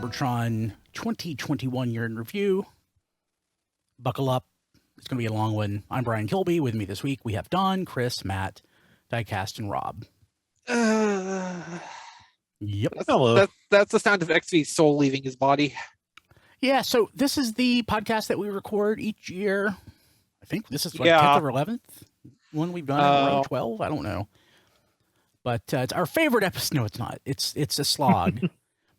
Cybertron 2021 year in review. Buckle up. It's going to be a long one. I'm Brian Kilby. With me this week, we have Don, Chris, Matt, Diecast, and Rob. Yep. Hello. That's the sound of XV's soul leaving his body. Yeah, so this is the podcast that we record each year. I think this is like 10th or 11th one we've done. 12? I don't know. But it's our favorite episode. No, it's not. It's a slog.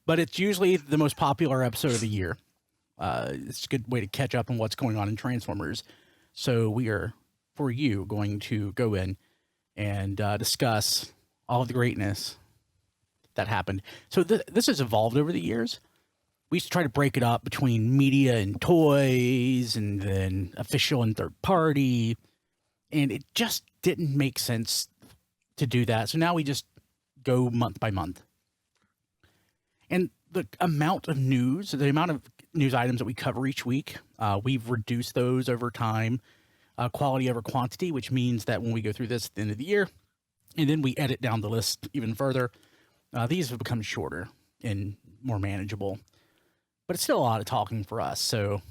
But it's usually the most popular episode of the year. It's a good way to catch up on what's going on in Transformers. So we are, for you, going to go in and discuss all of the greatness that happened. So this has evolved over the years. We used to try to break it up between media and toys and then official and third party. And it just didn't make sense to do that. So now we just go month by month. And the amount of news items that we cover each week, we've reduced those over time, quality over quantity, which means that when we go through this at the end of the year, and then we edit down the list even further, these have become shorter and more manageable. But it's still a lot of talking for us, so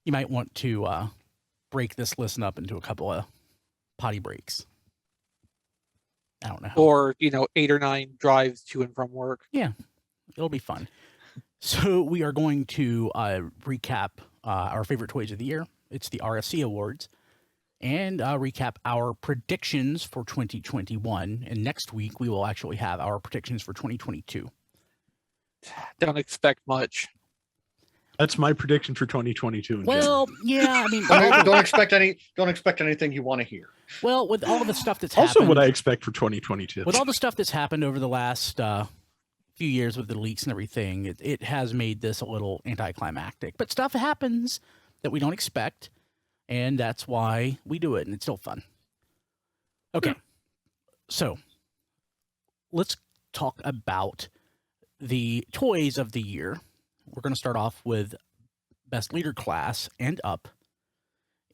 you might want to break this listen up into a couple of potty breaks. I don't know. Or, 8 or 9 drives to and from work. Yeah, it'll be fun. So we are going to recap our favorite toys of the year. It's the RSC Awards. And recap our predictions for 2021. And next week, we will actually have our predictions for 2022. Don't expect much. That's my prediction for 2022. Well, yeah, I mean, don't expect anything you want to hear. Well, with all of the stuff that's also happened, what I expect for 2022. With all the stuff that's happened over the last few years with the leaks and everything, it has made this a little anticlimactic. But stuff happens that we don't expect, and that's why we do it, and it's still fun. Okay, so let's talk about the toys of the year. We're going to start off with Best Leader Class and up,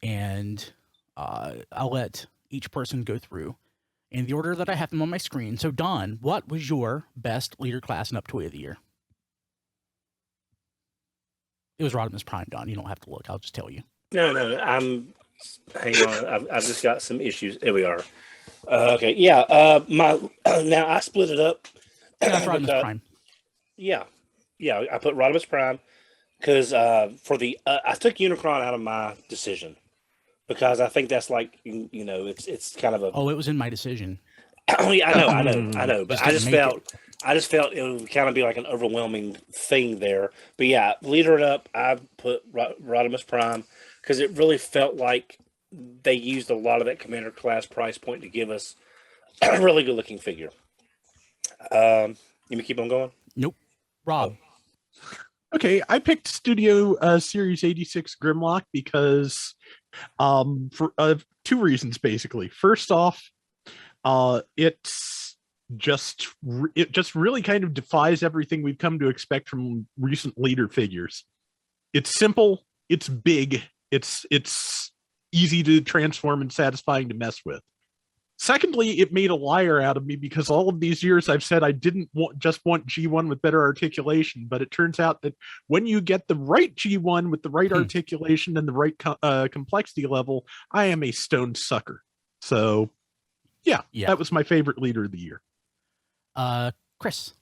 and I'll let each person go through in the order that I have them on my screen. So, Don, what was your Best Leader Class and up toy of the year? It was Rodimus Prime, Don. You don't have to look. I'll just tell you. No, hang on. I've just got some issues. There we are. Okay, yeah. Now I split it up. That's Rodimus Prime. Yeah, I put Rodimus Prime because for the I took Unicron out of my decision because I think that's like it's kind of a. Oh, it was in my decision. Oh yeah, I know, but I just felt it would kind of be like an overwhelming thing there. But yeah, leader it up. I put Rodimus Prime because it really felt like they used a lot of that Commander class price point to give us a really good looking figure. You may keep on going. Nope. Rob. Okay, I picked Studio Series 86 Grimlock because for 2 reasons, basically. First off, it just really kind of defies everything we've come to expect from recent leader figures. It's simple, it's big, it's easy to transform and satisfying to mess with. Secondly, it made a liar out of me because all of these years I've said I didn't just want G1 with better articulation, but it turns out that when you get the right G1 with the right articulation and the right complexity level, I am a stoned sucker. So, yeah, that was my favorite leader of the year. Chris.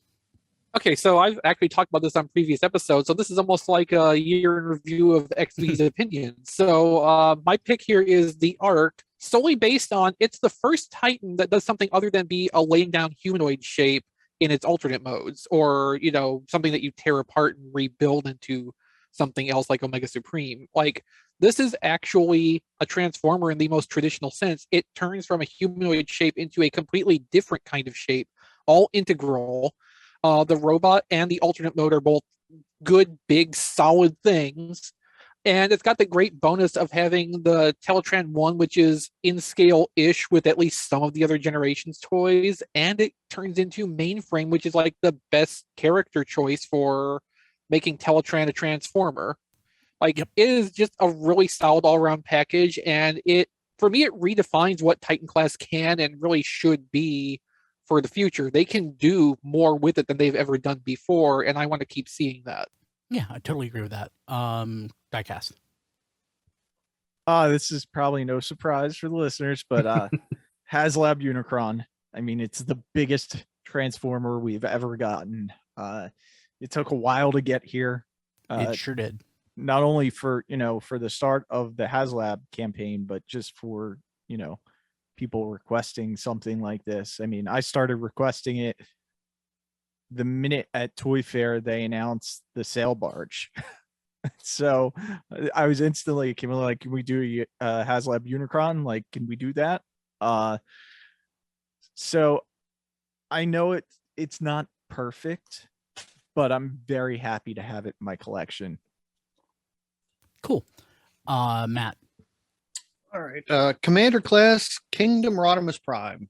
Okay, so I've actually talked about this on previous episodes, so this is almost like a year in review of XV's opinions. So my pick here is the Arc, solely based on it's the first Titan that does something other than be a laying down humanoid shape in its alternate modes, or something that you tear apart and rebuild into something else like Omega Supreme. Like, this is actually a transformer in the most traditional sense. It turns from a humanoid shape into a completely different kind of shape, all integral. The robot and the alternate mode are both good, big, solid things. And it's got the great bonus of having the Teletran 1, which is in scale-ish with at least some of the other generation's toys. And it turns into Mainframe, which is like the best character choice for making Teletran a transformer. Like, It is just a really solid all-around package. And for me, it redefines what Titan class can and really should be for the future. They can do more with it than they've ever done before, and I want to keep seeing that. Yeah, I totally agree with that. Diecast. This is probably no surprise for the listeners, but HasLab Unicron. I mean, it's the biggest Transformer we've ever gotten. It took a while to get here. It sure did. Not only for the start of the HasLab campaign, but just for people requesting something like this. I mean, I started requesting it the minute at Toy Fair they announced the sail barge. So I was instantly like, can we do a HasLab Unicron? Like, can we do that? So I know it's not perfect, but I'm very happy to have it in my collection. Cool. Matt. All right. Commander Class Kingdom Rodimus Prime.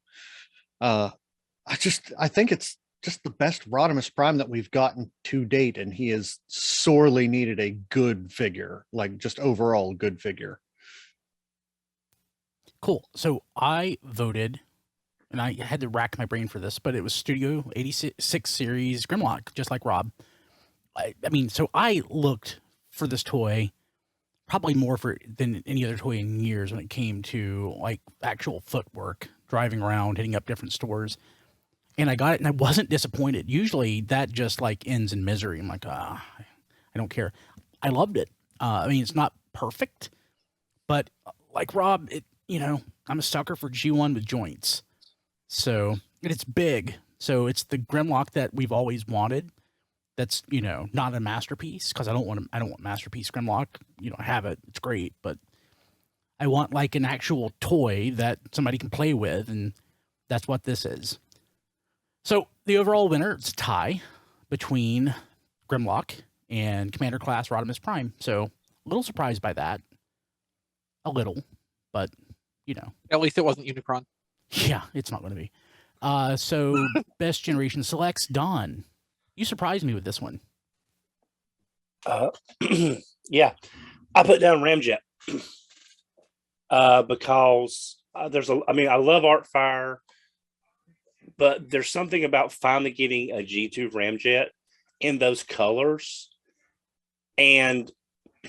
I think it's just the best Rodimus Prime that we've gotten to date, and he has sorely needed a good figure, like just overall good figure. Cool. So I voted, and I had to rack my brain for this, but it was Studio 86 series Grimlock, just like Rob. I mean, so I looked for this toy probably more than any other toy in years when it came to like actual footwork, driving around, hitting up different stores. And I got it, and I wasn't disappointed. Usually that just like ends in misery. I'm like, I don't care. I loved it. I mean, it's not perfect, but like Rob, I'm a sucker for G1 with joints. So it's big. So it's the Grimlock that we've always wanted. That's, not a masterpiece, because I don't want masterpiece Grimlock. I have it. It's great, but I want like an actual toy that somebody can play with, and that's what this is. So the overall winner, it's a tie between Grimlock and Commander Class Rodimus Prime. So a little surprised by that. A little, but, At least it wasn't Unicron. Yeah, it's not going to be. So Best Generation selects Don. You surprised me with this one. Yeah, I put down Ramjet because I love Artfire, but there's something about finally getting a G2 Ramjet in those colors. And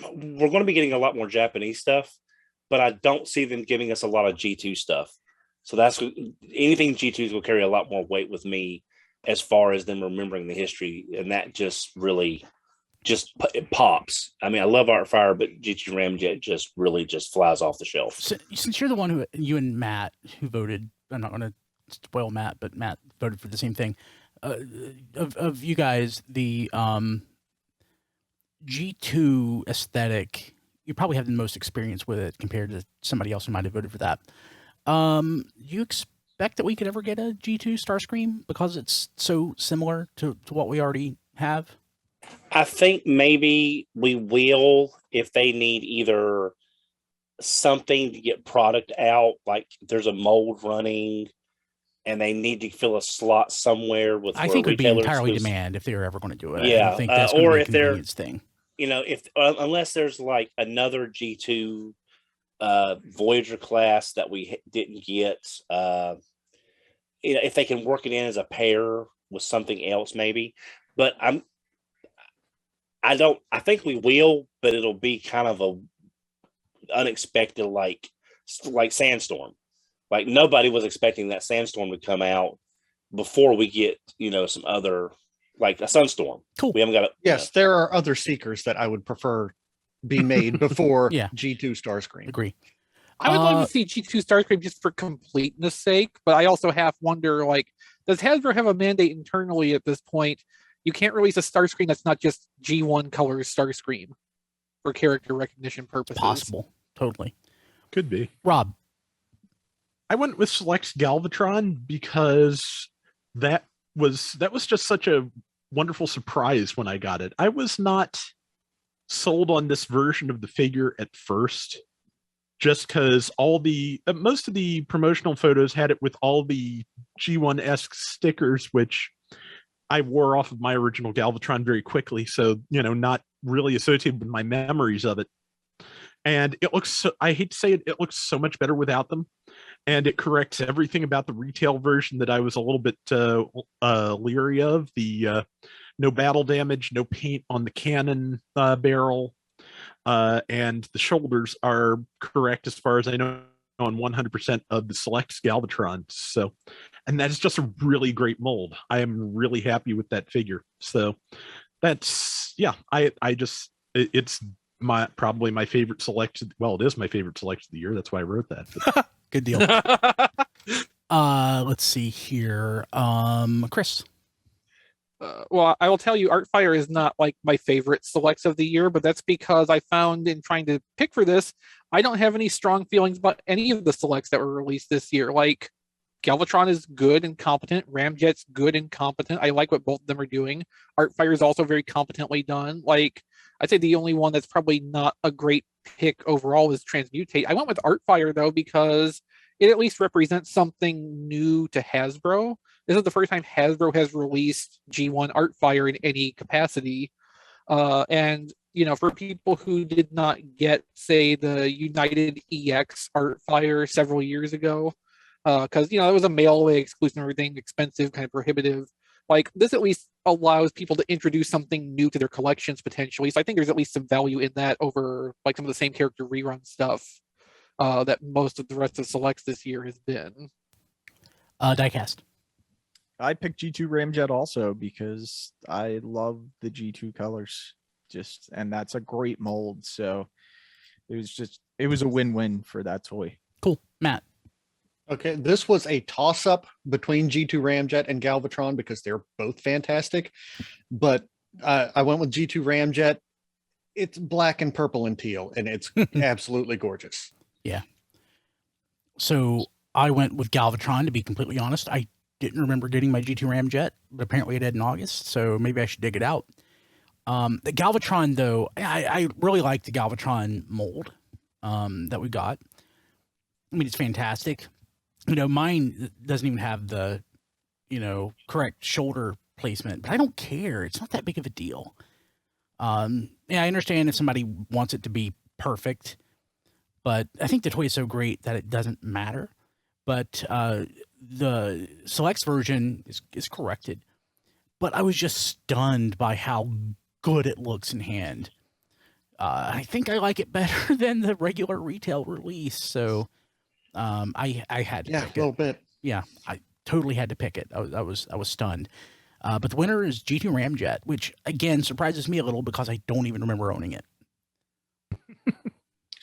we're going to be getting a lot more Japanese stuff, but I don't see them giving us a lot of G2 stuff. So anything G2s will carry a lot more weight with me as far as them remembering the history. And that just really it pops. I mean, I love Artfire, but G2 Ramjet just really flies off the shelf. Since you're the one you and Matt who voted, I'm not going to spoil Matt, but Matt voted for the same thing. Of you guys, the G2 aesthetic, you probably have the most experience with it compared to somebody else who might have voted for that. Do you expect that we could ever get a G2 Starscream because it's so similar to what we already have? I think maybe we will if they need either something to get product out, like there's a mold running and they need to fill a slot somewhere with. I think it would be entirely demand if they were ever going to do it. Yeah, I don't think that's or if they're thing. Unless there's like another G2 Voyager class that we didn't get, if they can work it in as a pair with something else, maybe. But I think we will, but it'll be kind of a unexpected, like Sandstorm. Like nobody was expecting that Sandstorm to come out before we get, some other, like a Sunstorm. Cool. We haven't got Yes, there are other Seekers that I would prefer be made before G2 Starscream. Agree. I would love to see G2 Starscream just for completeness sake, but I also wonder, does Hasbro have a mandate internally at this point? You can't release a Starscream that's not just G1 colors Starscream for character recognition purposes. Possible. Totally. Could be. Rob. I went with Select's Galvatron because that was just such a wonderful surprise when I got it. I was not sold on this version of the figure at first, just because most of the promotional photos had it with all the G1-esque stickers, which I wore off of my original Galvatron very quickly, so not really associated with my memories of it. And it looks I hate to say it looks so much better without them. and it corrects everything about the retail version that I was a little bit leery of. The no battle damage, no paint on the cannon barrel, and the shoulders are correct as far as I know on 100% of the select Galvatron. So, and that is just a really great mold. I am really happy with that figure. So that's, yeah, it's probably my favorite selection. Well, it is my favorite selection of the year. That's why I wrote that. But. Good deal. Let's see here. Chris. Well, I will tell you, Artfire is not like my favorite selects of the year, but that's because I found in trying to pick for this, I don't have any strong feelings about any of the selects that were released this year. Like, Galvatron is good and competent. Ramjet's good and competent. I like what both of them are doing. Artfire is also very competently done. Like, I'd say the only one that's probably not a great pick overall is Transmutate. I went with Artfire, though, because it at least represents something new to Hasbro. This is the first time Hasbro has released G1 Artfire in any capacity. And, you know, for people who did not get, say, the United EX Artfire several years ago, because, you know, it was a mail-away exclusive and everything, expensive, kind of prohibitive. Like, this at least allows people to introduce something new to their collections potentially. So I think there's at least some value in that over, like, some of the same character rerun stuff that most of the rest of Selects this year has been. Diecast. I picked G2 Ramjet also because I love the G2 colors. And that's a great mold. So it was a win-win for that toy. Cool. Matt. Okay, this was a toss-up between G2 Ramjet and Galvatron because they're both fantastic. But I went with G2 Ramjet. It's black and purple and teal, and it's absolutely gorgeous. Yeah. So I went with Galvatron, to be completely honest. I didn't remember getting my G2 Ramjet, but apparently it did in August, so maybe I should dig it out. The Galvatron, though, I really like the Galvatron mold that we got. I mean, it's fantastic. You know, mine doesn't even have the, you know, correct shoulder placement, but I don't care. It's not that big of a deal. Yeah, I understand if somebody wants it to be perfect, but I think the toy is so great that it doesn't matter. But the Selects version is corrected, but I was just stunned by how good it looks in hand. I think I like it better than the regular retail release, so I had to pick it. A little bit. Yeah, I totally had to pick it. I was stunned. But the winner is G2 Ramjet, which again surprises me a little because I don't even remember owning it.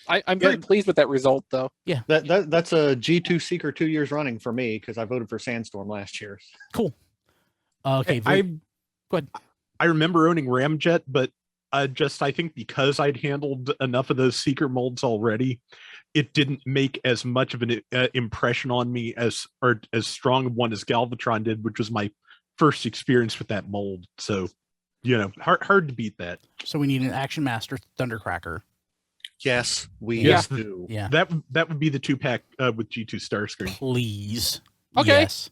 I'm very pleased with that result, though. Yeah, that's a G2 Seeker 2 years running for me because I voted for Sandstorm last year. Cool. Okay, go ahead. I remember owning Ramjet, but I think because I'd handled enough of those Seeker molds already, it didn't make as much of an impression on me as strong one as Galvatron did, which was my first experience with that mold. So, you know, hard to beat that. So we need an Action Master Thundercracker. Yes, we do. Yeah. That would be the 2-pack with G2 Starscream. Please. Okay. Yes.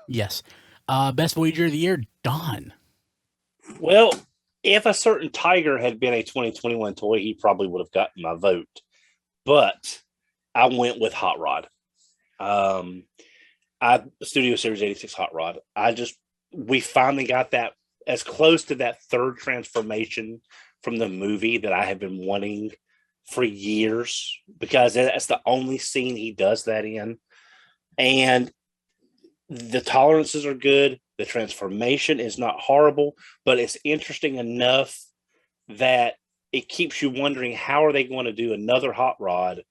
Yes. Best Voyager of the year, Don. Well, if a certain Tiger had been a 2021 toy, he probably would have gotten my vote. But I went with Hot Rod. Studio Series 86 Hot Rod. We finally got that as close to that third transformation from the movie that I have been wanting for years, because that's the only scene he does that in. And the tolerances are good. The transformation is not horrible, but it's interesting enough that it keeps you wondering, how are they going to do another Hot Rod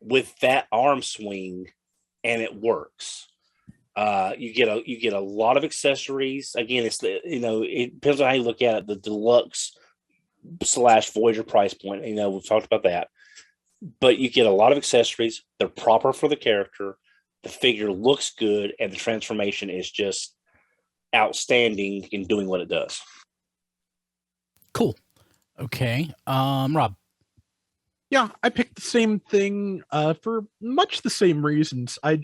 with that arm swing? And it works. You get a lot of accessories. Again, it depends on how you look at it. The Deluxe / Voyager price point. We've talked about that, but you get a lot of accessories. They're proper for the character. The figure looks good, and the transformation is just outstanding in doing what it does. Cool. Okay. Rob. Yeah, I picked the same thing for much the same reasons. I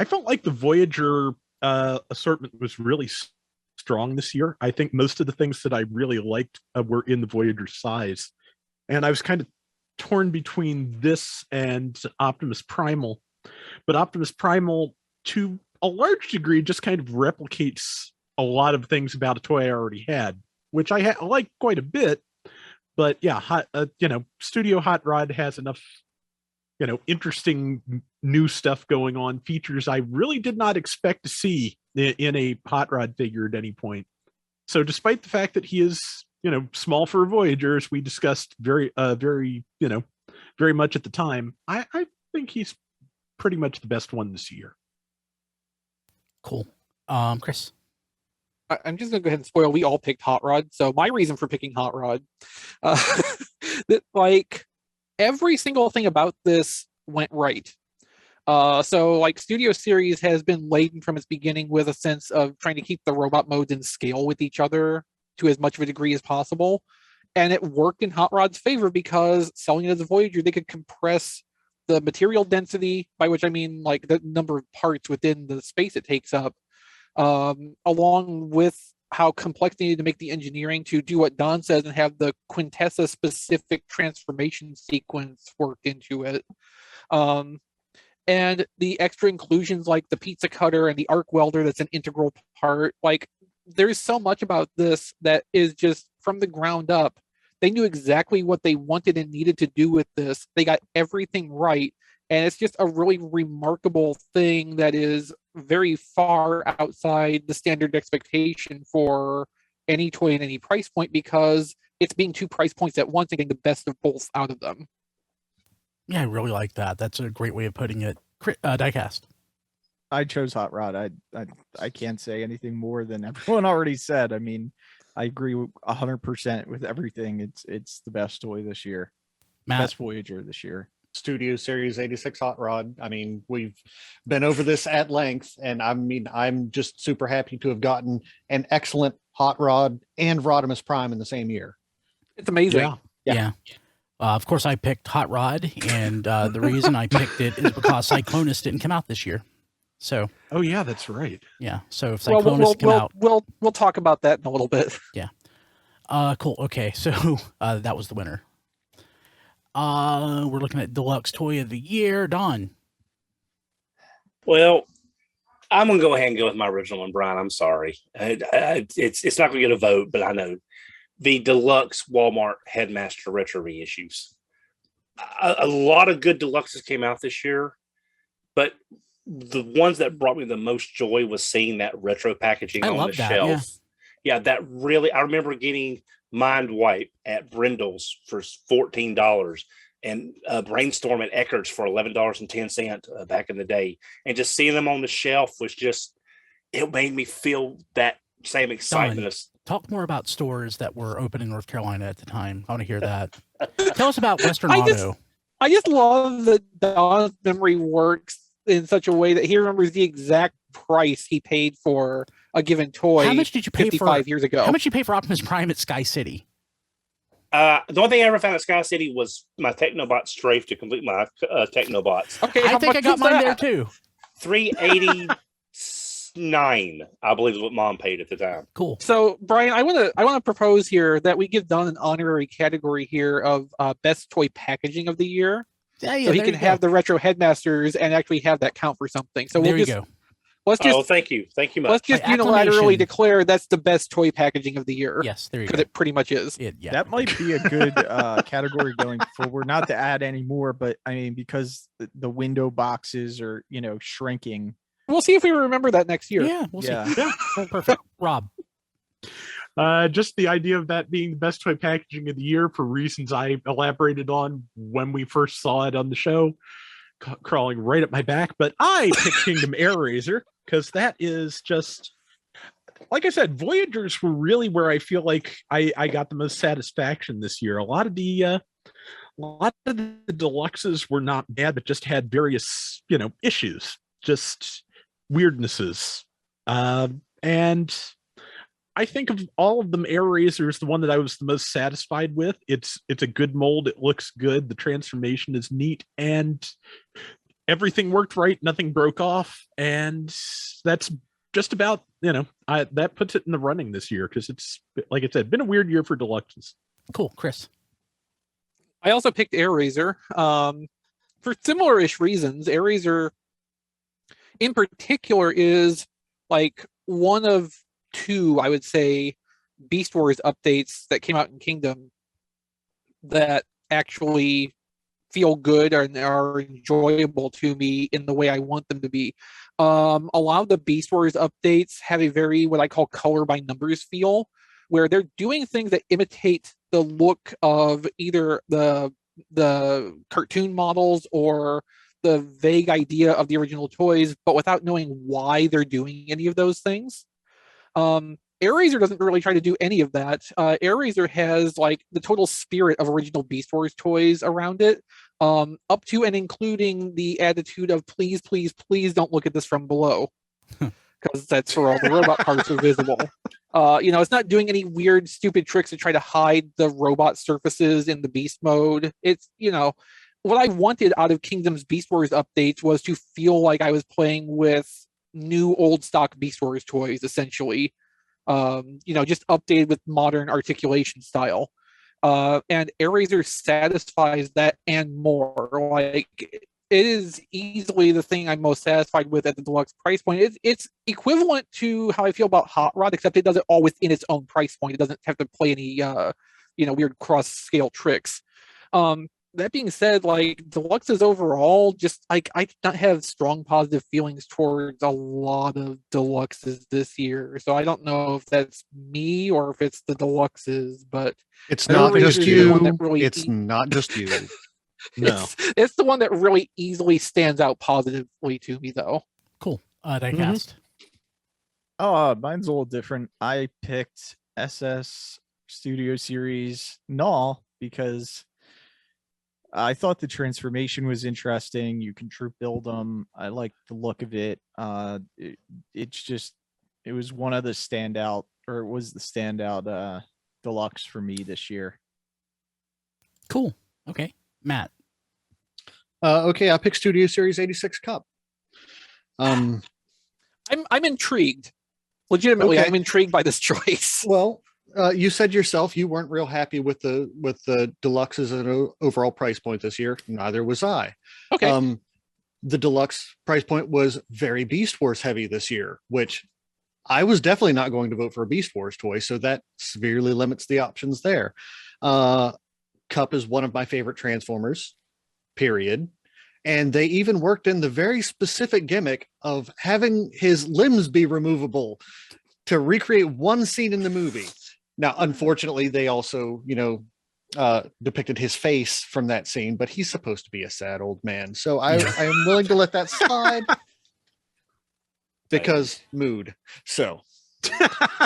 felt like the Voyager assortment was really strong this year. I think most of the things that I really liked were in the Voyager size. And I was kind of torn between this and Optimus Primal. but Optimus Primal, to a large degree, just kind of replicates a lot of things about a toy I already had, which I like quite a bit. But yeah, Studio Hot Rod has enough, interesting new stuff going on, features I really did not expect to see in a Hot Rod figure at any point. So despite the fact that he is, small for a Voyager, as we discussed very much at the time, I think he's pretty much the best one this year. Cool. Chris. I'm just gonna go ahead and spoil. We all picked Hot Rod. So my reason for picking Hot Rod, that like every single thing about this went right. So like Studio Series has been laden from its beginning with a sense of trying to keep the robot modes in scale with each other to as much of a degree as possible. And it worked in Hot Rod's favor because selling it as a Voyager, they could compress the material density, by which I mean like the number of parts within the space it takes up, along with how complex they needed to make the engineering to do what Don says and have the Quintessa specific transformation sequence worked into it. And the extra inclusions like the pizza cutter and the arc welder that's an integral part. Like there's so much about this that is just from the ground up. They knew exactly what they wanted and needed to do with this. They got everything right. And it's just a really remarkable thing that is very far outside the standard expectation for any toy at any price point, because it's being two price points at once and getting the best of both out of them. Yeah, I really like that. That's a great way of putting it. Diecast. I chose Hot Rod. I can't say anything more than everyone already said. I mean, I agree 100% with everything. It's the best toy this year. Matt. Best Voyager this year. Studio Series 86 Hot Rod. I mean, we've been over this at length, and I mean, I'm just super happy to have gotten an excellent Hot Rod and Rodimus Prime in the same year. It's amazing. Yeah. Of course, I picked Hot Rod, and the reason I picked it is because Cyclonus didn't come out this year. So. Oh yeah, that's right. Yeah. So if Cyclonus came out, we'll talk about that in a little bit. Yeah. Cool. Okay. So that was the winner. We're looking at Deluxe Toy of the Year. Don. Well, I'm gonna go ahead and go with my original one, Brian. I'm sorry. It's not gonna get a vote, but I know the Deluxe Walmart Headmaster Retro reissues. A lot of good Deluxes came out this year, but the ones that brought me the most joy was seeing that retro packaging on the shelf. Yeah, that really, I remember getting Mind Wipe at Brindle's for $14 and Brainstorm at Eckert's for $11.10 back in the day. And just seeing them on the shelf was just, it made me feel that same excitement. Don, talk more about stores that were open in North Carolina at the time. I want to hear that. Tell us about Western Auto. I just love that Don's memory works in such a way that he remembers the exact price he paid for a given toy. How much did you pay 55 years ago? How much did you pay for Optimus Prime at Sky City? The only thing I ever found at Sky City was my Technobot strafe to complete my Technobots. Okay, I think I got mine there too. $389, I believe, is what Mom paid at the time. Cool. So, Brian, I want to propose here that we give Don an honorary category here of best toy packaging of the year. Yeah, so he can have the retro headmasters and actually have that count for something. So there you go. Let's just. Oh, thank you much. Let's just unilaterally declare that's the best toy packaging of the year. Yes, there you go. Because it pretty much is. That might be a good category going forward. Not to add any more, but I mean, because the window boxes are shrinking. We'll see if we remember that next year. Yeah, we'll see. Yeah. Perfect. Rob. Just the idea of that being the best toy packaging of the year for reasons I elaborated on when we first saw it on the show, crawling right up my back. But I picked Kingdom Air Razor because that is just, like I said, Voyagers were really where I feel like I got the most satisfaction this year. A lot of the Deluxes were not bad, but just had various, issues, just weirdnesses. And I think of all of them, Air Razor is the one that I was the most satisfied with. It's a good mold. It looks good. The transformation is neat, and everything worked right. Nothing broke off, and that's just about that puts it in the running this year because it's, like I said, been a weird year for Deluxes. Cool, Chris. I also picked Air Razor. for similar-ish reasons, Airazor in particular is like one of two, I would say, Beast Wars updates that came out in Kingdom that actually feel good and are enjoyable to me in the way I want them to be. A lot of the Beast Wars updates have a very, what I call, color by numbers feel, where they're doing things that imitate the look of either the cartoon models or the vague idea of the original toys, but without knowing why they're doing any of those things. Airazor doesn't really try to do any of that. Airazor has like the total spirit of original Beast Wars toys around it, up to and including the attitude of please, please, please don't look at this from below, because that's where all the robot parts are visible. It's not doing any weird, stupid tricks to try to hide the robot surfaces in the beast mode. It's, what I wanted out of Kingdom's Beast Wars updates was to feel like I was playing with new old stock Beast Wars toys, essentially. Just updated with modern articulation style. And Airazor satisfies that and more. Like, it is easily the thing I'm most satisfied with at the deluxe price point. It's equivalent to how I feel about Hot Rod, except it does it all within its own price point. It doesn't have to play any, weird cross-scale tricks. That being said, like, Deluxes overall, just like I do not have strong positive feelings towards a lot of Deluxes this year. So I don't know if that's me or if it's the Deluxes, but it's not just you. Really it's not just you. No, it's the one that really easily stands out positively to me, though. Cool. Diecast. Oh, mine's a little different. I picked SS Studio Series Null because I thought the transformation was interesting. You can troop build them. I like the look of it. It was one of the standout, or it was the standout deluxe for me this year. Cool. Okay, Matt. Okay, I picked Studio Series 86 Cup. I'm intrigued. Legitimately, okay. I'm intrigued by this choice. Well, you said yourself you weren't real happy with the deluxes at an overall price point this year. Neither was I. Okay. The deluxe price point was very Beast Wars heavy this year, which I was definitely not going to vote for a Beast Wars toy, so that severely limits the options there. Cup is one of my favorite Transformers, period. And they even worked in the very specific gimmick of having his limbs be removable to recreate one scene in the movie. Now, unfortunately, they also, depicted his face from that scene, but he's supposed to be a sad old man. So I am willing to let that slide because mood. So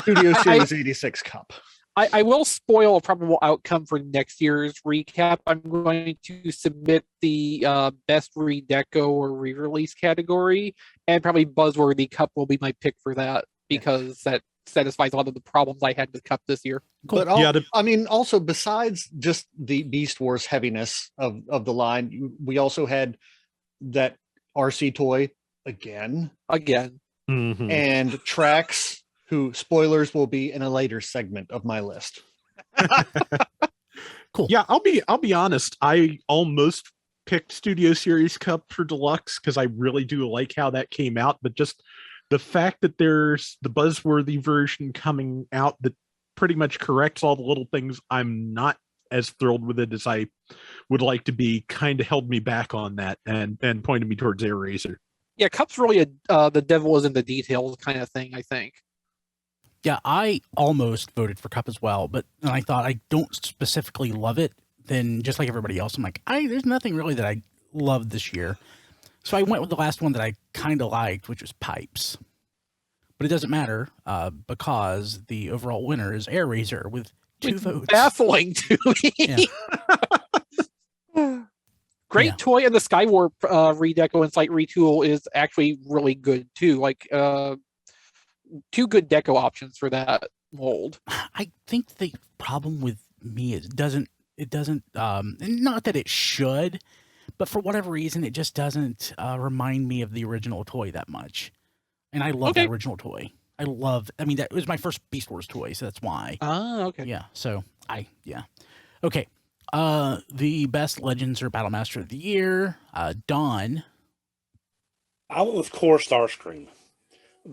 Studio Series 86 Cup. I will spoil a probable outcome for next year's recap. I'm going to submit the best redeco or re-release category, and probably Buzzworthy Cup will be my pick for that, because that satisfies a lot of the problems I had with Cup this year. Cool. But also besides just the Beast Wars heaviness of the line, we also had that RC toy again, and Trax, who, spoilers, will be in a later segment of my list. Cool. Yeah, I'll be honest. I almost picked Studio Series Cup for Deluxe because I really do like how that came out, but just the fact that there's the buzzworthy version coming out that pretty much corrects all the little things I'm not as thrilled with it as I would like to be kind of held me back on that and pointed me towards Airazor. Yeah, Cup's really the devil is in the details kind of thing, I think. Yeah, I almost voted for Cup as well, but then I thought I don't specifically love it. Then just like everybody else, I'm like, there's nothing really that I loved this year. So I went with the last one that I kind of liked, which was Pipes. But it doesn't matter because the overall winner is Airazor with 2 votes. Baffling to me. Yeah. Great toy, and the Skywarp redeco and slight retool is actually really good too. Like 2 good deco options for that mold. I think the problem with me is it doesn't not that it should, but for whatever reason it just doesn't remind me of the original toy that much. And I love that original toy. That was my first Beast Wars toy, so that's why. Okay. Yeah. So okay. The best Legends or Battlemaster of the year, Dawn. I went with Core Starscream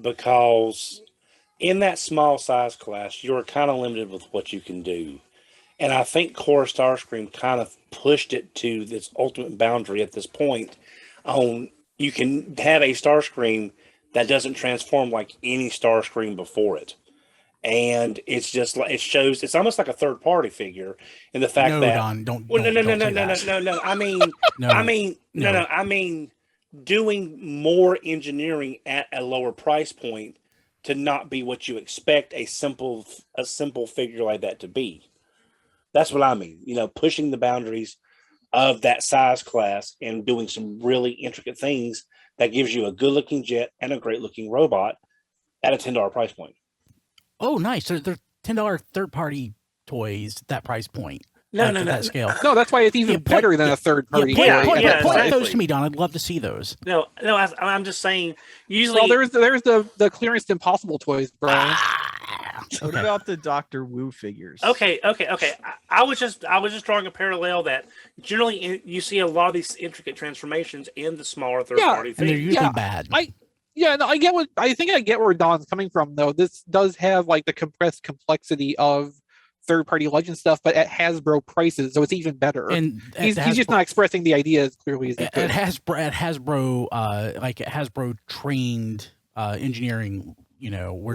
because in that small size class, you're kind of limited with what you can do. And I think Core Starscream kind of pushed it to this ultimate boundary at this point on you can have a Starscream that doesn't transform like any Starscream before it. And it's just like it shows it's almost like a third party figure in the fact that Don, don't well, don't, no, don't say that. no. I mean No, I mean doing more engineering at a lower price point to not be what you expect a simple figure like that to be. That's what I mean. Pushing the boundaries of that size class and doing some really intricate things that gives you a good looking jet and a great looking robot at a $10 price point. Oh, nice. They're $10 third party toys at that price point. No. That scale. No, that's why it's even better than a third party. Point exactly. those to me, Don. I'd love to see those. No. I'm just saying. Usually, Well, there's the clearance impossible toys, Brian. What about the Doctor Wu figures? Okay. I was just drawing a parallel that generally you see a lot of these intricate transformations in the smaller third party And they're things. usually bad. I think I get where Don's coming from, though. This does have like the compressed complexity of third-party Legend stuff, but at Hasbro prices, so it's even better. And he's just not expressing the idea as clearly as he could. At Hasbro, Hasbro trained engineering. Where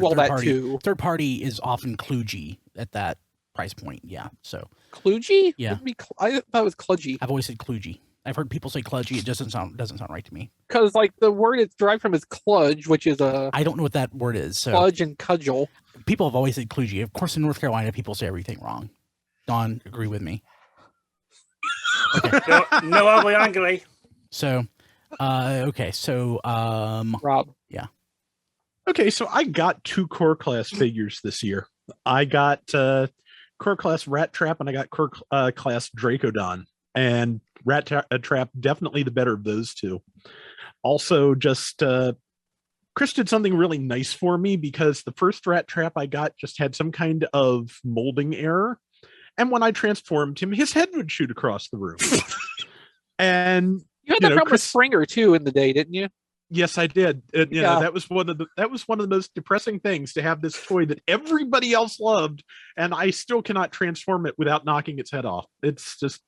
third party is often kludgy at that price point. Yeah. So kludgy? Yeah. I thought it was kludgy. I've always said kludgy. I've heard people say kludgy. It doesn't sound right to me. Because like the word it's derived from is kludge, which is I don't know what that word is. So kludge and cudgel. People have always said kludgy. Of course, in North Carolina, people say everything wrong. Don, agree with me. Okay. no ugly angry. So, okay. So, Rob. Yeah. Okay, so I got 2 core class figures this year. I got core class Rat Trap and I got core class Dracodon. And Rat Trap, definitely the better of those two. Also, just Chris did something really nice for me because the first Rat Trap I got just had some kind of molding error. And when I transformed him, his head would shoot across the room. And you had that problem with Springer too in the day, didn't you? Yes, I did. That was one of the most depressing things, to have this toy that everybody else loved, and I still cannot transform it without knocking its head off. It's just,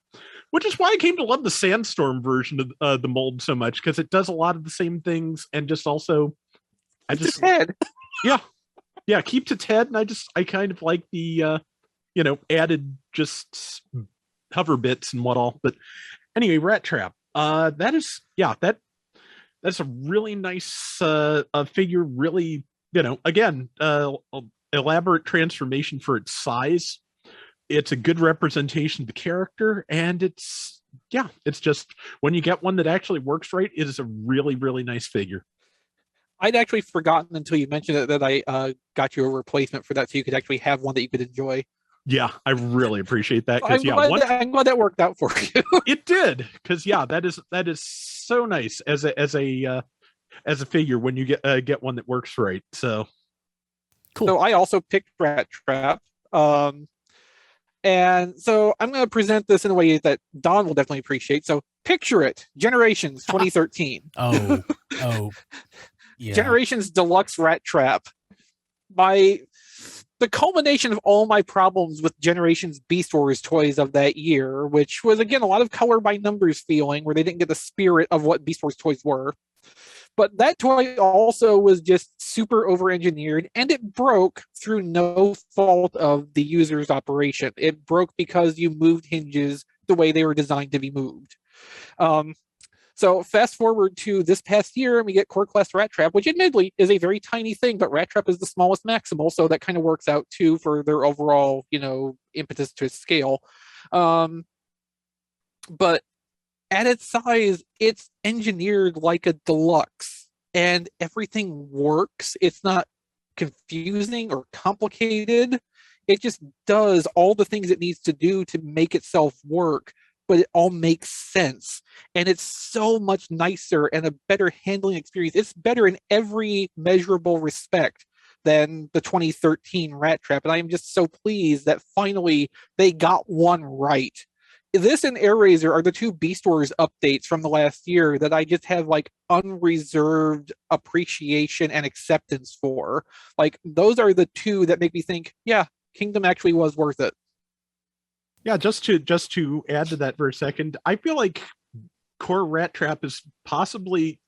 which is why I came to love the Sandstorm version of the mold so much, because it does a lot of the same things, and just also, its head. Yeah, keeps its head, and I kind of like the added just hover bits and what all. But anyway, Rat Trap. That's a really nice figure. Really, again, elaborate transformation for its size. It's a good representation of the character, and it's just, when you get one that actually works right, it is a really, really nice figure. I'd actually forgotten until you mentioned it that I got you a replacement for that, so you could actually have one that you could enjoy. Yeah, I really appreciate that. I'm glad that worked out for you. It did, because that is so nice as a figure when you get one that works right. So cool. So I also picked Rat Trap, and so I'm going to present this in a way that Don will definitely appreciate. So picture it: Generations 2013. Oh, yeah. Generations Deluxe Rat Trap. The culmination of all my problems with Generations Beast Wars toys of that year, which was, again, a lot of color by numbers feeling, where they didn't get the spirit of what Beast Wars toys were. But that toy also was just super over-engineered, and it broke through no fault of the user's operation. It broke because you moved hinges the way they were designed to be moved. So fast forward to this past year, and we get Core Class Rat Trap, which admittedly is a very tiny thing, but Rat Trap is the smallest maximal, so that kind of works out too for their overall, impetus to scale. But at its size, it's engineered like a deluxe, and everything works. It's not confusing or complicated. It just does all the things it needs to do to make itself work, but it all makes sense. And it's so much nicer and a better handling experience. It's better in every measurable respect than the 2013 Rat Trap. And I am just so pleased that finally they got one right. this and Air Razor are the two Beast Wars updates from the last year that I just have like unreserved appreciation and acceptance for. Like those are the two that make me think, yeah, Kingdom actually was worth it. Yeah, just to add to that for a second, I feel like Core Rat Trap is possibly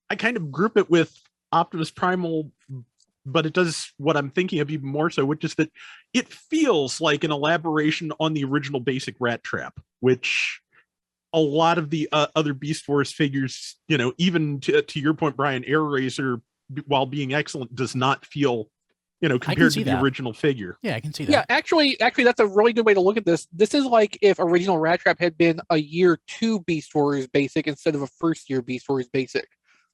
I kind of group it with Optimus Primal, but it does what I'm thinking of even more so, which is that it feels like an elaboration on the original basic Rat Trap, which a lot of the other Beast Wars figures, even to your point, Brian, Air Razor, while being excellent, does not feel, compared to the original figure. Yeah, I can see that. Yeah, actually, that's a really good way to look at this. This is like if original Rat Trap had been a year 2 Beast Wars basic instead of a first year Beast Wars basic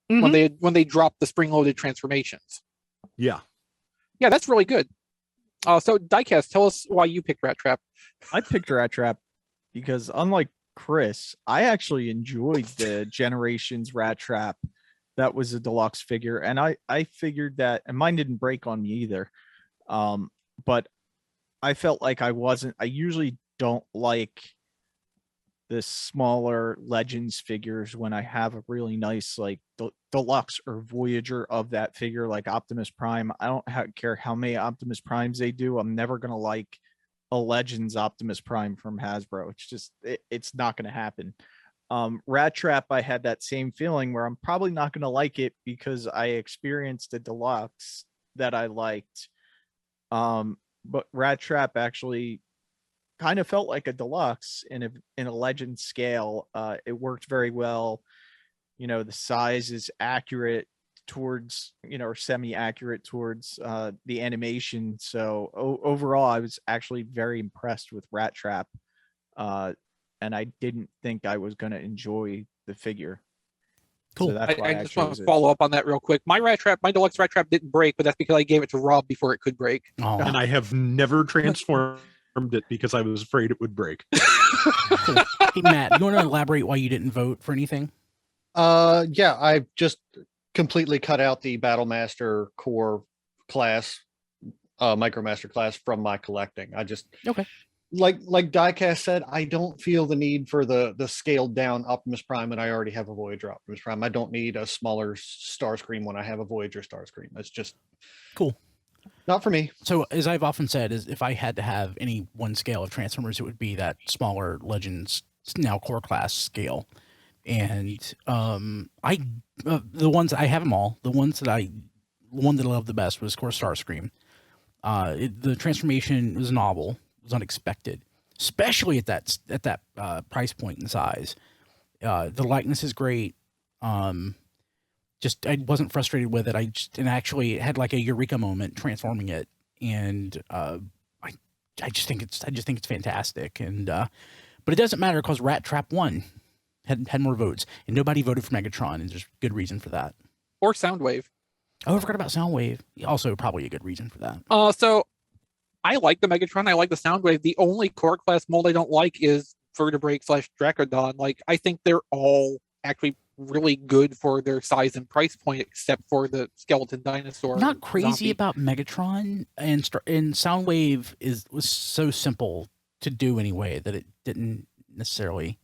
when they dropped the spring-loaded transformations. Yeah, that's really good. So Diecast, tell us why you picked Rat Trap. I picked Rat Trap because unlike Chris, I actually enjoyed the Generations Rat Trap. That was a deluxe figure, and I figured that, and mine didn't break on me either. But I felt like I usually don't like the smaller Legends figures when I have a really nice like deluxe or Voyager of that figure, like Optimus Prime. I don't care how many Optimus Primes they do. I'm never gonna like a Legends Optimus Prime from Hasbro. It's just it's not gonna happen. Rat Trap, I had that same feeling where I'm probably not going to like it because I experienced a deluxe that I liked. But Rat Trap actually kind of felt like a deluxe in a legend scale. It worked very well. The size is accurate towards, or semi-accurate towards the animation. So overall, I was actually very impressed with Rat Trap. And I didn't think I was going to enjoy the figure. Cool. So that's why I just want to follow up on that real quick. My deluxe Rat Trap didn't break, but that's because I gave it to Rob before it could break. Oh. And I have never transformed it because I was afraid it would break. Cool. Hey, Matt, you want to elaborate why you didn't vote for anything? Yeah, I just completely cut out the Battlemaster core class, Micromaster class from my collecting. I just like Diecast said, I don't feel the need for the scaled down Optimus Prime, and I already have a Voyager Optimus Prime. I don't need a smaller Starscream when I have a Voyager Starscream. It's just cool. Not for me. So as I've often said, is if I had to have any one scale of Transformers, it would be that smaller Legends now core class scale. And the ones I have them all. The one that I loved the best was of course Starscream. The transformation was novel. Was unexpected, especially at that price point and size. The likeness is great. Just I wasn't frustrated with it. I actually had like a eureka moment transforming it, and I just think it's fantastic. And but it doesn't matter because Rat Trap won, had more votes, and nobody voted for Megatron, and there's good reason for that. Or Soundwave. Oh, I forgot about Soundwave. Also, probably a good reason for that. So I like the Megatron. I like the Soundwave. The only core class mold I don't like is Vertebrate / Dracodon. Like, I think they're all actually really good for their size and price point, except for the skeleton dinosaur. Not crazy zombie. about Megatron, and Soundwave was so simple to do anyway that it didn't necessarily,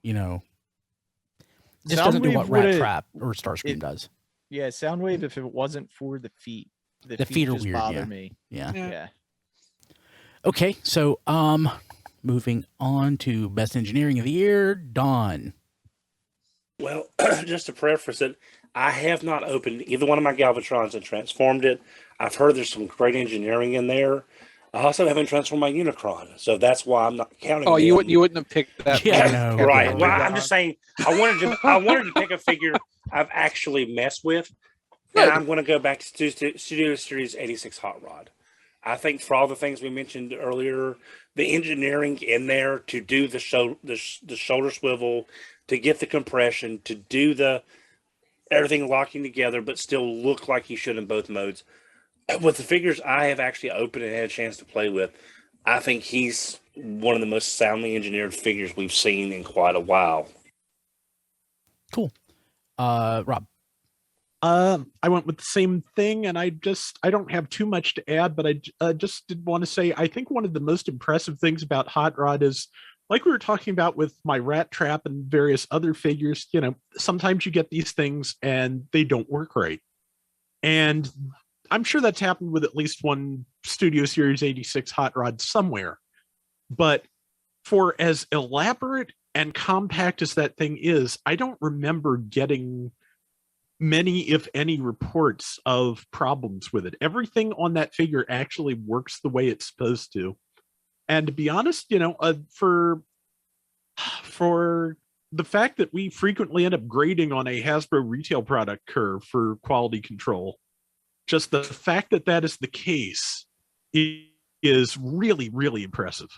just doesn't do what Rat Trap or Starscream does. Yeah, Soundwave. If it wasn't for the feet, the feet are just weird. Bother me. Yeah. Okay, so moving on to best engineering of the year, Don. Well, just to preface it, I have not opened either one of my Galvatrons and transformed it. I've heard there's some great engineering in there. I also haven't transformed my Unicron, so that's why I'm not counting. Oh, you wouldn't have picked that. Yeah, right. Well, I'm just saying I wanted to pick a figure I've actually messed with, and I'm going to go back to Studio Series 86 Hot Rod. I think for all the things we mentioned earlier, the engineering in there to do the shoulder swivel, to get the compression, to do everything locking together, but still look like he should in both modes. With the figures I have actually opened and had a chance to play with, I think he's one of the most soundly engineered figures we've seen in quite a while. Cool. Rob. I went with the same thing, and I don't have too much to add, but I just did want to say I think one of the most impressive things about Hot Rod is like we were talking about with my rat trap and various other figures, sometimes you get these things and they don't work right. And I'm sure that's happened with at least one Studio Series 86 hot rod somewhere. But for as elaborate and compact as that thing is, I don't remember getting many, if any, reports of problems with it. Everything on that figure actually works the way it's supposed to. And to be honest, for the fact that we frequently end up grading on a Hasbro retail product curve for quality control, just the fact that that is the case is really, really impressive.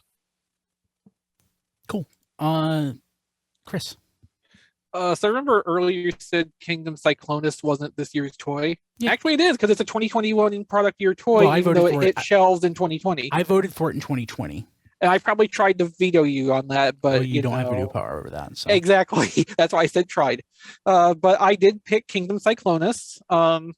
Cool. Chris. So I remember earlier you said Kingdom Cyclonus wasn't this year's toy. Yeah. Actually, it is, because it's a 2021 product year toy, Well, even though it hit shelves in 2020. I voted for it in 2020. And I probably tried to veto you on that, but well, you don't have veto power over that. So. Exactly. That's why I said tried. But I did pick Kingdom Cyclonus. I'm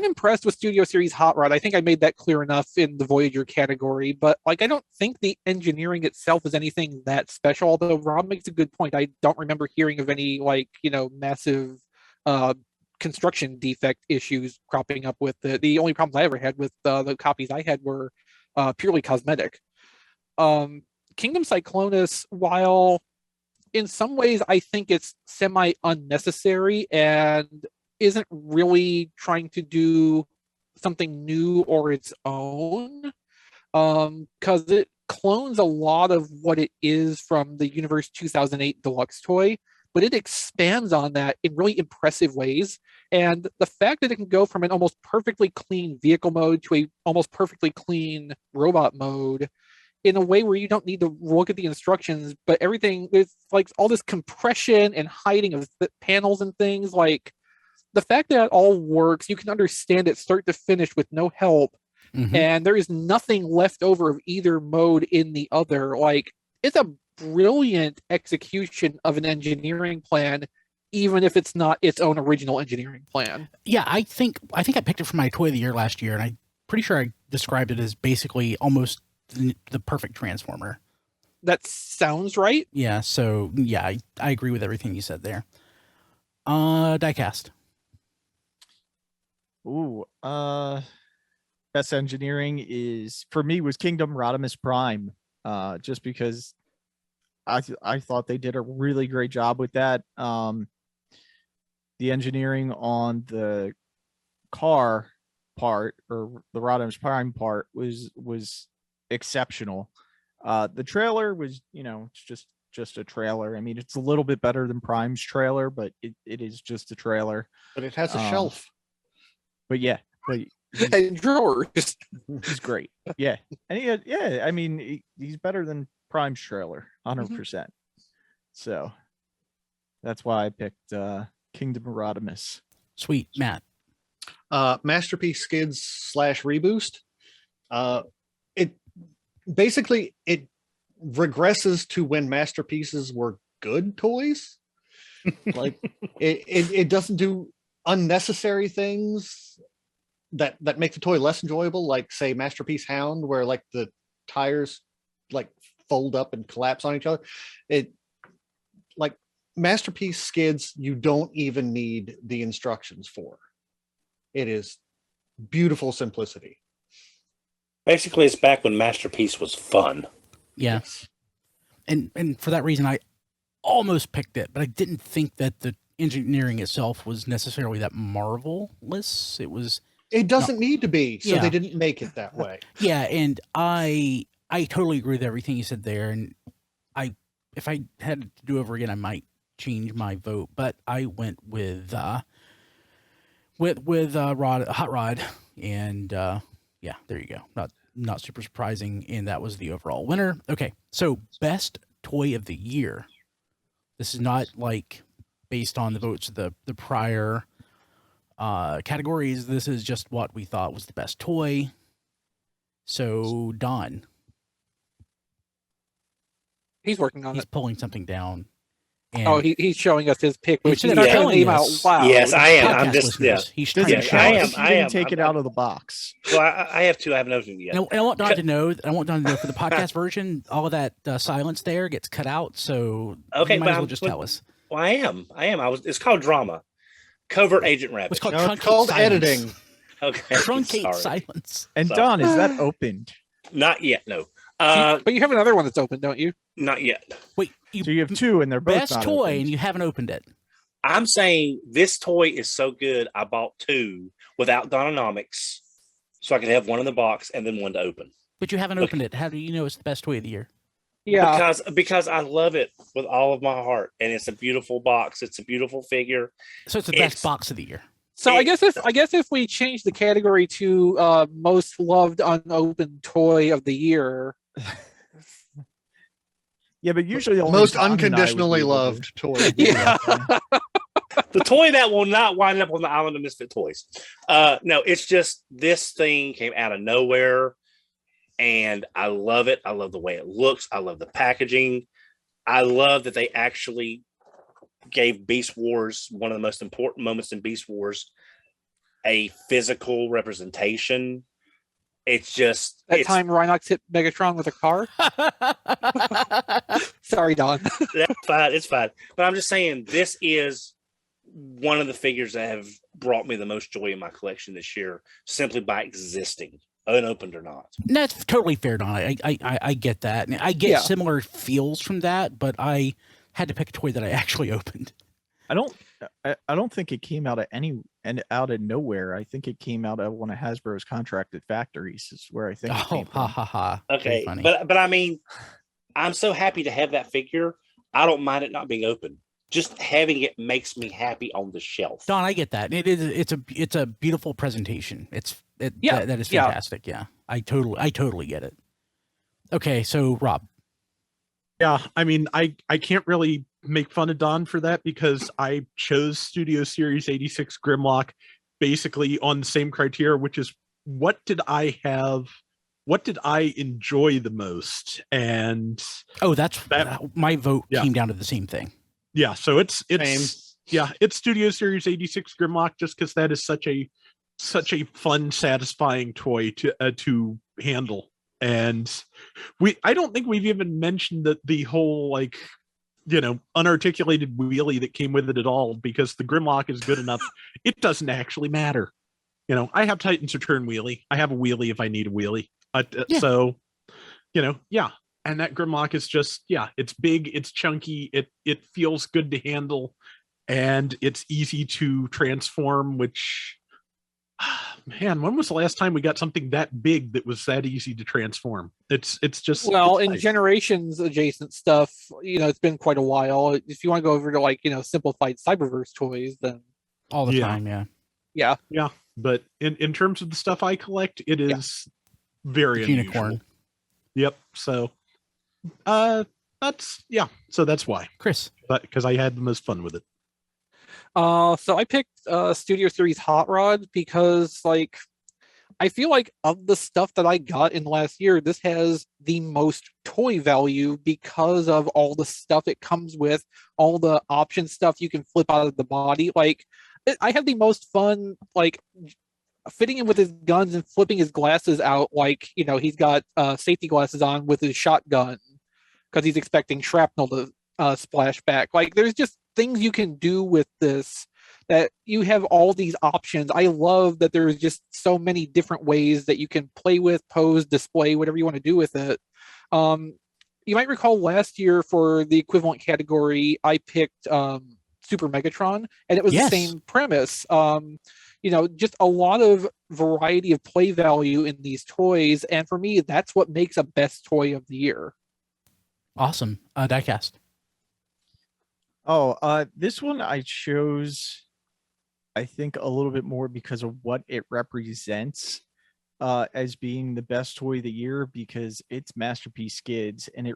impressed with Studio Series Hot Rod. I think I made that clear enough in the Voyager category, but I don't think the engineering itself is anything that special, although Rob makes a good point. I don't remember hearing of any massive construction defect issues cropping up with the only problems I ever had with the copies I had were purely cosmetic. Kingdom Cyclonus, while in some ways I think it's semi unnecessary and isn't really trying to do something new or its own, because it clones a lot of what it is from the Universe 2008 Deluxe toy, but it expands on that in really impressive ways. And the fact that it can go from an almost perfectly clean vehicle mode to a almost perfectly clean robot mode in a way where you don't need to look at the instructions, but everything is all this compression and hiding of panels and things, the fact that it all works, you can understand it start to finish with no help, and there is nothing left over of either mode in the other. It's a brilliant execution of an engineering plan, even if it's not its own original engineering plan. Yeah, I think I picked it for my toy of the year last year, and I'm pretty sure I described it as basically almost the perfect Transformer. That sounds right. Yeah, so yeah, I agree with everything you said there. Diecast. Ooh, best engineering for me was Kingdom Rodimus Prime, just because I thought they did a really great job with that. The engineering on the car part, or the Rodimus Prime part, was exceptional. The trailer was, it's just a trailer. I mean, it's a little bit better than Prime's trailer, but it is just a trailer. But it has a shelf. But yeah, and drawers. He's great. Yeah, and I mean, he's better than Prime's trailer, 100%. So that's why I picked Kingdom Rodimus. Sweet, Matt. Masterpiece Skids / Reboost. It basically regresses to when Masterpieces were good toys. It doesn't do unnecessary things that make the toy less enjoyable, like say Masterpiece Hound, where the tires fold up and collapse on each other. It Masterpiece Skids, you don't even need the instructions for. It is beautiful simplicity. Basically, it's back when Masterpiece was fun. Yeah. And for that reason, I almost picked it, but I didn't think that the engineering itself was necessarily that marvelous. It doesn't need to be, so they didn't make it that way. Yeah, and I totally agree with everything you said there. And if I had to do over again, I might change my vote, but I went with Hot Rod, and yeah, there you go. Not super surprising, and that was the overall winner. Okay, so best toy of the year. This is not based on the votes of the prior categories. This is just what we thought was the best toy. So Don, he's working on he's it. pulling something down. And he's showing us his pick, which instead he's of not going to telling name us- out loud. Yes, I am. I'm podcast just yeah. listeners, he's Does trying it to I count show us. if you didn't am. take it out of the box? Well, I have two. I haven't opened it yet. And I want Don to know. I want Don to know for the podcast version, all of that silence there gets cut out. So Okay, you might but as well just tell us. Well, I am. It's called drama. Covert Agent Rabbit. What's called No, it's truncate called silence. editing. Okay. Truncate sorry. silence. And Sorry. Don, is that opened? Not yet. No. But you have another one that's open, don't you? Not yet. Wait, So you have two, and they're both best not toy, opened. and you haven't opened it. I'm saying this toy is so good. I bought two without Dononomics, so I could have one in the box and then one to open. But you haven't opened it. How do you know it's the best toy of the year? Yeah. Because I love it with all of my heart, and it's a beautiful box. It's a beautiful figure. So it's the best box of the year. So I guess if we change the category to most loved unopened toy of the year. Yeah, but usually only Most Don and I would unconditionally be able to- loved toy. Yeah. The toy that will not wind up on the island of misfit toys. No, it's just this thing came out of nowhere, and I love it. I love the way it looks. I love the packaging. I love that they actually gave Beast Wars, one of the most important moments in Beast Wars, a physical representation. It's just Time Rhinox hit Megatron with a car. Sorry, Don. That's fine. It's fine. But I'm just saying, this is one of the figures that have brought me the most joy in my collection this year, simply by existing, unopened or not. That's totally fair, Don. I get that. And I get similar feels from that, but I had to pick a toy that I actually opened. I don't think it came out out of nowhere. I think it came out of one of Hasbro's contracted factories. Is where I think. It came from. Ha. Okay, but I mean, I'm so happy to have that figure. I don't mind it not being open. Just having it makes me happy on the shelf. Don, I get that. It's a beautiful presentation. That is fantastic. Yeah. I totally get it. Okay, so Rob. Yeah, I mean, I can't really make fun of Don for that because I chose Studio Series 86 Grimlock basically on the same criteria, which is what did I enjoy the most? And my vote came down to the same thing. Yeah, so it's Same. it's Studio Series 86 Grimlock just because that is such a fun, satisfying toy to handle. And I don't think we've even mentioned the whole unarticulated wheelie that came with it at all, because the Grimlock is good enough. It doesn't actually matter. I have Titans Return wheelie. I have a wheelie if I need a wheelie. So, and that Grimlock is just, it's big, it's chunky, it feels good to handle, and it's easy to transform, which, man, when was the last time we got something that big that was that easy to transform? It's just in nice. Generations adjacent stuff, it's been quite a while. If you want to go over to simplified Cyberverse toys, then all the time, yeah. But in terms of the stuff I collect, it is very unusual. Unicorn. Yep. So that's why, Chris. but because I had the most fun with it. So I picked Studio Series Hot Rod because I feel like of the stuff that I got in the last year, this has the most toy value because of all the stuff it comes with, all the option stuff you can flip out of the body. I have the most fun fitting him with his guns and flipping his glasses out, he's got safety glasses on with his shotgun because he's expecting shrapnel to splash back. There's just things you can do with this, that you have all these options. I love that there's just so many different ways that you can play with, pose, display, whatever you want to do with it. You might recall last year for the equivalent category, I picked Super Megatron, and it was the same premise. Just a lot of variety of play value in these toys, and for me, that's what makes a best toy of the year. Awesome. Diecast. This one I chose, I think, a little bit more because of what it represents as being the best toy of the year, because it's Masterpiece Skids, and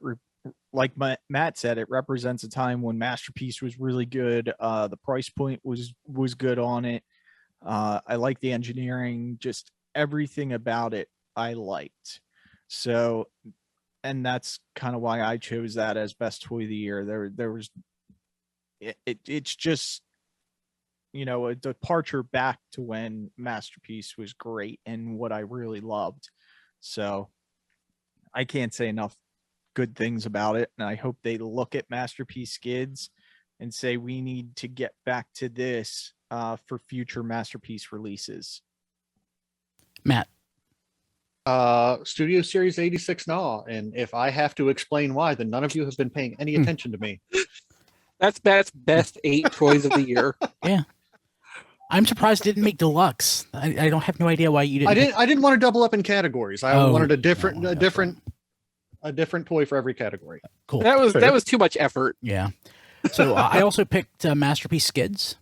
like Matt said, it represents a time when Masterpiece was really good. The price point was good on it. I like the engineering, just everything about it I liked. So, and that's kind of why I chose that as best toy of the year. There was it's just, you know, a departure back to when Masterpiece was great and what I really loved. So I can't say enough good things about it, and I hope they look at Masterpiece skids and say we need to get back to this for future Masterpiece releases. Matt. Studio Series 86 Gnaw, and if I have to explain why, then none of you have been paying any attention to me. That's best 8 toys of the year. Yeah. I'm surprised it didn't make Deluxe. I don't have no idea why you didn't. I didn't want to double up in categories. I wanted a different toy for every category. Cool. That was too much effort. Yeah. So I also picked Masterpiece skids.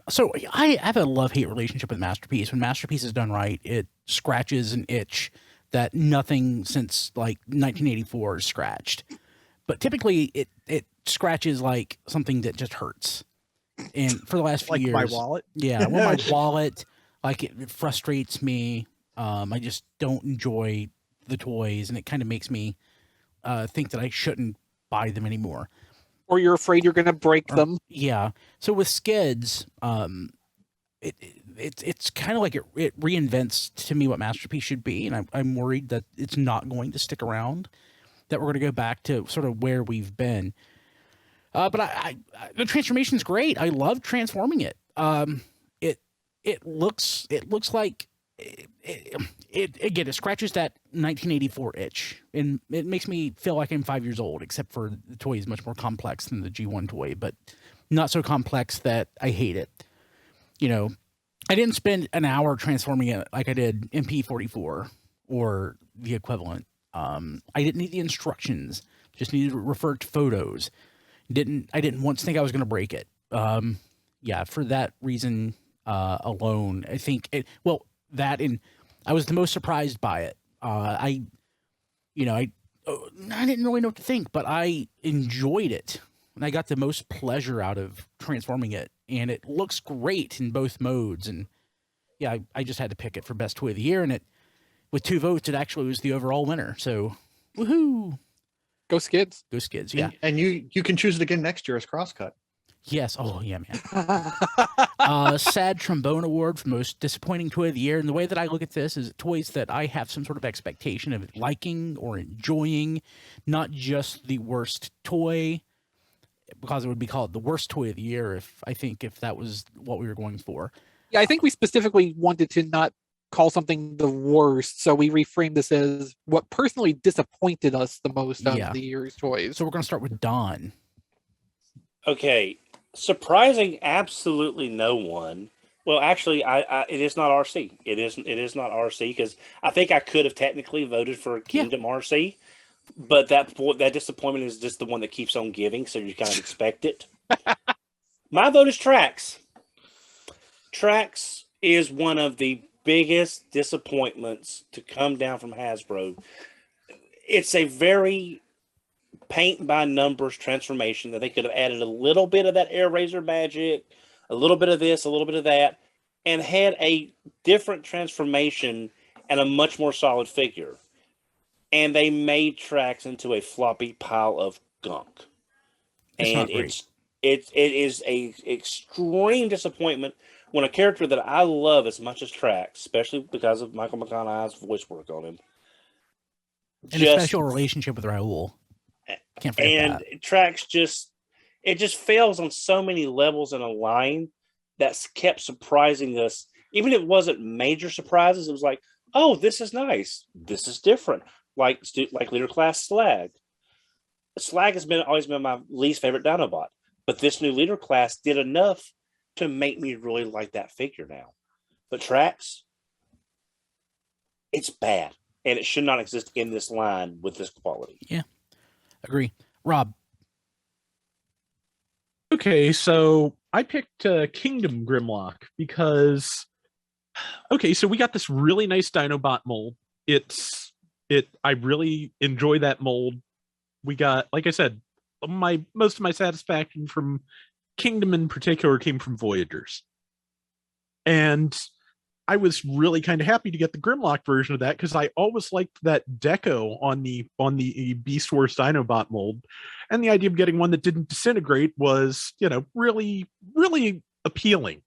So I have a love-hate relationship with Masterpiece. When Masterpiece is done right, it scratches an itch that nothing since like 1984 is scratched. But typically it scratches like something that just hurts. And for the last few Like years, my wallet. Yeah, well, my wallet, like it frustrates me. I just don't enjoy the toys, and it kind of makes me think that I shouldn't buy them anymore. Or you're afraid you're going to break them. Yeah. So with skids, it's kind of like it reinvents to me what Masterpiece should be, and I'm worried that it's not going to stick around. That we're going to go back to sort of where we've been. But I the transformation's great. I love transforming it. It looks like it scratches that 1984 itch, and it makes me feel like I'm 5 years old. Except for the toy is much more complex than the G1 toy, but not so complex that I hate it. You know, I didn't spend an hour transforming it like I did MP44 or the equivalent. I didn't need the instructions. Just needed to refer to photos. I didn't once think I was going to break it. Yeah, for that reason alone, I think that and I was the most surprised by it. I didn't really know what to think, but I enjoyed it, and I got the most pleasure out of transforming it, and it looks great in both modes. And yeah, I just had to pick it for best toy of the year, and with 2 votes, it actually was the overall winner. So, woohoo! Go Skids. Go Skids, yeah. And you can choose it again next year as Crosscut. Yes. Oh, yeah, man. Sad Trombone Award for most disappointing toy of the year. And the way that I look at this is toys that I have some sort of expectation of liking or enjoying, not just the worst toy, because it would be called the worst toy of the year if that was what we were going for. Yeah, I think we specifically wanted to not call something the worst, so we reframed this as what personally disappointed us the most out of the year's toys. So we're going to start with Don. Okay, surprising absolutely no one. Well, actually, it is not RC. It is not RC, because I think I could have technically voted for Kingdom RC, but that disappointment is just the one that keeps on giving, so you kind of expect it. My vote is Trax. Trax is one of the biggest disappointments to come down from Hasbro. It's a very paint by numbers transformation that they could have added a little bit of that Air Razor magic, a little bit of this, a little bit of that, and had a different transformation and a much more solid figure. And they made Trax into a floppy pile of gunk. And it is a extreme disappointment when a character that I love as much as Trax, especially because of Michael McConaughey's voice work on him, and a special relationship with Raul. Can't forget that. Trax just fails on so many levels in a line that's kept surprising us. Even if it wasn't major surprises, it was like, oh, this is nice. This is different. Like Leader Class Slag. Slag has always been my least favorite Dinobot, but this new Leader Class did enough to make me really like that figure now. But Trax, it's bad, and it should not exist in this line with this quality. Yeah, agree. Rob. Okay, so I picked Kingdom Grimlock because, so we got this really nice Dinobot mold. I really enjoy that mold. We got, like I said, most of my satisfaction from Kingdom in particular came from Voyagers. And I was really kind of happy to get the Grimlock version of that because I always liked that deco on the Beast Wars Dinobot mold, and the idea of getting one that didn't disintegrate was, really, really appealing.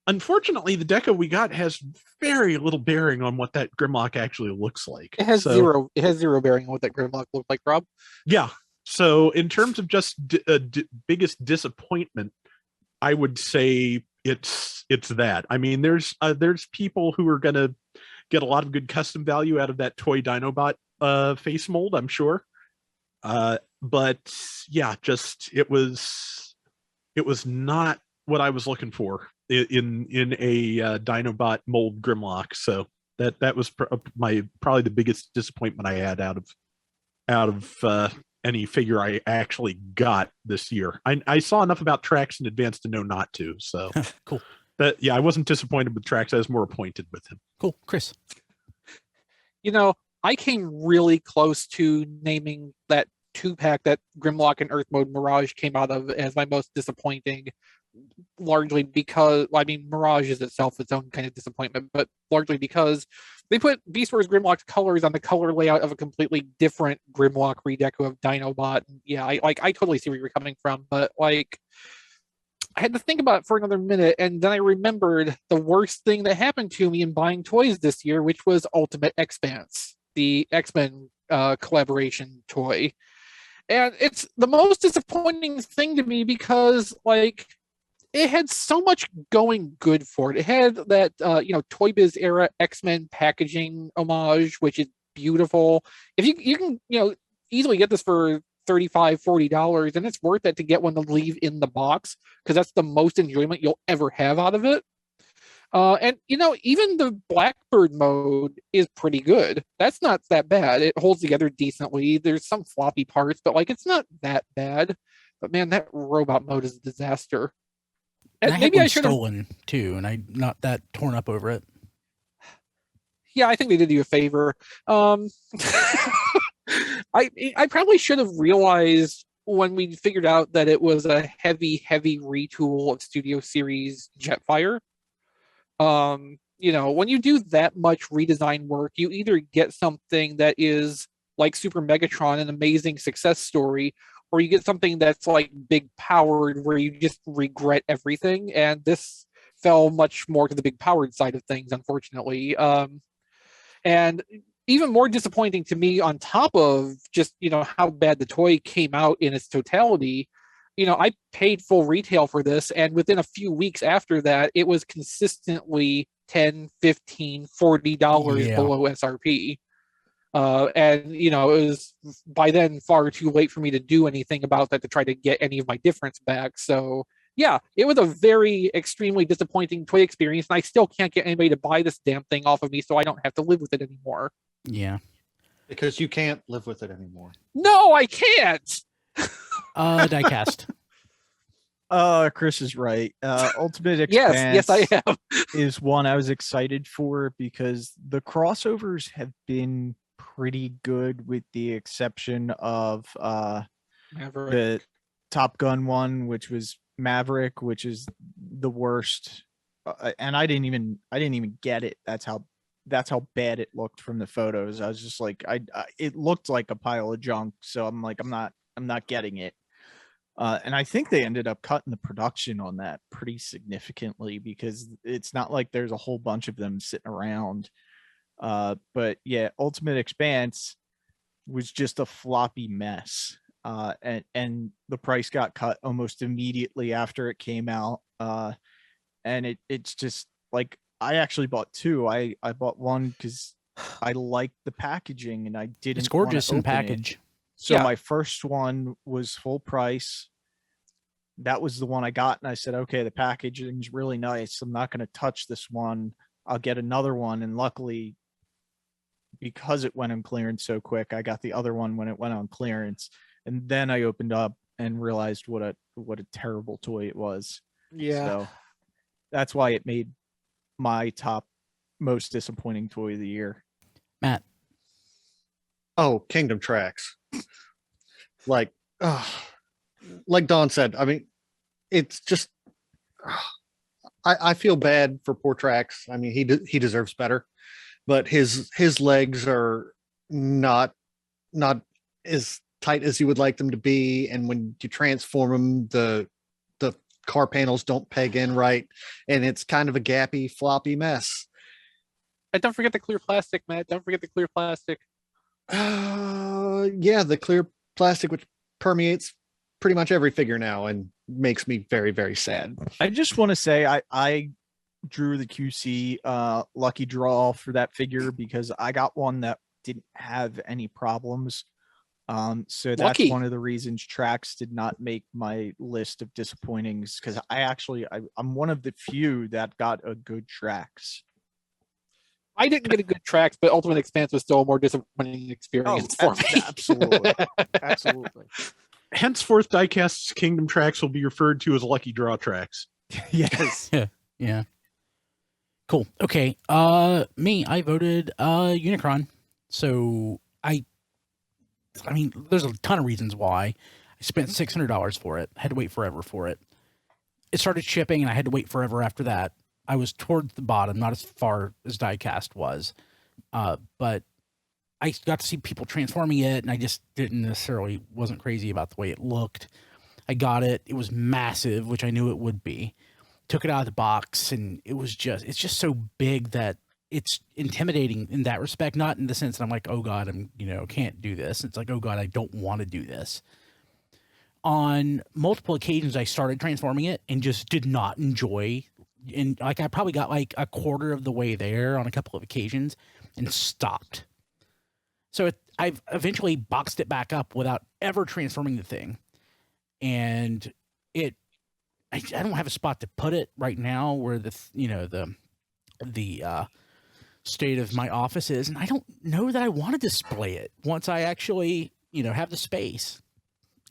Unfortunately, the deco we got has very little bearing on what that Grimlock actually looks like. It has zero bearing on what that Grimlock looked like, Rob. Yeah. So in terms of just biggest disappointment, I would say it's that. I mean, there's people who are going to get a lot of good custom value out of that toy Dinobot face mold, I'm sure. But yeah, just it was not what I was looking for in a Dinobot mold Grimlock. So that was probably the biggest disappointment I had out of any figure I actually got this year. I saw enough about Trax in advance to know not to. So cool. I wasn't disappointed with Trax. I was more appointed with him. Cool, Chris. I came really close to naming that 2-pack that Grimlock and Earth Mode Mirage came out of as my most disappointing, largely because, Mirage is itself its own kind of disappointment, but largely because they put Beast Wars Grimlock's colors on the color layout of a completely different Grimlock redeco of Dinobot. Yeah, I totally see where you're coming from, but I had to think about it for another minute, and then I remembered the worst thing that happened to me in buying toys this year, which was Ultimate Expanse, the X-Men collaboration toy. And it's the most disappointing thing to me because, it had so much going good for it. It had that, Toy Biz era X-Men packaging homage, which is beautiful. If you can, easily get this for $35-$40, and it's worth it to get one to leave in the box because that's the most enjoyment you'll ever have out of it. And even the Blackbird mode is pretty good. That's not that bad. It holds together decently. There's some floppy parts, but it's not that bad. But man, that robot mode is a disaster. And maybe I should have stolen too, and I'm not that torn up over it. Yeah, I think they did you a favor. I probably should have realized when we figured out that it was a heavy retool of Studio Series Jetfire. When you do that much redesign work, you either get something that is like Super Megatron, an amazing success story, or you get something that's big powered where you just regret everything. And this fell much more to the big powered side of things, unfortunately. And even more disappointing to me, on top of just, how bad the toy came out in its totality, I paid full retail for this, and within a few weeks after that, it was consistently $10, $15, $40 below SRP. And it was by then far too late for me to do anything about that to try to get any of my difference back. So yeah, it was a very extremely disappointing toy experience, and I still can't get anybody to buy this damn thing off of me, so I don't have to live with it anymore. Yeah. Because you can't live with it anymore. No, I can't. Diecast. Chris is right. Ultimate Expanse yes, I am. is one I was excited for because the crossovers have been pretty good, with the exception of Maverick. the Top Gun one, which was Maverick, which is the worst. And I didn't even get it. That's how bad it looked from the photos. I was just it looked like a pile of junk. So I'm not getting it. And I think they ended up cutting the production on that pretty significantly because it's not like there's a whole bunch of them sitting around. But yeah, Ultimate Expanse was just a floppy mess. And the price got cut almost immediately after it came out. And it's just I actually bought two. I bought one because I liked the packaging and I didn't. It's gorgeous in package. So my first one was full price. That was the one I got, and I said, okay, the packaging's really nice. I'm not going to touch this one. I'll get another one. And luckily, because it went on clearance so quick, I got the other one when it went on clearance. And then I opened up and realized what a terrible toy it was. Yeah. So that's why it made my top most disappointing toy of the year. Matt. Oh, Kingdom Tracks. Like Don said, I mean, it's just, I feel bad for poor Trax. I mean, he deserves better, but his legs are not as tight as you would like them to be, and when you transform him, the car panels don't peg in right, and it's kind of a gappy, floppy mess. And don't forget the clear plastic, Matt. Don't forget the clear plastic. Yeah, the clear plastic, which permeates pretty much every figure now and makes me very, very sad. I just want to say I drew the QC lucky draw for that figure because I got one that didn't have any problems. So that's Lucky. one of the reasons Trax did not make my list of disappointings, because I'm one of the few that got a good Trax. I didn't get a good Trax, but Ultimate Expanse was still a more disappointing experience for me. Absolutely. Absolutely. Henceforth, Diecast's Kingdom Trax will be referred to as Lucky Draw Trax. Yes. Yeah. Cool. Okay. Me, I voted Unicron. So I mean, there's a ton of reasons why. I spent $600 for it. I had to wait forever for it. It started shipping, and I had to wait forever after that. I was towards the bottom, not as far as Diecast was, but I got to see people transforming it, and I just wasn't crazy about the way it looked. I got it. It was massive, which I knew it would be. Took it out of the box, and it's just so big that it's intimidating in that respect. Not in the sense that I'm like, oh God, can't do this. It's like, oh God, I don't want to do this. On multiple occasions, I started transforming it and just did not enjoy. And like, I probably got like a quarter of the way there on a couple of occasions and stopped. So I've eventually boxed it back up without ever transforming the thing. And I don't have a spot to put it right now where the state of my office is. And I don't know that I want to display it once I actually, have the space.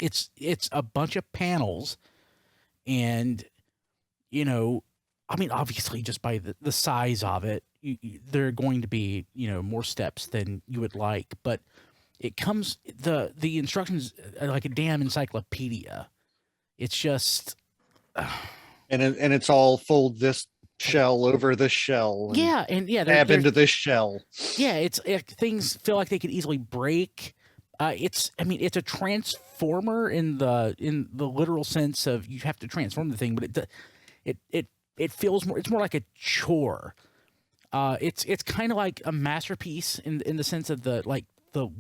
It's a bunch of panels, and, I mean, obviously, just by the size of it, there are going to be, more steps than you would like. But it comes, the instructions are like a damn encyclopedia. It's just, and it's all fold this shell over this shell. And tab into this shell. Yeah, things feel like they could easily break. It's a transformer in the literal sense of you have to transform the thing, but it feels more. It's more like a chore. It's kind of like a masterpiece in the sense of the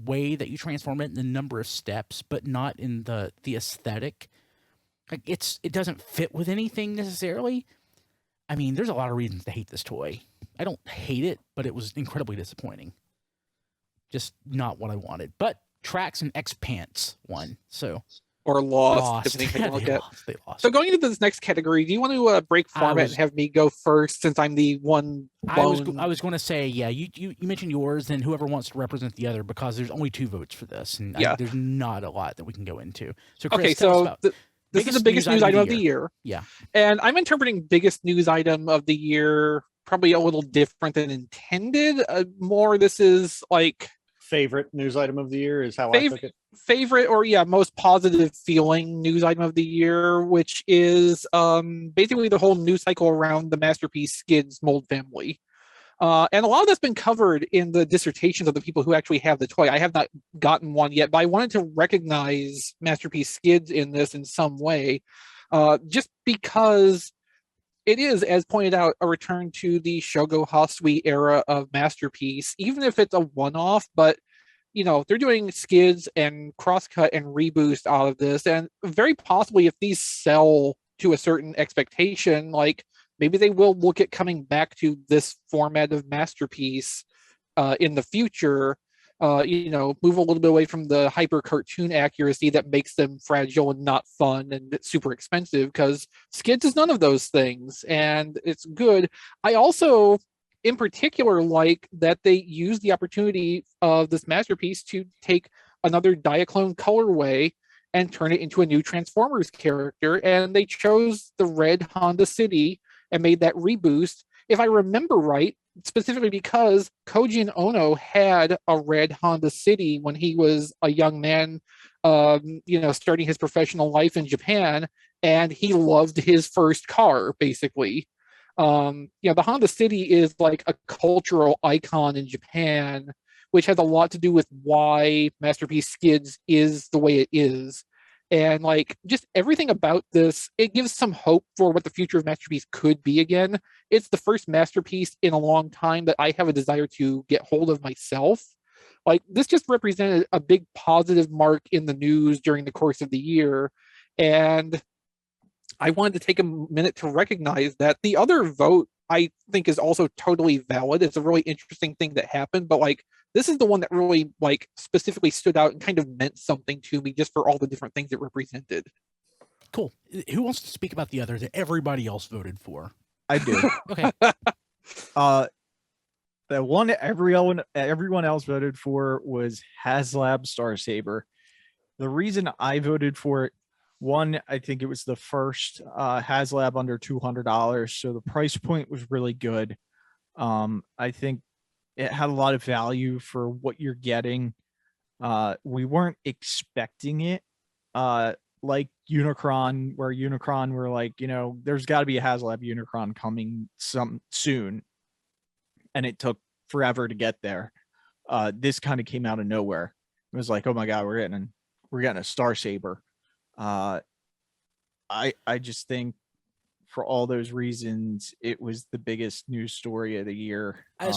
way that you transform it and the number of steps, but not in the aesthetic. Like it doesn't fit with anything necessarily. I mean, there's a lot of reasons to hate this toy. I don't hate it, but it was incredibly disappointing. Just not what I wanted. But Trax and X Pants won, so. Or lost. They lost. So going into this next category, do you want to break format and have me go first, since I'm the one? I was going to say, yeah. You mentioned yours, and whoever wants to represent the other, because there's only 2 votes for this, and there's not a lot that we can go into. So Chris, okay, so this is the biggest news item of the year. Yeah, and I'm interpreting biggest news item of the year probably a little different than intended. More, this is like favorite news item of the year is how I took it. Favorite, or most positive feeling news item of the year, which is basically the whole news cycle around the Masterpiece Skids mold family. And a lot of that's been covered in the dissertations of the people who actually have the toy. I have not gotten one yet, but I wanted to recognize Masterpiece Skids in this in some way, just because it is, as pointed out, a return to the Shogo Hasui era of Masterpiece, even if it's a one-off, but they're doing skids and crosscut and reboost out of this, and very possibly if these sell to a certain expectation, like maybe they will look at coming back to this format of Masterpiece in the future. Move a little bit away from the hyper cartoon accuracy that makes them fragile and not fun and super expensive, because skids is none of those things, and it's good. I also, in particular, like that they use the opportunity of this Masterpiece to take another Diaclone colorway and turn it into a new Transformers character, and they chose the red Honda City and made that reboost, if I remember right, specifically because Koji Ono had a red Honda City when he was a young man, starting his professional life in Japan, and he loved his first car, basically. The Honda City is like a cultural icon in Japan, which has a lot to do with why Masterpiece Skids is the way it is. And like just everything about this, it gives some hope for what the future of Masterpiece could be again. It's the first Masterpiece in a long time that I have a desire to get hold of myself. Like this just represented a big positive mark in the news during the course of the year. And I wanted to take a minute to recognize that the other vote I think is also totally valid. It's a really interesting thing that happened, but like this is the one that really like specifically stood out and kind of meant something to me just for all the different things it represented. Cool. Who wants to speak about the other that everybody else voted for? I do. Okay. The one everyone else voted for was HasLab Star Saber. The reason I voted for it, one, I think it was the first HasLab under $200, so the price point was really good. I think it had a lot of value for what you're getting. We weren't expecting it like Unicron, where Unicron were like, there's got to be a HasLab Unicron coming soon, and it took forever to get there. This kind of came out of nowhere. It was like, oh my god, we're getting a Star Saber. I just think for all those reasons, it was the biggest news story of the year. I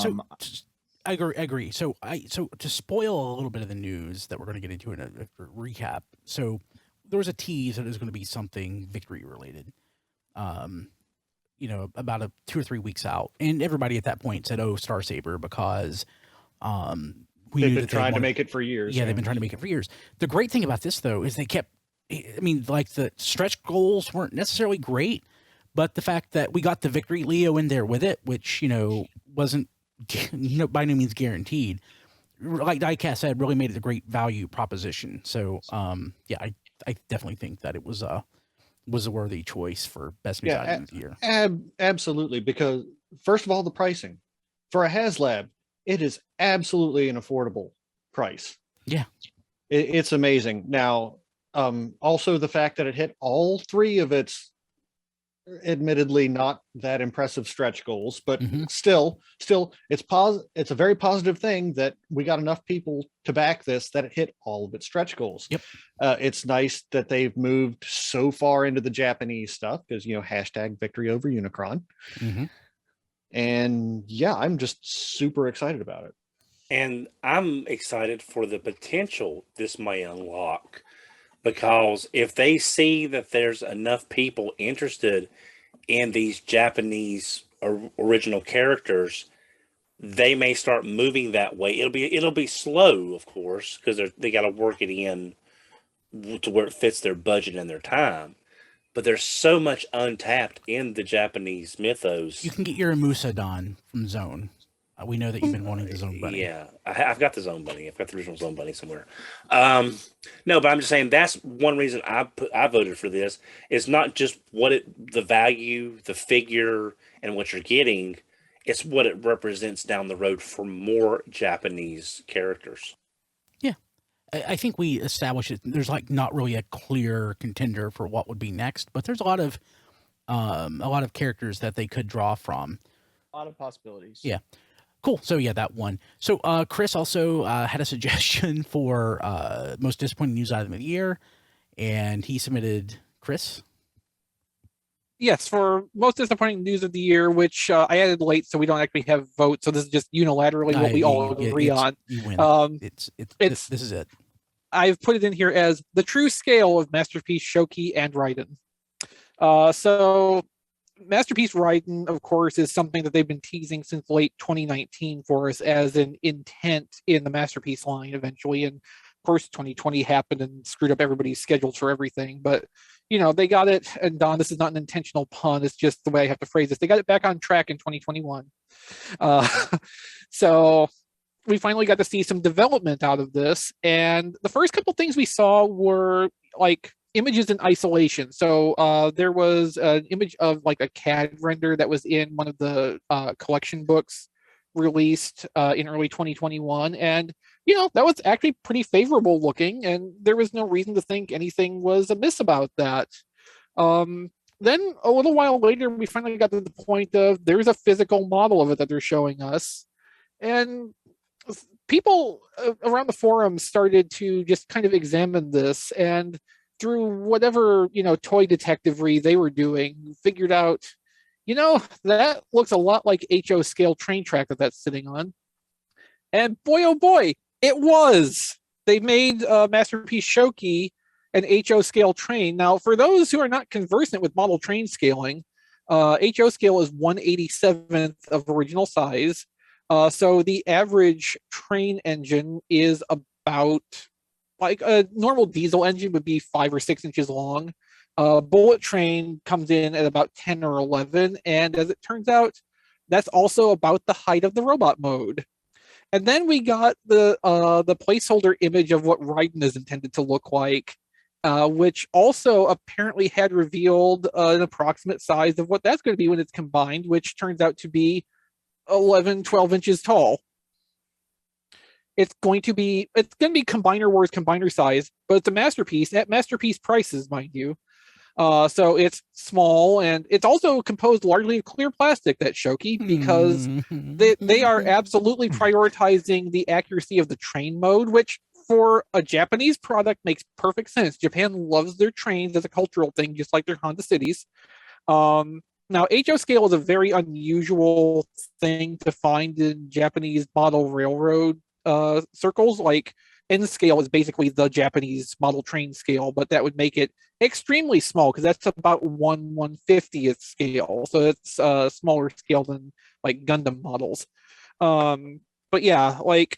agree. So to spoil a little bit of the news that we're going to get into in a recap. So there was a tease that it was going to be something victory related, about 2 or 3 weeks out, and everybody at that point said, "Oh, Star Saber," because they've been trying to make it for years. Yeah, they've been trying to make it for years. The great thing about this, though, is they kept. I mean, like the stretch goals weren't necessarily great, but the fact that we got the victory Leo in there with it, which wasn't by no means guaranteed, like Diecast said, really made it a great value proposition. So I definitely think that it was a worthy choice for best news item of the year. Absolutely, because first of all, the pricing for a HasLab, it is absolutely an affordable price. Yeah, it's amazing. Now, also the fact that it hit all 3 of its admittedly not that impressive stretch goals, but still it's a very positive thing that we got enough people to back this, that it hit all of its stretch goals. Yep. It's nice that they've moved so far into the Japanese stuff, because hashtag victory over Unicron. And yeah, I'm just super excited about it. And I'm excited for the potential this may unlock, because if they see that there's enough people interested in these Japanese original characters, they may start moving that way. It'll be slow, of course, because they got to work it in to where it fits their budget and their time. But there's so much untapped in the Japanese mythos. You can get your Musadon from Zone. We know that you've been wanting the Zone Bunny. Yeah, I've got the Zone Bunny. I've got the original Zone Bunny somewhere. No, but I'm just saying that's one reason I voted for this. It's not just the value, the figure, and what you're getting. It's what it represents down the road for more Japanese characters. Yeah, I think we established it. There's like not really a clear contender for what would be next, but there's a lot of characters that they could draw from. A lot of possibilities. Yeah. Cool. So yeah, that one. So Chris also had a suggestion for most disappointing news item of the year, and he submitted Chris. Yes, for most disappointing news of the year, which I added late, so we don't actually have votes. So this is just unilaterally what we all agree on. You win. This is it. I've put it in here as the true scale of Masterpiece Shoki and Raiden. So Masterpiece Raiden, of course, is something that they've been teasing since late 2019 for us as an intent in the Masterpiece line eventually. And of course, 2020 happened and screwed up everybody's schedules for everything. But, they got it. And Don, this is not an intentional pun. It's just the way I have to phrase this. They got it back on track in 2021. So we finally got to see some development out of this. And the first couple things we saw were like images in isolation. So there was an image of like a CAD render that was in one of the collection books released in early 2021. And, that was actually pretty favorable looking, and there was no reason to think anything was amiss about that. then a little while later, we finally got to the point of there's a physical model of it that they're showing us. And people around the forum started to just kind of examine this, and through whatever, toy detectivery they were doing, figured out, that looks a lot like HO scale train track that's sitting on. And boy, oh boy, it was. They made Masterpiece Shoki an HO scale train. Now, for those who are not conversant with model train scaling, HO scale is 1/87th of original size. So the average train engine is about, like a normal diesel engine would be 5 or 6 inches long. Bullet train comes in at about 10 or 11. And as it turns out, that's also about the height of the robot mode. And then we got the placeholder image of what Raiden is intended to look like, which also apparently had revealed an approximate size of what that's going to be when it's combined, which turns out to be 11, 12 inches tall. It's going to be Combiner Wars Combiner size, but it's a Masterpiece at Masterpiece prices, mind you. So it's small, and it's also composed largely of clear plastic, that Shoki, because they are absolutely prioritizing the accuracy of the train mode, which for a Japanese product makes perfect sense. Japan loves their trains as a cultural thing, just like their Honda Cities. Now, HO scale is a very unusual thing to find in Japanese model railroad circles. Like, N scale is basically the Japanese model train scale, but that would make it extremely small because that's about 1/150th scale. So it's a smaller scale than like Gundam models. But yeah, like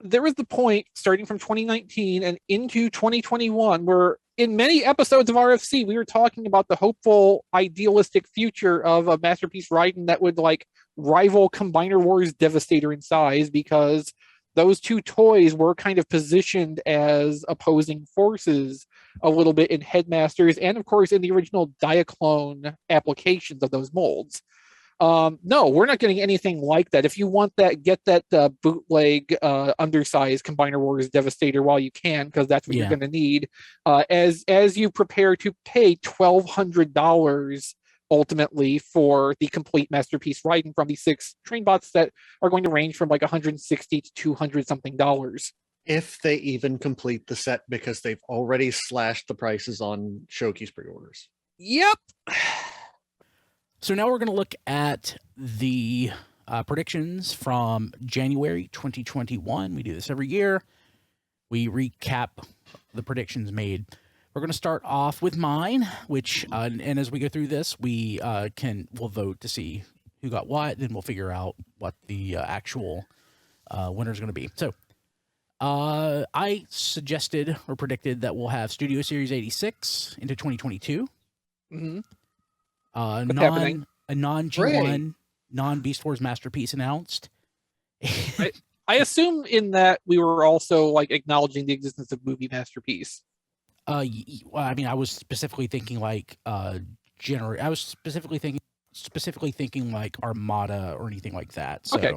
there was the point starting from 2019 and into 2021 where in many episodes of RFC, we were talking about the hopeful, idealistic future of a Masterpiece Raiden that would like rival Combiner Wars Devastator in size, because those two toys were kind of positioned as opposing forces a little bit in Headmasters and, of course, in the original Diaclone applications of those molds. No, we're not getting anything like that. If you want that, get that bootleg undersized Combiner Wars Devastator while you can, because that's what you're going to need as you prepare to pay $1,200 ultimately for the complete Masterpiece Raiden from the 6 train bots that are going to range from like $160 to $200 something. If they even complete the set, because they've already slashed the prices on Shoki's pre-orders. Yep. So now we're going to look at the predictions from January 2021. We do this every year. We recap the predictions made. We're going to start off with mine, which, and as we go through this, we'll vote to see who got what, then we'll figure out what the actual winner is going to be. So I suggested or predicted that we'll have Studio Series 86 into 2022. Mm-hmm. A non-G1, non-Beast Wars Masterpiece announced. I assume in that we were also like acknowledging the existence of Movie Masterpiece. I mean, I was specifically thinking like I was specifically thinking like Armada or anything like that. So. Okay.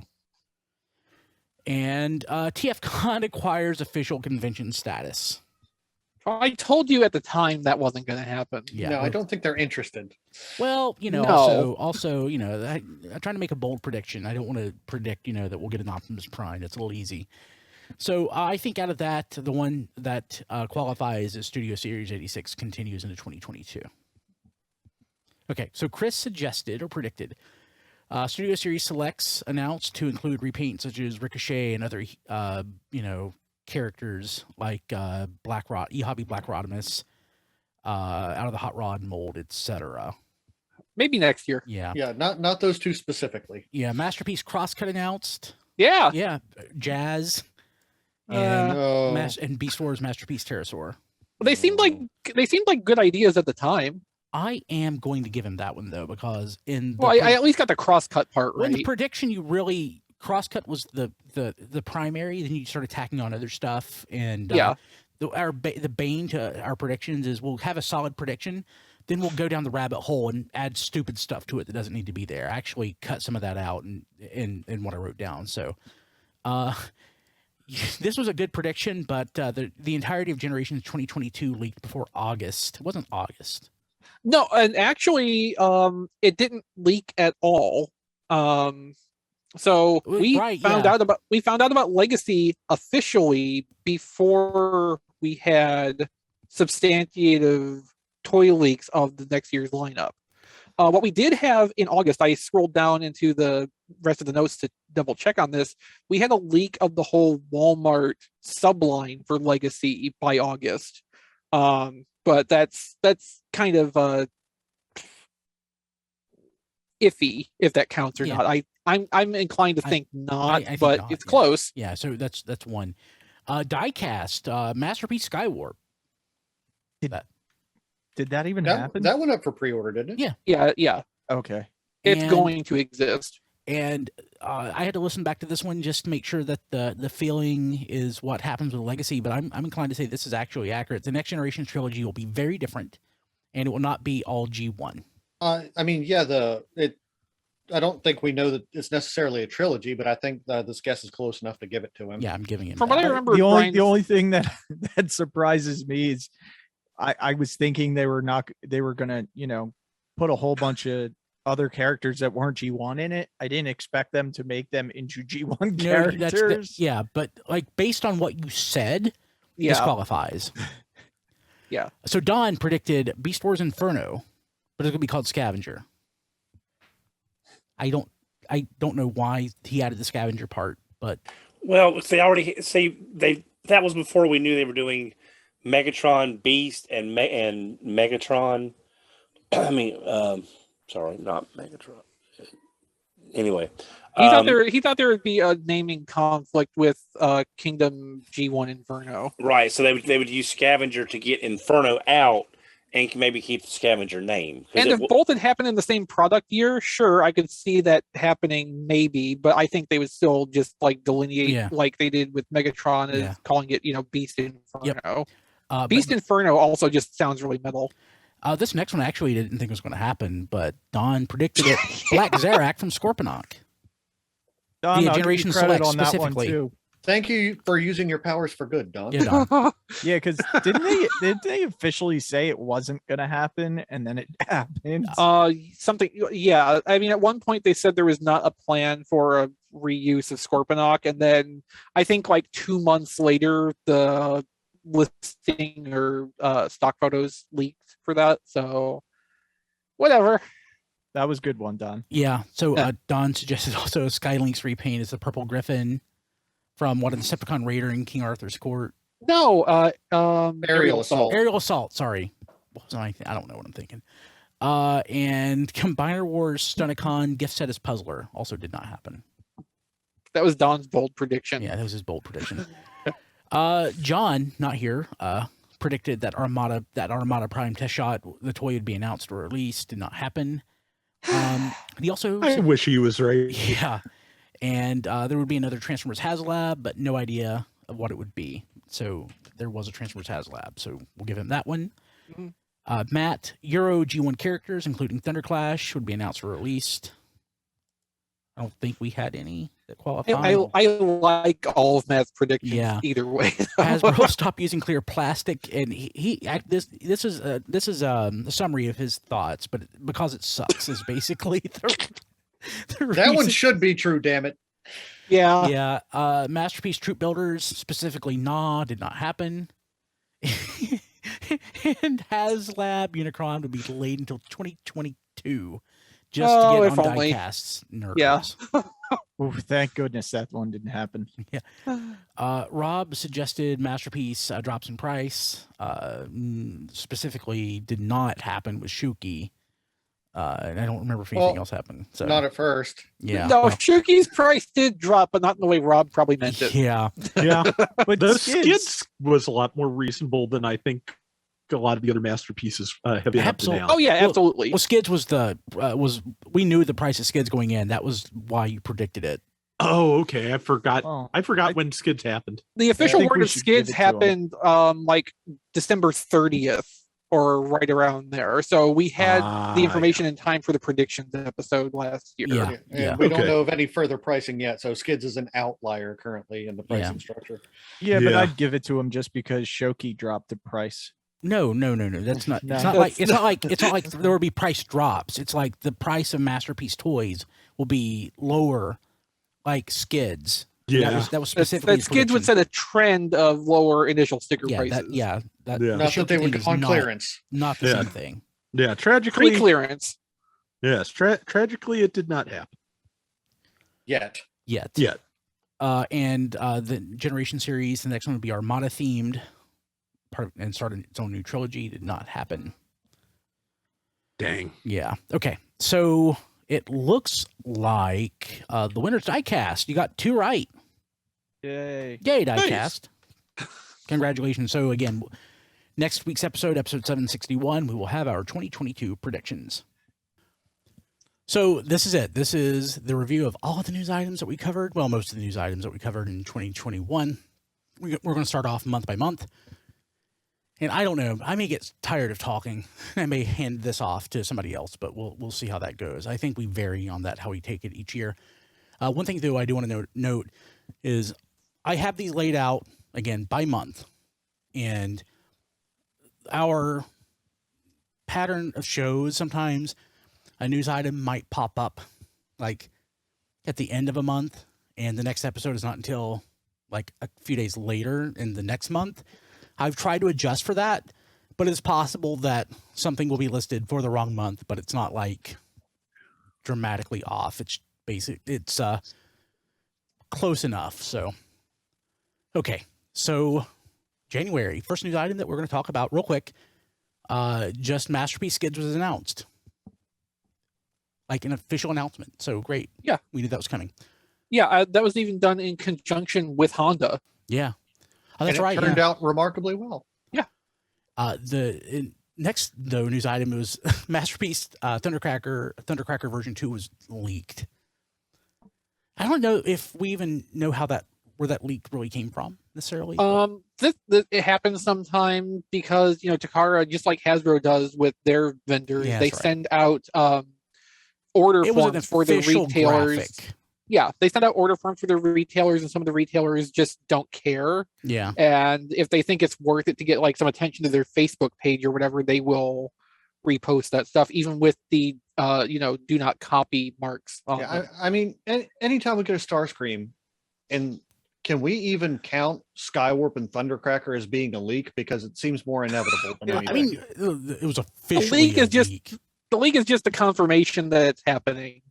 And TFCon acquires official convention status. I told you at the time that wasn't going to happen. Yeah, no, I don't think they're interested. Well, No. also, I'm trying to make a bold prediction. I don't want to predict, that we'll get an Optimus Prime. It's a little easy. So I think out of that, the one that qualifies as Studio Series 86 continues into 2022. Okay, so Chris suggested or predicted Studio Series Selects announced to include repaint such as Ricochet and other, characters like Black Rod, E-Hobby Black Rodimus, out of the Hot Rod mold, etc. Maybe next year. Yeah. Yeah, not those two specifically. Yeah, Masterpiece Crosscut announced. Yeah. Yeah, Jazz. And Beast Wars Masterpiece Pterosaur. They seemed like good ideas at the time. I am going to give him that one though, because I at least got the crosscut part right. In the prediction, you really crosscut was the primary. Then you started tacking on other stuff, and the bane to our predictions is we'll have a solid prediction, then we'll go down the rabbit hole and add stupid stuff to it that doesn't need to be there. I actually cut some of that out in what I wrote down. So. This was a good prediction, but the entirety of Generations 2022 leaked before August. It wasn't August. No, and actually, it didn't leak at all. So we found out about Legacy officially before we had substantiative toy leaks of the next year's lineup. What we did have in August, I scrolled down into the rest of the notes to double check on this. We had a leak of the whole Walmart subline for Legacy by August. But that's kind of iffy if that counts or not. I'm inclined to think not, I but not, it's close. Yeah, so that's one. Diecast, Masterpiece Skywarp. Did that even happen? That went up for pre-order, didn't it? Yeah. Okay. It's going to exist. And I had to listen back to this one just to make sure that the feeling is what happens with Legacy, but I'm inclined to say this is actually accurate. The Next Generation trilogy will be very different, and it will not be all G1. I mean, I don't think we know that it's necessarily a trilogy, but I think this guess is close enough to give it to him. Yeah, I'm giving him. From what I remember, the only thing that surprises me is I was thinking they were gonna put a whole bunch of other characters that weren't G1 in it. I didn't expect them to make them into G1 characters. But like based on what you said, this qualifies. Yeah. So Don predicted Beast Wars Inferno, but it's gonna be called Scavenger. I don't know why he added the Scavenger part, but that was before we knew they were doing Megatron, Beast, and Megatron. I mean, sorry, not Megatron. Anyway, he thought there would be a naming conflict with Kingdom G1 Inferno. Right, so they would use Scavenger to get Inferno out and maybe keep the Scavenger name. And if both had happened in the same product year, sure, I could see that happening maybe, but I think they would still just like delineate like they did with Megatron as calling it, Beast Inferno. Yep. Beast Inferno also just sounds really metal. This next one I actually didn't think was going to happen, but Don predicted it. Black Zarak from Scorponok. Don, the Generation Select specifically. Thank you for using your powers for good, Don. Yeah, Don. Yeah, because didn't they officially say it wasn't going to happen, and then it happened? Something. Yeah, I mean, at one point they said there was not a plan for a reuse of Scorponok, and then I think like 2 months later, the listing or stock photos leaked for that. So, whatever. That was a good one, Don. Yeah. So Don suggested also Skylink's repaint is the Purple Griffin from what, a Decepticon Raider in King Arthur's Court. No, Aerial Assault. Aerial Assault. Sorry, I don't know what I'm thinking. And Combiner Wars Stunticon gift set as Puzzler also did not happen. That was Don's bold prediction. Yeah, that was his bold prediction. John, not here, predicted that Armada Prime test shot, the toy would be announced or released, did not happen. He also I wish he was right. Yeah. And there would be another Transformers HasLab, but no idea of what it would be. So there was a Transformers HasLab, so we'll give him that one. Mm-hmm. Matt, Euro G1 characters, including Thunderclash, would be announced or released. I don't think we had any that qualify. I like all of Matt's predictions either way. Hasbro stopped using clear plastic, and this is a summary of his thoughts, but because it sucks is basically the that one should be true, damn it. Yeah. Masterpiece Troop Builders, specifically did not happen. And HasLab Unicron would be delayed until 2022 just to get on Diecast's nerves. Yeah. Oh, thank goodness that one didn't happen. Yeah. Rob suggested Masterpiece drops in price. Specifically did not happen with Shuki. And I don't remember if anything else happened. So not at first. Yeah. No, Shuki's price did drop, but not in the way Rob probably meant it. Yeah. But the Skids was a lot more reasonable than I think a lot of the other masterpieces have been up to now. Oh yeah, absolutely. Well, Skids was we knew the price of Skids going in. That was why you predicted it. Oh, okay. I forgot. I forgot when Skids happened. The official word of Skids happened like December 30th or right around there. So we had the information in time for the predictions episode last year. Yeah. We don't know of any further pricing yet. So Skids is an outlier currently in the pricing structure. Yeah, but I'd give it to him just because Shoki dropped the price. No. That's not. No. It's not like there will be price drops. It's like the price of Masterpiece toys will be lower, like Skids. Yeah. That was specifically that Skids would set a trend of lower initial sticker prices. Yeah. the Not show that they would contained is on not- clearance. Not the Yeah. same thing. Yeah. Tragically, Pre-clearance. yes. Tragically, it did not happen Yet. Yet. yet. And the Generation series, the next one would be Armada themed, and started its own new trilogy. Did not happen. Dang. Yeah. Okay. So it looks like the winner's diecast. You got 2 right. Yay. Yay, diecast. Congratulations. So again, next week's episode 761, we will have our 2022 predictions. So this is it. This is the review of all of the news items that we covered. Well, most of the news items that we covered in 2021. We're going to start off month by month. And I don't know. I may get tired of talking. I may hand this off to somebody else, but we'll see how that goes. I think we vary on that, how we take it each year. One thing, though, I do want to note is I have these laid out, again, by month. And our pattern of shows, sometimes a news item might pop up like at the end of a month, and the next episode is not until like a few days later in the next month. I've tried to adjust for that, but it's possible that something will be listed for the wrong month, but it's not like dramatically off. It's it's close enough. So, okay. So January, first news item that we're going to talk about real quick. Just Masterpiece Skids was announced. Like an official announcement. So great. Yeah. We knew that was coming. Yeah, that was even done in conjunction with Honda. Yeah. Oh, that's And it right. turned out remarkably well. Next, though, news item was Masterpiece Thundercracker version 2 was leaked. I don't know if we even know where that leak really came from necessarily. It happens sometime because Takara, just like Hasbro does with their vendors, Yeah, they that's right. send out order It was an forms for the official retailers. graphic. Yeah, they send out order forms for the retailers, and some of the retailers just don't care. Yeah. And if they think it's worth it to get like some attention to their Facebook page or whatever, they will repost that stuff, even with the do not copy marks. On Yeah, them. I mean, anytime we get a Starscream, and can we even count Skywarp and Thundercracker as being a leak? Because it seems more inevitable than anything. I mean, it was officially leak is a just- leak. The leak is just a confirmation that it's happening.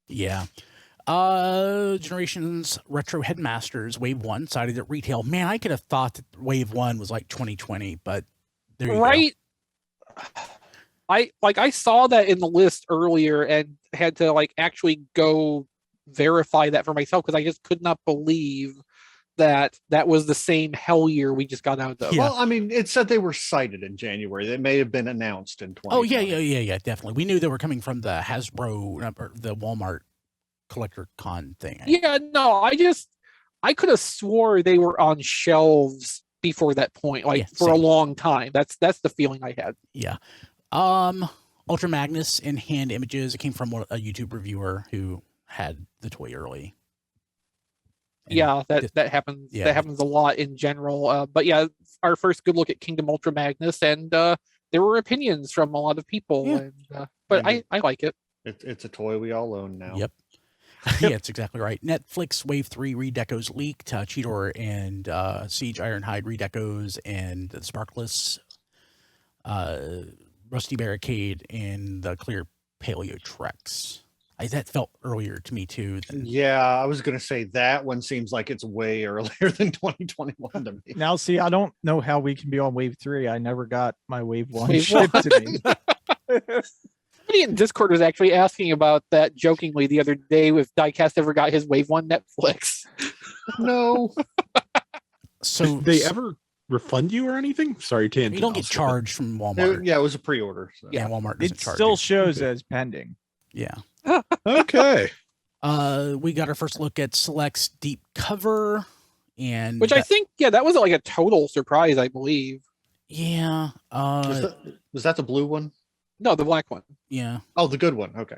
Yeah. Generations Retro Headmasters Wave 1 cited at retail. Man, I could have thought that Wave 1 was like 2020, but there you go. Right. I saw that in the list earlier and had to like actually go verify that for myself because I just could not believe that was the same hell year we just got out of. Yeah. Well, I mean, it said they were cited in January. They may have been announced in 2020. Oh, yeah, definitely. We knew they were coming from the Hasbro, or the Walmart Collector Con thing. Yeah, no, I could have swore they were on shelves before that point, like Yeah, for a same. long time. That's the feeling I had. Yeah. Ultra Magnus in hand images. It came from a YouTube reviewer who had the toy early. And Yeah, this- that happens. yeah. That happens a lot in general. But yeah, our first good look at Kingdom Ultra Magnus, and there were opinions from a lot of people. Yeah. And, but I like it. It's a toy we all own now. Yep. Yeah, it's exactly right. Netflix Wave 3 redecos leaked. Cheetor and Siege Ironhide redecos, and the Sparkless Rusty Barricade, and the Clear Paleo Trex. That felt earlier to me too. Yeah, I was going to say that one seems like it's way earlier than 2021 to me. Now, see, I don't know how we can be on wave 3. I never got my wave 1 Wave shipped to me. Somebody in Discord was actually asking about that jokingly the other day if Diecast ever got his Wave 1 Netflix. No. So Did they ever refund you or anything? Sorry, tangent. you don't get also, but- charged from Walmart. Yeah, it was a pre-order. So. Yeah, Walmart doesn't It charge still you. shows as pending. Yeah. Okay. We got our first look at Select's deep cover, and Which I think, that was like a total surprise, I believe. yeah, Was that the blue one? No, the black one. yeah. Oh, the good one. Okay.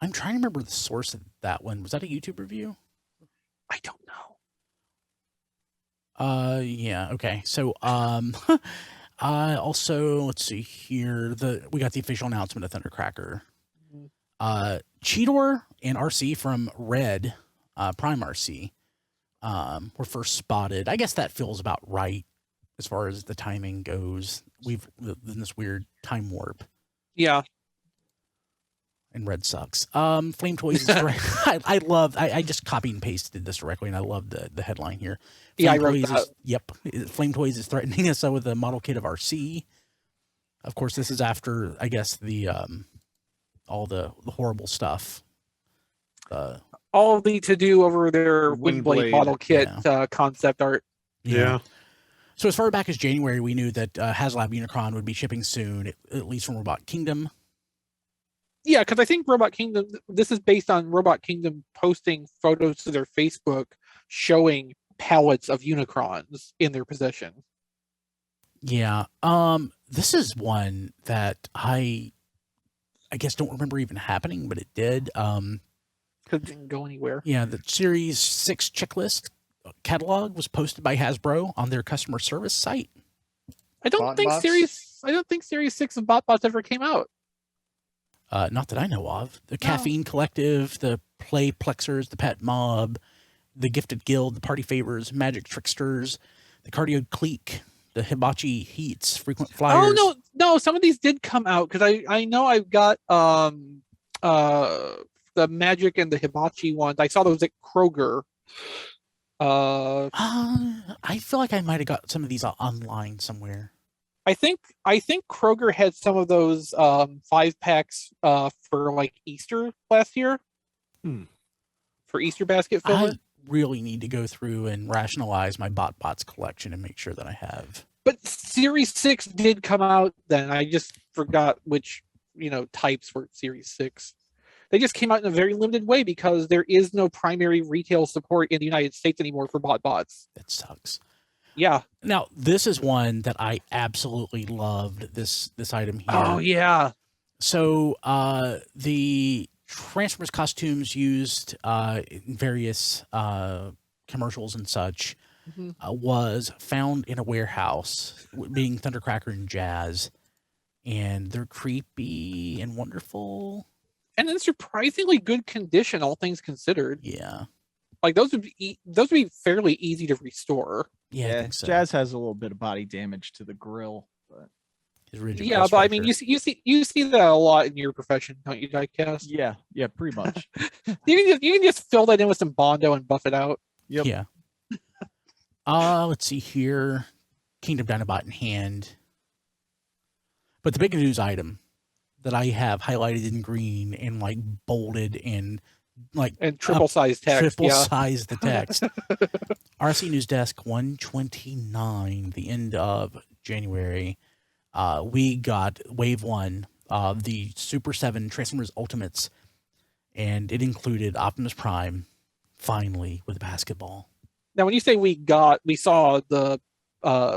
I'm trying to remember the source of that one. Was that a YouTube review? I don't know. Yeah. Okay. So, also, let's see here. We got the official announcement of Thundercracker. Cheetor and RC from Red, Prime RC, were first spotted. I guess that feels about right as far as the timing goes. We've in this weird time warp. Yeah. And Red sucks. Flame Toys is I just copied and pasted this directly, and I love the headline here. Flame I wrote Toys that. Flame Toys is threatening us with a model kit of RC. Of course, this is after, I guess, the all the horrible stuff. All the to do over their Windblade model kit concept art. Yeah. So as far back as January, we knew that HasLab Unicron would be shipping soon, at least from Robot Kingdom. Yeah, because I think Robot Kingdom, this is based on Robot Kingdom posting photos to their Facebook showing pallets of Unicrons in their possession. Yeah. This is one that I guess don't remember even happening, but it did. Because it didn't go anywhere. Yeah, the Series 6 checklist catalog was posted by Hasbro on their customer service site. I don't think Series 6 of BotBots ever came out. Not that I know of. The Caffeine Collective, the Play Plexers, the Pet Mob, the Gifted Guild, the Party Favors, Magic Tricksters, the Cardio Clique, the Hibachi Heats, Frequent Flyers. Oh no, some of these did come out because I know I've got the Magic and the Hibachi ones. I saw those at Kroger. I feel like I might have got some of these online somewhere. I think Kroger had some of those 5-packs for like Easter last year. For Easter basket filler. I really need to go through and rationalize my BotBots collection and make sure that I have. But Series 6 did come out then. I just forgot which, types were Series 6. They just came out in a very limited way because there is no primary retail support in the United States anymore for BotBots. That sucks. Yeah. Now, this is one that I absolutely loved, this item here. Oh, yeah. So, the Transformers costumes used in various commercials and such was found in a warehouse, being Thundercracker and Jazz. And they're creepy and wonderful. And in surprisingly good condition, all things considered. Yeah. Like those would be fairly easy to restore. Yeah, I think so. Jazz has a little bit of body damage to the grill, but but I mean, you see that a lot in your profession, don't you, Diecast? Yeah, pretty much. you can just fill that in with some Bondo and buff it out. Yep. Yeah. Let's see here. Kingdom Dinobot in hand. But the big news item that I have highlighted in green and like bolded and triple size text. Triple size the text. RC News Desk 129, the end of January. We got Wave 1 of the Super 7 Transformers Ultimates, and it included Optimus Prime, finally, with a basketball. Now, when you say we saw the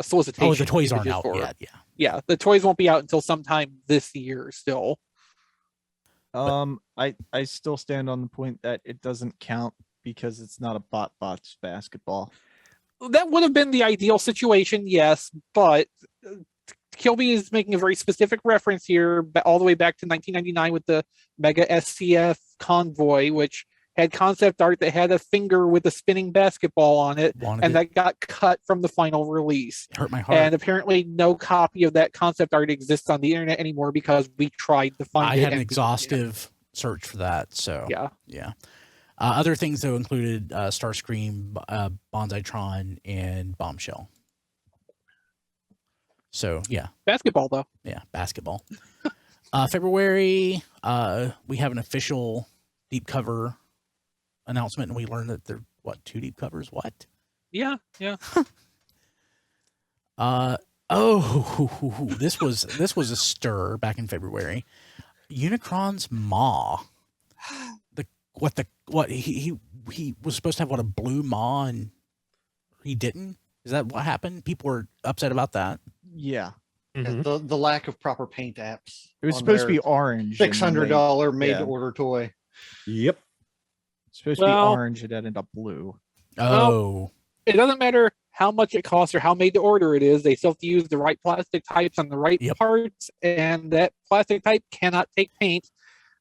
solicitation. Oh, the toys aren't out yet, yeah. Yeah, the toys won't be out until sometime this year still. I still stand on the point that it doesn't count because it's not a BotBots basketball. That would have been the ideal situation, yes, but Kilby is making a very specific reference here, all the way back to 1999 with the Mega SCF Convoy, which had concept art that had a finger with a spinning basketball on it, that got cut from the final release. It hurt my heart. And apparently no copy of that concept art exists on the internet anymore because we tried to find it. I had an exhaustive search for that, so yeah. Other things, though, included Starscream, Bonsaitron, and Bombshell. So, yeah. Basketball, though. Yeah, basketball. February, we have an official deep cover announcement, and we learned that there are, 2 deep covers? What? Yeah. This was a stir back in February. Unicron's maw. He was supposed to have a blue maw, and he didn't? Is that what happened? People were upset about that. Yeah. Mm-hmm. The lack of proper paint apps. It was supposed to be orange. $600 made to order toy. Yep. It's supposed to be orange. It ended up blue. Oh. Well, it doesn't matter how much it costs or how made to order it is. They still have to use the right plastic types on the right parts, and that plastic type cannot take paint.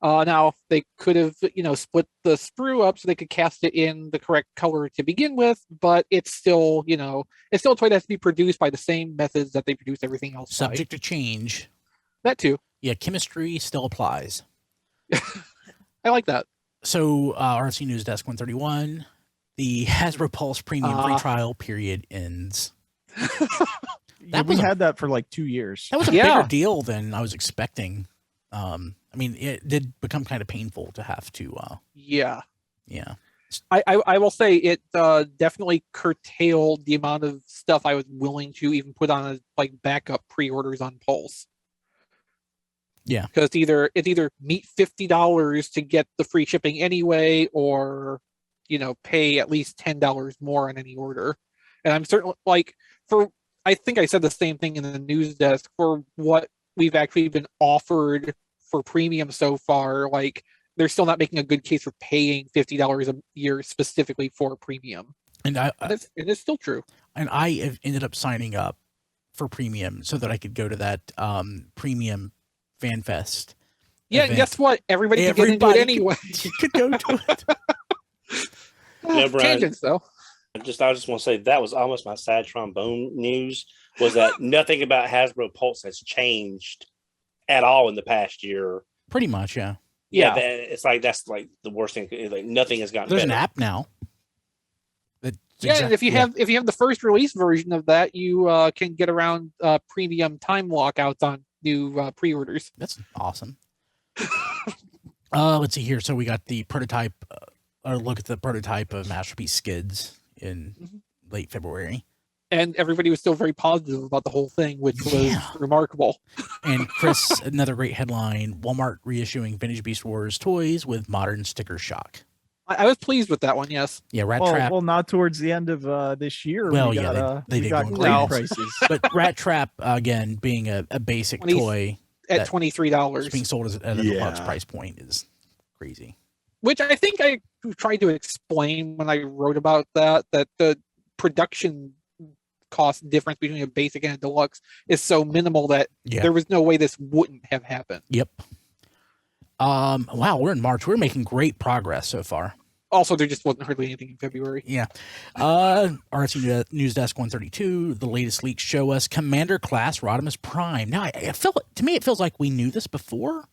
Now they could have, split the sprue up so they could cast it in the correct color to begin with, but it's still, it's still a toy that has to be produced by the same methods that they produce everything else. Subject to change. That too. Yeah, chemistry still applies. I like that. So, RFC News Desk 131, the Hasbro Pulse Premium free trial period ends. We had that for like 2 years. That was a bigger deal than I was expecting. I mean, it did become kind of painful to have to. Yeah. I will say it definitely curtailed the amount of stuff I was willing to even put on as like backup pre-orders on Pulse. Yeah, because it's either meet $50 to get the free shipping anyway, or pay at least $10 more on any order. And I'm certainly I think I said the same thing in the news desk for what we've actually been offered for premium so far. Like, they're still not making a good case for paying $50 a year specifically for premium. And it's still true. And I have ended up signing up for premium so that I could go to that premium Fan Fest. Yeah, and guess what? Everybody can get into it anyway. Could go to it. Brian, tangents though. I just want to say that was almost my sad trombone news, was that nothing about Hasbro Pulse has changed at all in the past year. Pretty much, yeah. It's like that's like the worst thing. Like, nothing has gotten There's better. an app now. And if you have the first release version of that, you can get around premium time lockouts on new pre-orders. That's awesome. Let's see here. So we got the prototype, or look at the prototype of Masterpiece Skids in late February. And everybody was still very positive about the whole thing, which was remarkable. And Chris, another great headline: Walmart reissuing Vintage Beast Wars toys with modern sticker shock. I was pleased with that one. Yes. Yeah, Rat Trap. Well, not towards the end of this year. Well, we got, they got did great prices. But Rat Trap, again, being a basic toy at $23, being sold at a deluxe price point is crazy. Which I think I tried to explain when I wrote about that the production cost difference between a basic and a deluxe is so minimal that there was no way this wouldn't have happened. Yep. Wow, we're in March. We're making great progress so far. Also, there just wasn't hardly anything in February. Yeah. RFC News Desk 132, the latest leaks show us Commander Class Rodimus Prime. Now, to me, it feels like we knew this before,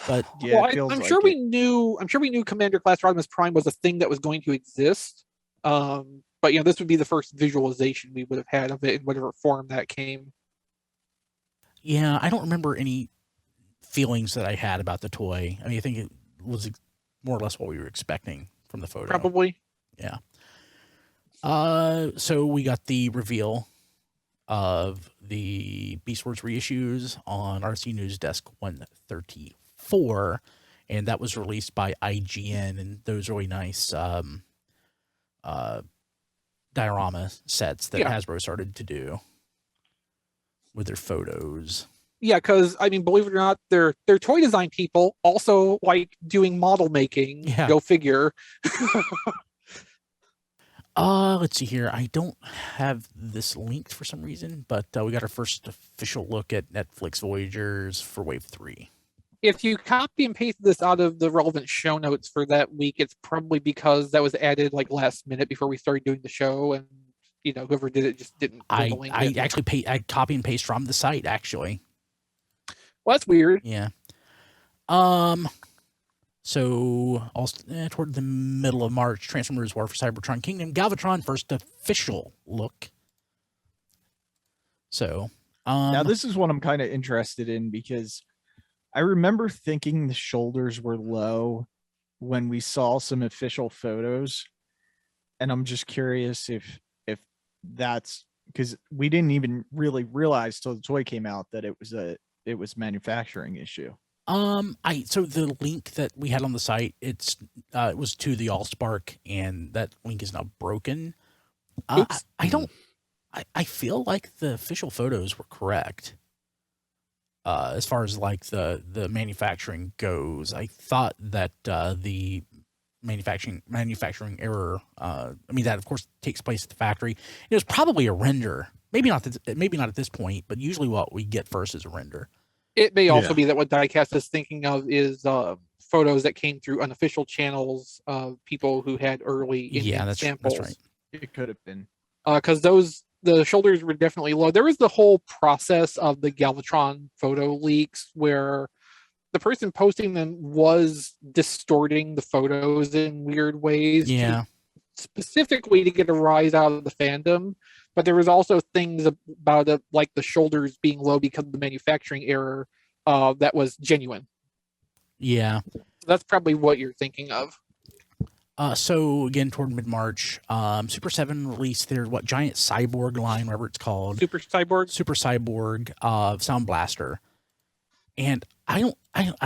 but I'm sure we knew Commander Class Rodimus Prime was a thing that was going to exist. But this would be the first visualization we would have had of it in whatever form that came. Yeah, I don't remember any feelings that I had about the toy. I mean, I think it was more or less what we were expecting from the photo. Probably. Yeah. So we got the reveal of the Beast Wars reissues on RC News Desk 134, and that was released by IGN, and those really nice diorama sets that Hasbro started to do with their photos. Yeah, because I mean, believe it or not, they're toy design people, also like doing model making. Yeah. Go figure. Let's see here. I don't have this linked for some reason, but we got our first official look at Netflix Voyagers for Wave 3. If you copy and paste this out of the relevant show notes for that week, it's probably because that was added like last minute before we started doing the show, and whoever did it just didn't. I copy and paste from the site actually. Well, that's weird. Yeah. So, toward the middle of March, Transformers War for Cybertron Kingdom, Galvatron first official look. So, now this is what I'm kind of interested in, because I remember thinking the shoulders were low when we saw some official photos, and I'm just curious if that's because we didn't even really realize till the toy came out that it was manufacturing issue. So the link that we had on the site, it was to the Allspark, and that link is now broken. I feel like the official photos were correct. As far as like the manufacturing goes, I thought that the manufacturing error. I mean, that of course takes place at the factory. It was probably a render. Maybe not at this point, but usually what we get first is a render. It may also be that what Diecast is thinking of is photos that came through unofficial channels of people who had early samples. That's right. It could have been. Because the shoulders were definitely low. There was the whole process of the Galvatron photo leaks where the person posting them was distorting the photos in weird ways. Yeah. Specifically to get a rise out of the fandom. But there was also things about it, like the shoulders being low because of the manufacturing error that was genuine. Yeah. So that's probably what you're thinking of. So again, toward mid-March, Super 7 released their giant cyborg line, whatever it's called. Super Cyborg Sound Blaster. And I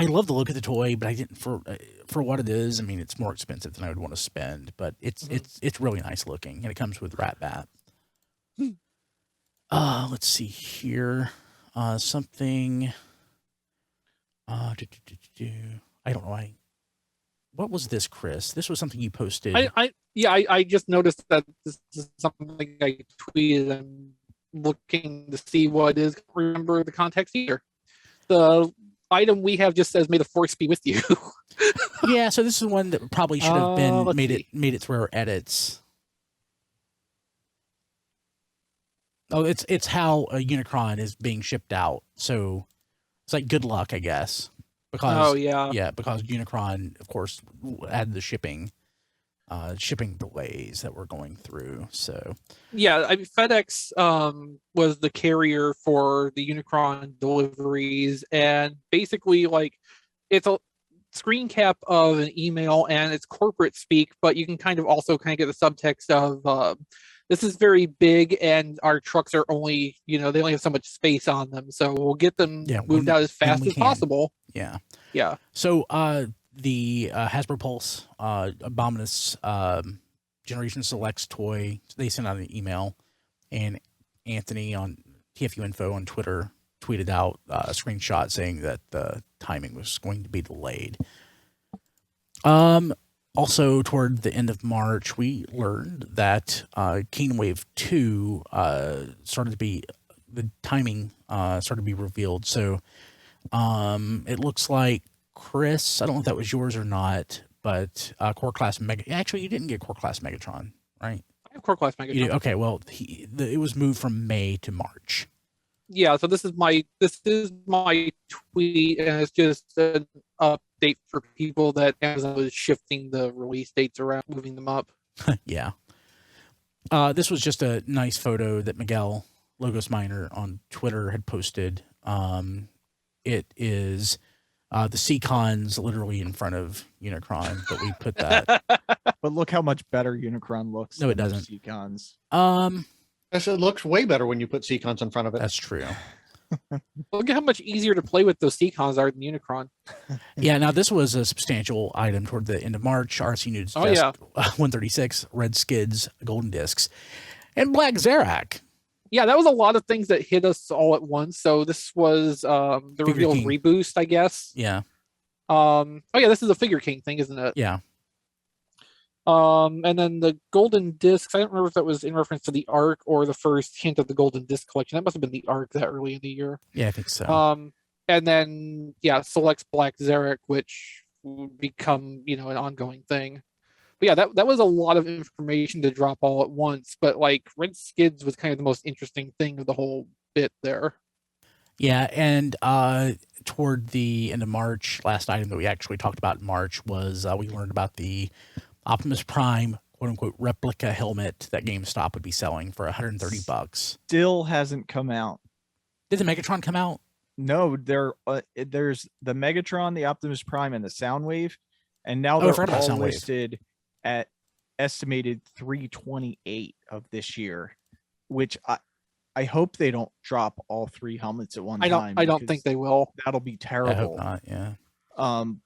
love the look of the toy, but I didn't for what it is. I mean, it's more expensive than I would want to spend, but it's really nice looking, and it comes with Rat Bat. Let's see here. Something. I don't know. What was this, Chris? This was something you posted. I just noticed that this is something I tweeted. I'm looking to see what it is. Remember the context here. The item we have just says, "May the force be with you." Yeah, so this is one that probably should have been made it through our edits. Oh, it's how a Unicron is being shipped out. So it's like good luck, I guess. Because because Unicron, of course, had the shipping delays that we're going through. So FedEx was the carrier for the Unicron deliveries, and basically it's a screen cap of an email and it's corporate speak, but you can kind of get the subtext of this is very big and our trucks are only, they only have so much space on them, so we'll get them moved out as fast as possible. Yeah. So the Hasbro Pulse Abominus Generation Selects toy, they sent out an email, and Anthony on TFU Info on Twitter tweeted out a screenshot saying that the timing was going to be delayed. Also, toward the end of March, we learned that Kingdom Wave 2 the timing started to be revealed. So it looks like, Chris, I don't know if that was yours or not, but Core Class Mega. Actually, you didn't get Core Class Megatron, right? I have Core Class Megatron. Okay, well, it was moved from May to March. Yeah, so this is my tweet, and it's just an update for people that Amazon was shifting the release dates around, moving them up. Yeah. This was just a nice photo that Miguel Logos Miner on Twitter had posted. It is the Seacons literally in front of Unicron, but we put that. But look how much better Unicron looks. No, it doesn't. Seacons. Yes, it looks way better when you put Seacons in front of it. That's true. Look at how much easier to play with those Seacons are than Unicron. Yeah, now this was a substantial item toward the end of March. RC News Fest 136, Red Skids, Golden Discs, and Black Zarak. Yeah, that was a lot of things that hit us all at once. So this was the reveal of Reboost, I guess. Yeah. This is a Figure King thing, isn't it? Yeah. And then the Golden Discs, I don't remember if that was in reference to the Arc or the first hint of the Golden Disc collection. That must have been the Arc that early in the year. Yeah, I think so. And then, selects Black Zarak, which would become, an ongoing thing. But yeah, that was a lot of information to drop all at once. But Red Skids was kind of the most interesting thing of the whole bit there. Yeah, and toward the end of March, last item that we actually talked about in March was we learned about the Optimus Prime quote-unquote replica helmet that GameStop would be selling for $130. Still hasn't come out. Did the Megatron come out? No, there's the Megatron, the Optimus Prime, and the Soundwave, and now they're all listed at estimated 328 of this year, which I hope they don't drop all three helmets at one time. I don't think they will. That'll be terrible. I hope not, yeah.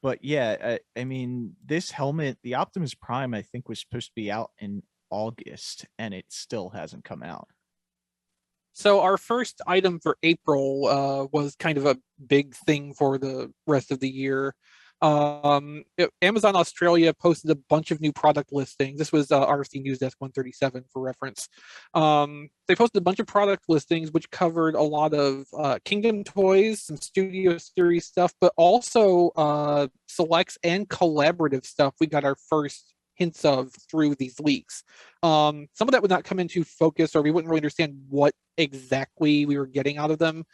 But yeah, I mean, this helmet, the Optimus Prime, I think was supposed to be out in August, and it still hasn't come out. So our first item for April was kind of a big thing for the rest of the year. Amazon Australia posted a bunch of new product listings. This was RFC News Desk 137 for reference. They posted a bunch of product listings which covered a lot of Kingdom toys, some Studio Series stuff, but also selects and collaborative stuff we got our first hints of through these leaks. Some of that would not come into focus, or we wouldn't really understand what exactly we were getting out of them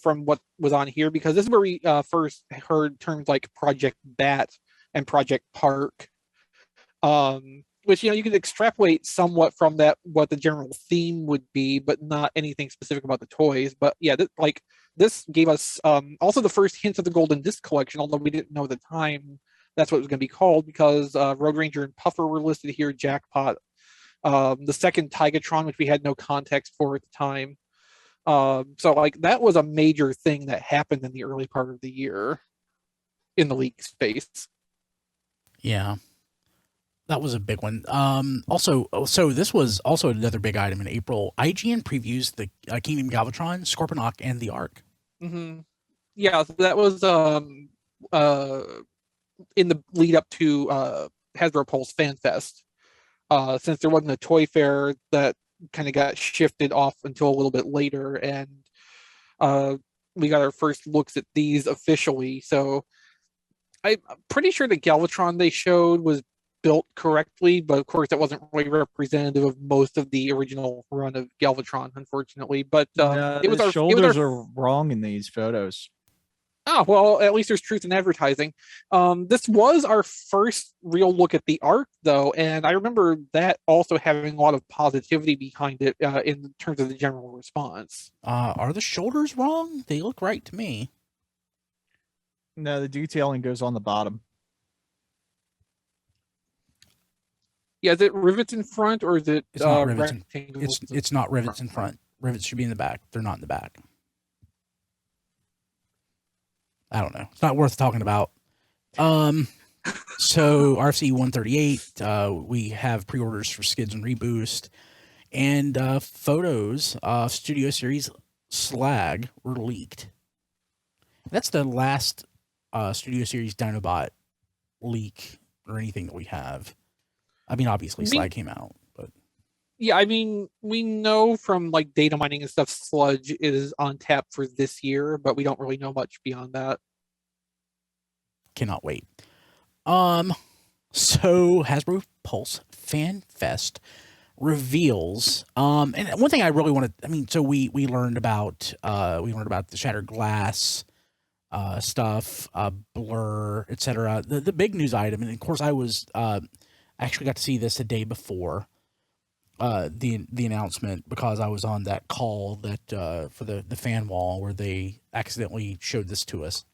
from what was on here, because this is where we first heard terms like Project Bat and Project Park, which, you could extrapolate somewhat from that what the general theme would be, but not anything specific about the toys. But yeah, this gave us also the first hints of the Golden Disc collection, although we didn't know at the time that's what it was going to be called, because Road Ranger and Puffer were listed here, Jackpot, the second Tigatron, which we had no context for at the time. So that was a major thing that happened in the early part of the year in the leak space. Yeah, that was a big one. So this was also another big item in April. IGN previews the Kingdom Galvatron, Scorponok, and the Ark. Mm-hmm. Yeah, so that was in the lead up to Hasbro Pulse Fan Fest. Since there wasn't a toy fair, that kind of got shifted off until a little bit later, and we got our first looks at these officially. So I'm pretty sure the Galvatron they showed was built correctly, but of course that wasn't really representative of most of the original run of Galvatron, unfortunately. But the shoulders are wrong in these photos. Oh, well, at least there's truth in advertising. This was our first real look at the Ark, though, and I remember that also having a lot of positivity behind it in terms of the general response. Are the shoulders wrong? They look right to me. No, the detailing goes on the bottom. Yeah, is it rivets in front, or is it It's not rivets. It's not rivets in front. Rivets should be in the back. They're not in the back. I don't know. It's not worth talking about. So RFC 138, we have pre-orders for Skids and Reboost, and photos of Studio Series Slag were leaked. That's the last Studio Series Dinobot leak or anything that we have. I mean, obviously Slag came out, but yeah, I mean, we know from data mining and stuff, Sludge is on tap for this year, but we don't really know much beyond that. Cannot wait. So Hasbro Pulse Fan Fest reveals, and one thing I really wanted, so we learned about the Shattered Glass stuff, Blur, etc. The big news item, and of course I was actually got to see this a day before the announcement, because I was on that call that for the fan wall where they accidentally showed this to us.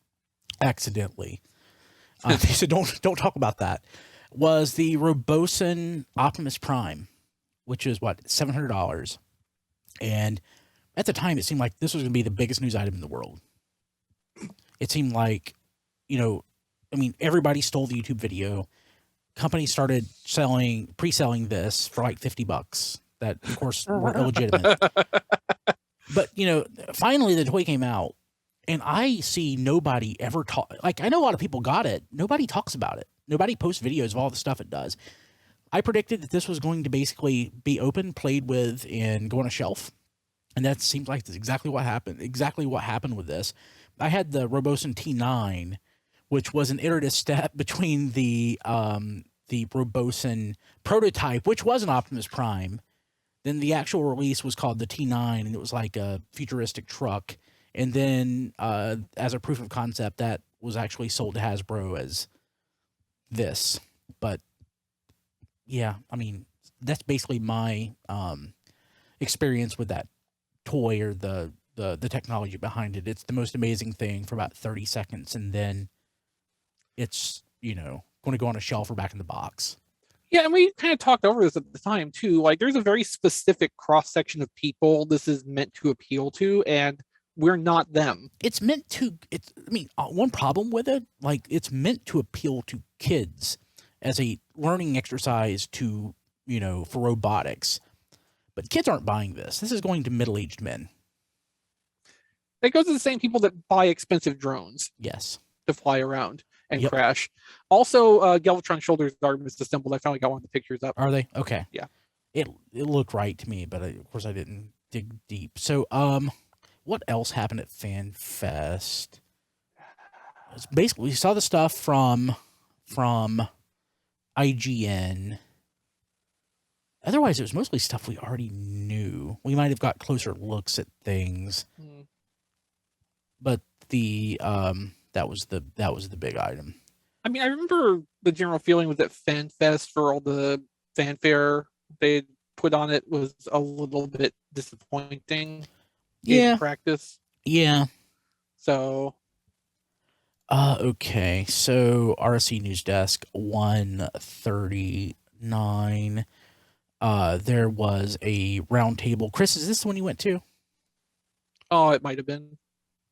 Accidentally. They said don't talk about that. Was the Robosen Optimus Prime, which is what, $700, and at the time it seemed like this was going to be the biggest news item in the world. It seemed like, everybody stole the YouTube video. Companies started pre-selling this for like $50 that of course were illegitimate. But finally the toy came out, and I see nobody ever talk. I know a lot of people got it. Nobody talks about it. Nobody posts videos of all the stuff it does. I predicted that this was going to basically be open, played with, and go on a shelf. And that seems like that's exactly what happened. Exactly what happened with this. I had the Robosen T9, which was an iterative step between the Robosen prototype, which was an Optimus Prime. Then the actual release was called the T9, and it was like a futuristic truck. And then as a proof of concept, that was actually sold to Hasbro as this. But yeah, that's basically my experience with that toy, or the technology behind it. It's the most amazing thing for about 30 seconds, and then it's going to go on a shelf or back in the box. Yeah, and we kind of talked over this at the time too. There's a very specific cross section of people this is meant to appeal to, and we're not them. It's meant to. One problem with it, it's meant to appeal to kids as a learning exercise to for robotics. But kids aren't buying this. This is going to middle-aged men. It goes to the same people that buy expensive drones. Yes. To fly around. and Yep. crash. Also, Galvatron's shoulders are misassembled. I finally got one of the pictures up. Are they? Okay. Yeah. It looked right to me, but of course I didn't dig deep. So what else happened at FanFest? It's basically, we saw the stuff from IGN. Otherwise, it was mostly stuff we already knew. We might have got closer looks at things, but the that was the big item. I mean, I remember the general feeling was that FanFest, for all the fanfare they put on it, was a little bit disappointing. In practice. Yeah. So. Okay. So RSC News Desk 139. There was a round table. Chris, is this the one you went to? Oh, it might have been.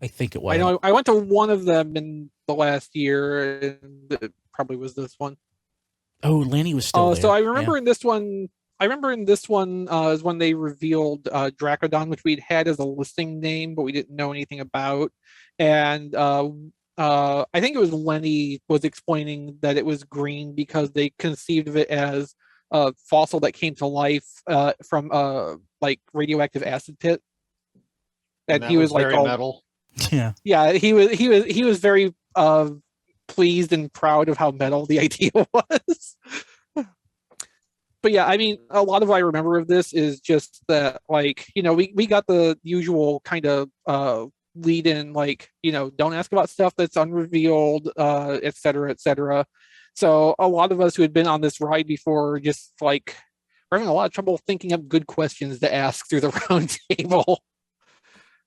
I think it was. I know I went to one of them in the last year, and it probably was this one. Oh, Lanny was still there. So I remember in this one. I remember in this one is when they revealed Dracodon, which we'd had as a listing name, but we didn't know anything about. And I think it was Lenny was explaining that it was green because they conceived of it as a fossil that came to life from like radioactive acid pit. And he was like very metal. Yeah. Yeah, he was very pleased and proud of how metal the idea was. But yeah, I mean, a lot of what I remember of this is just that, like, you know, we got the usual kind of lead in, like, you know, don't ask about stuff that's unrevealed, et cetera, et cetera. So a lot of us who had been on this ride before just like we're having a lot of trouble thinking up good questions to ask through the round table.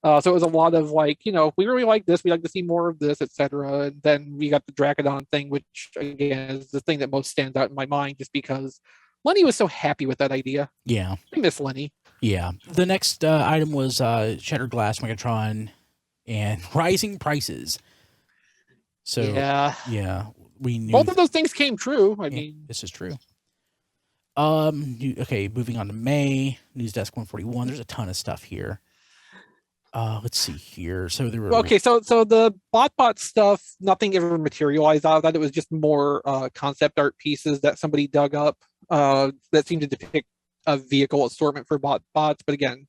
So it was a lot of like, you know, we really like this, we like to see more of this, et cetera. And then we got the Dracodon thing, which again is the thing that most stands out in my mind, just because Lenny was so happy with that idea. Yeah. I miss Lenny. Yeah. The next item was Shattered Glass Megatron and rising prices. So yeah, we knew both of those things came true. I mean, this is true. Okay, moving on to May, News Desk 141. There's a ton of stuff here. Let's see here. So there were so the bot stuff, nothing ever materialized out of that. It was just more concept art pieces that somebody dug up that seemed to depict a vehicle assortment for bots. But again,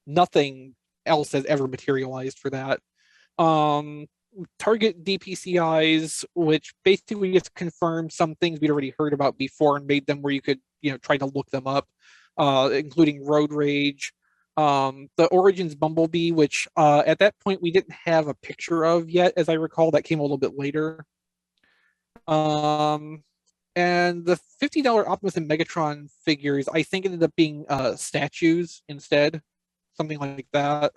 nothing else has ever materialized for that. Target DPCIs, which basically just confirmed some things we'd already heard about before and made them where you could, you know, try to look them up, including Road Rage. The Origins Bumblebee, which at that point we didn't have a picture of yet, as I recall. That came a little bit later. And the $50 Optimus and Megatron figures, I think, ended up being statues instead, something like that.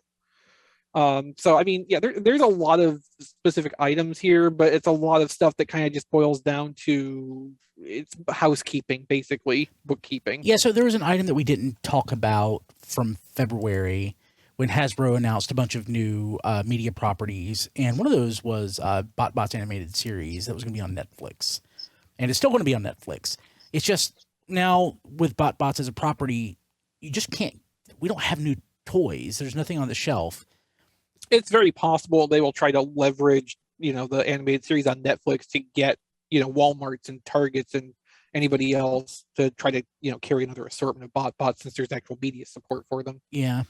So I mean, yeah, there's a lot of specific items here, but it's a lot of stuff that kind of just boils down to it's housekeeping, basically, bookkeeping. Yeah, so there was an item that we didn't talk about from February when Hasbro announced a bunch of new media properties, and one of those was BotBots animated series that was going to be on Netflix, and it's still going to be on Netflix. It's just now with BotBots as a property, you just can't. We don't have new toys. There's nothing on the shelf. It's very possible they will try to leverage, you know, the animated series on Netflix to get, you know, Walmarts and Targets and anybody else to try to, you know, carry another assortment of BotBots since there's actual media support for them. Yeah.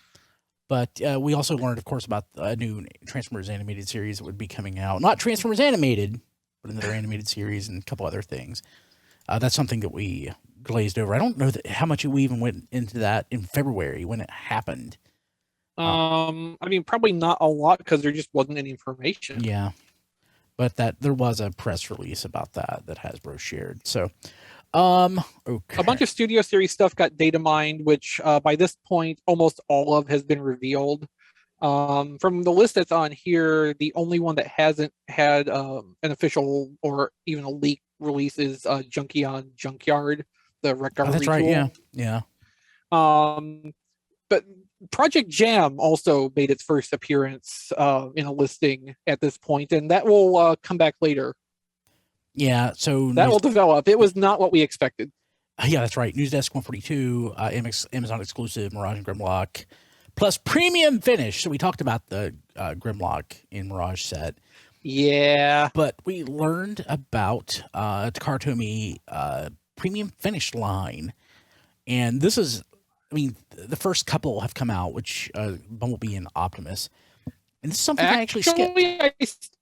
But we also learned, of course, about a new Transformers animated series that would be coming out. Not Transformers Animated, but another animated series and a couple other things. That's something that we glazed over. I don't know how much we even went into that in February when it happened. I mean, probably not a lot because there just wasn't any information. Yeah. But that there was a press release about that Hasbro shared. So, okay. A bunch of Studio Series stuff got data mined, which by this point, almost all of has been revealed. From the list that's on here, the only one that hasn't had an official or even a leak release is Junkion Junkyard, the Wreck-Gar that's retool. right, yeah. But Project Jam also made its first appearance in a listing at this point, and that will come back later. Yeah, so that will develop. It was not what we expected. Yeah, that's right. News Desk 142, Amazon exclusive Mirage and Grimlock, plus premium finish. So we talked about the Grimlock in Mirage set. Yeah. But we learned about Takara Tomy premium finish line. And this is, I mean, the first couple have come out, which Bumblebee and Optimus. And this is something I actually skipped.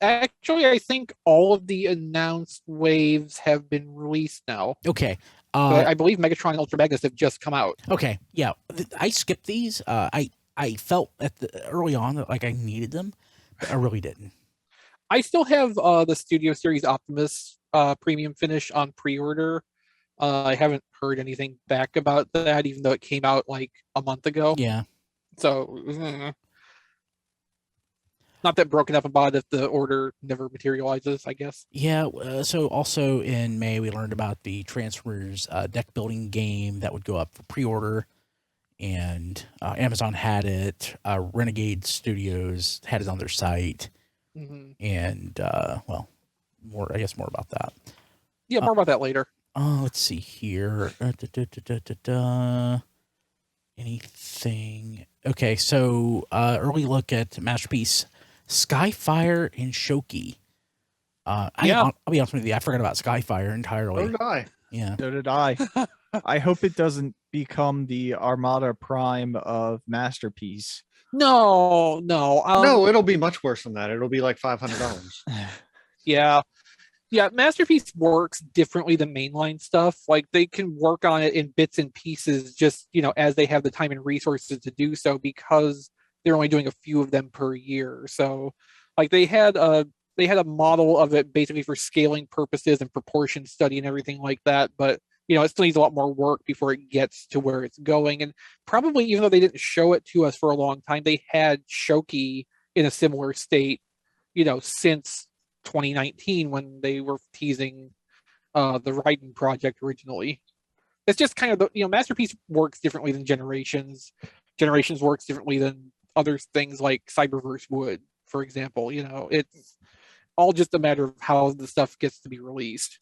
I think all of the announced waves have been released now. Okay. I believe Megatron and Ultra Magnus have just come out. Okay. Yeah. I skipped these. I felt early on that like I needed them, but I really didn't. I still have the Studio Series Optimus premium finish on pre-order. I haven't heard anything back about that, even though it came out like a month ago. Yeah. So, not that broken up about if the order never materializes, I guess. Yeah. So also in May, we learned about the Transformers deck building game that would go up for pre-order. And Amazon had it. Renegade Studios had it on their site. Mm-hmm. And, well, more about that. Yeah, more about that later. Let's see here. Anything? Okay, so early look at Masterpiece, Skyfire and Shoki. I'll be honest with you, I forgot about Skyfire entirely. So did I. Yeah. So did I. I hope it doesn't become the Armada Prime of Masterpiece. No. No, it'll be much worse than that. It'll be like $500. Yeah. Masterpiece works differently than mainline stuff. Like they can work on it in bits and pieces, just as they have the time and resources to do so, because they're only doing a few of them per year. So, like they had a model of it basically for scaling purposes and proportion study and everything like that, but it still needs a lot more work before it gets to where it's going. And probably, even though they didn't show it to us for a long time, they had Shoki in a similar state, since 2019 when they were teasing the Raiden project originally. It's just kind of Masterpiece works differently than Generations. Generations works differently than other things like Cyberverse would, for example. It's all just a matter of how the stuff gets to be released.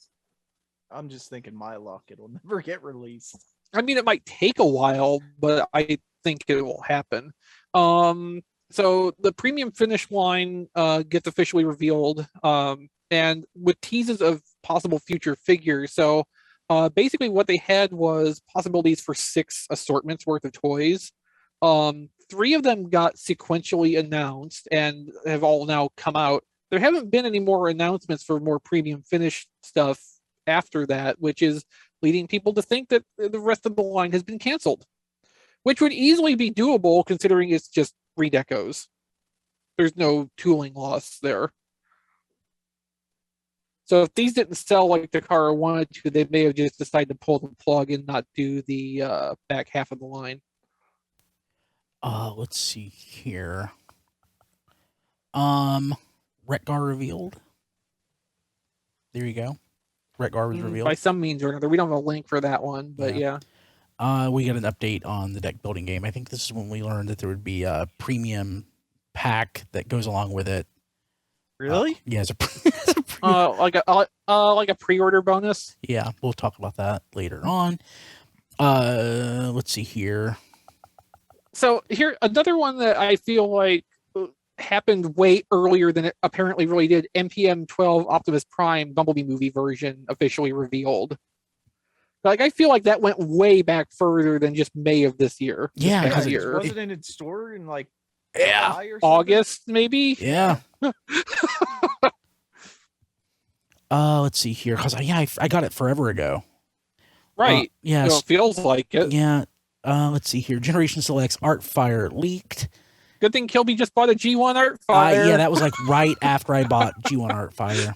I'm just thinking my luck, it'll never get released. I mean, it might take a while, but I think it will happen. So the premium finish line gets officially revealed, and with teases of possible future figures. So basically what they had was possibilities for 6 assortments worth of toys. 3 of them got sequentially announced and have all now come out. There haven't been any more announcements for more premium finish stuff after that, which is leading people to think that the rest of the line has been canceled, which would easily be doable considering it's just redecos. There's no tooling loss there. So if these didn't sell like Takara wanted to, they may have just decided to pull the plug and not do the back half of the line. Let's see here. Retgar revealed. There you go. Retgar was revealed. By some means or another. We don't have a link for that one, but yeah. We got an update on the deck building game. I think this is when we learned that there would be a premium pack that goes along with it. Really? Yeah, it's like a pre-order bonus. Yeah, we'll talk about that later on. Let's see here. So here, another one that I feel like happened way earlier than it apparently really did. NPM 12 Optimus Prime Bumblebee movie version officially revealed. Like I feel like that went way back further than just May of this year. Yeah, because it wasn't in its store in like July or August maybe. Yeah. Let's see here, because I got it forever ago. Right. Yeah. So it feels like it. Yeah. Let's see here. Generation Selects Artfire leaked. Good thing Kilby just bought a G1 Artfire. Yeah, that was like right after I bought G1 Artfire.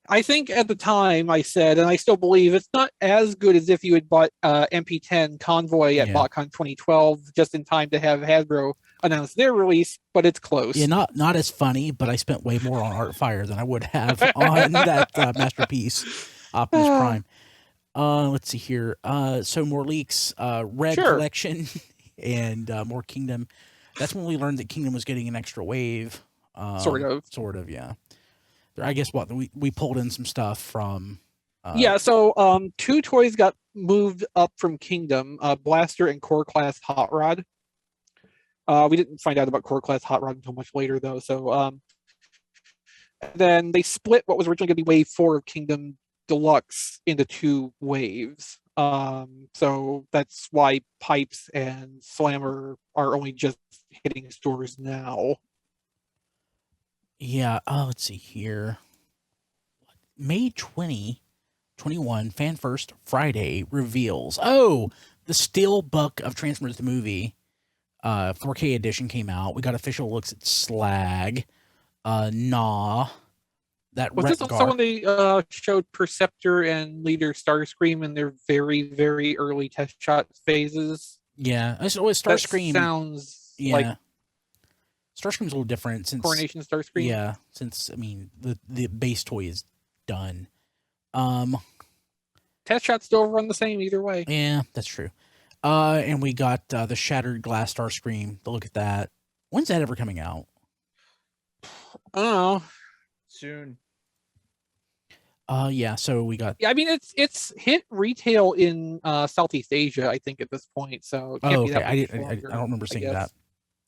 I think at the time I said, and I still believe, it's not as good as if you had bought MP10 Convoy at BotCon 2012 just in time to have Hasbro announce their release, but it's close. Yeah, not as funny, but I spent way more on Artfire than I would have on that Masterpiece Optimus Prime. Let's see here. So more leaks. Red Collection and more Kingdom. That's when we learned that Kingdom was getting an extra wave. Sort of, yeah. I guess what we pulled in some stuff from. So 2 toys got moved up from Kingdom, Blaster and Core Class Hot Rod. We didn't find out about Core Class Hot Rod until much later, though. So then they split what was originally going to be Wave 4 of Kingdom Deluxe into 2 waves. So that's why Pipes and Slammer are only just hitting stores now. Yeah, let's see here. May 2021, Fan First Friday reveals. Oh, the Steelbook of Transformers the movie, 4K edition came out. We got official looks at Slag, Nah. That was this also when they showed Perceptor and Leader Starscream in their very, very early test shot phases? Yeah, it's always Starscream. That sounds like Starscream's a little different since Coronation Starscream. Yeah, since I mean the base toy is done. Test shots still run the same either way. Yeah, that's true. And we got the Shattered Glass Starscream. Look at that. When's that ever coming out? I don't know. Soon. Yeah, so we got. Yeah, I mean it's hit retail in Southeast Asia, I think, at this point. So it can't be that I much don't remember seeing that.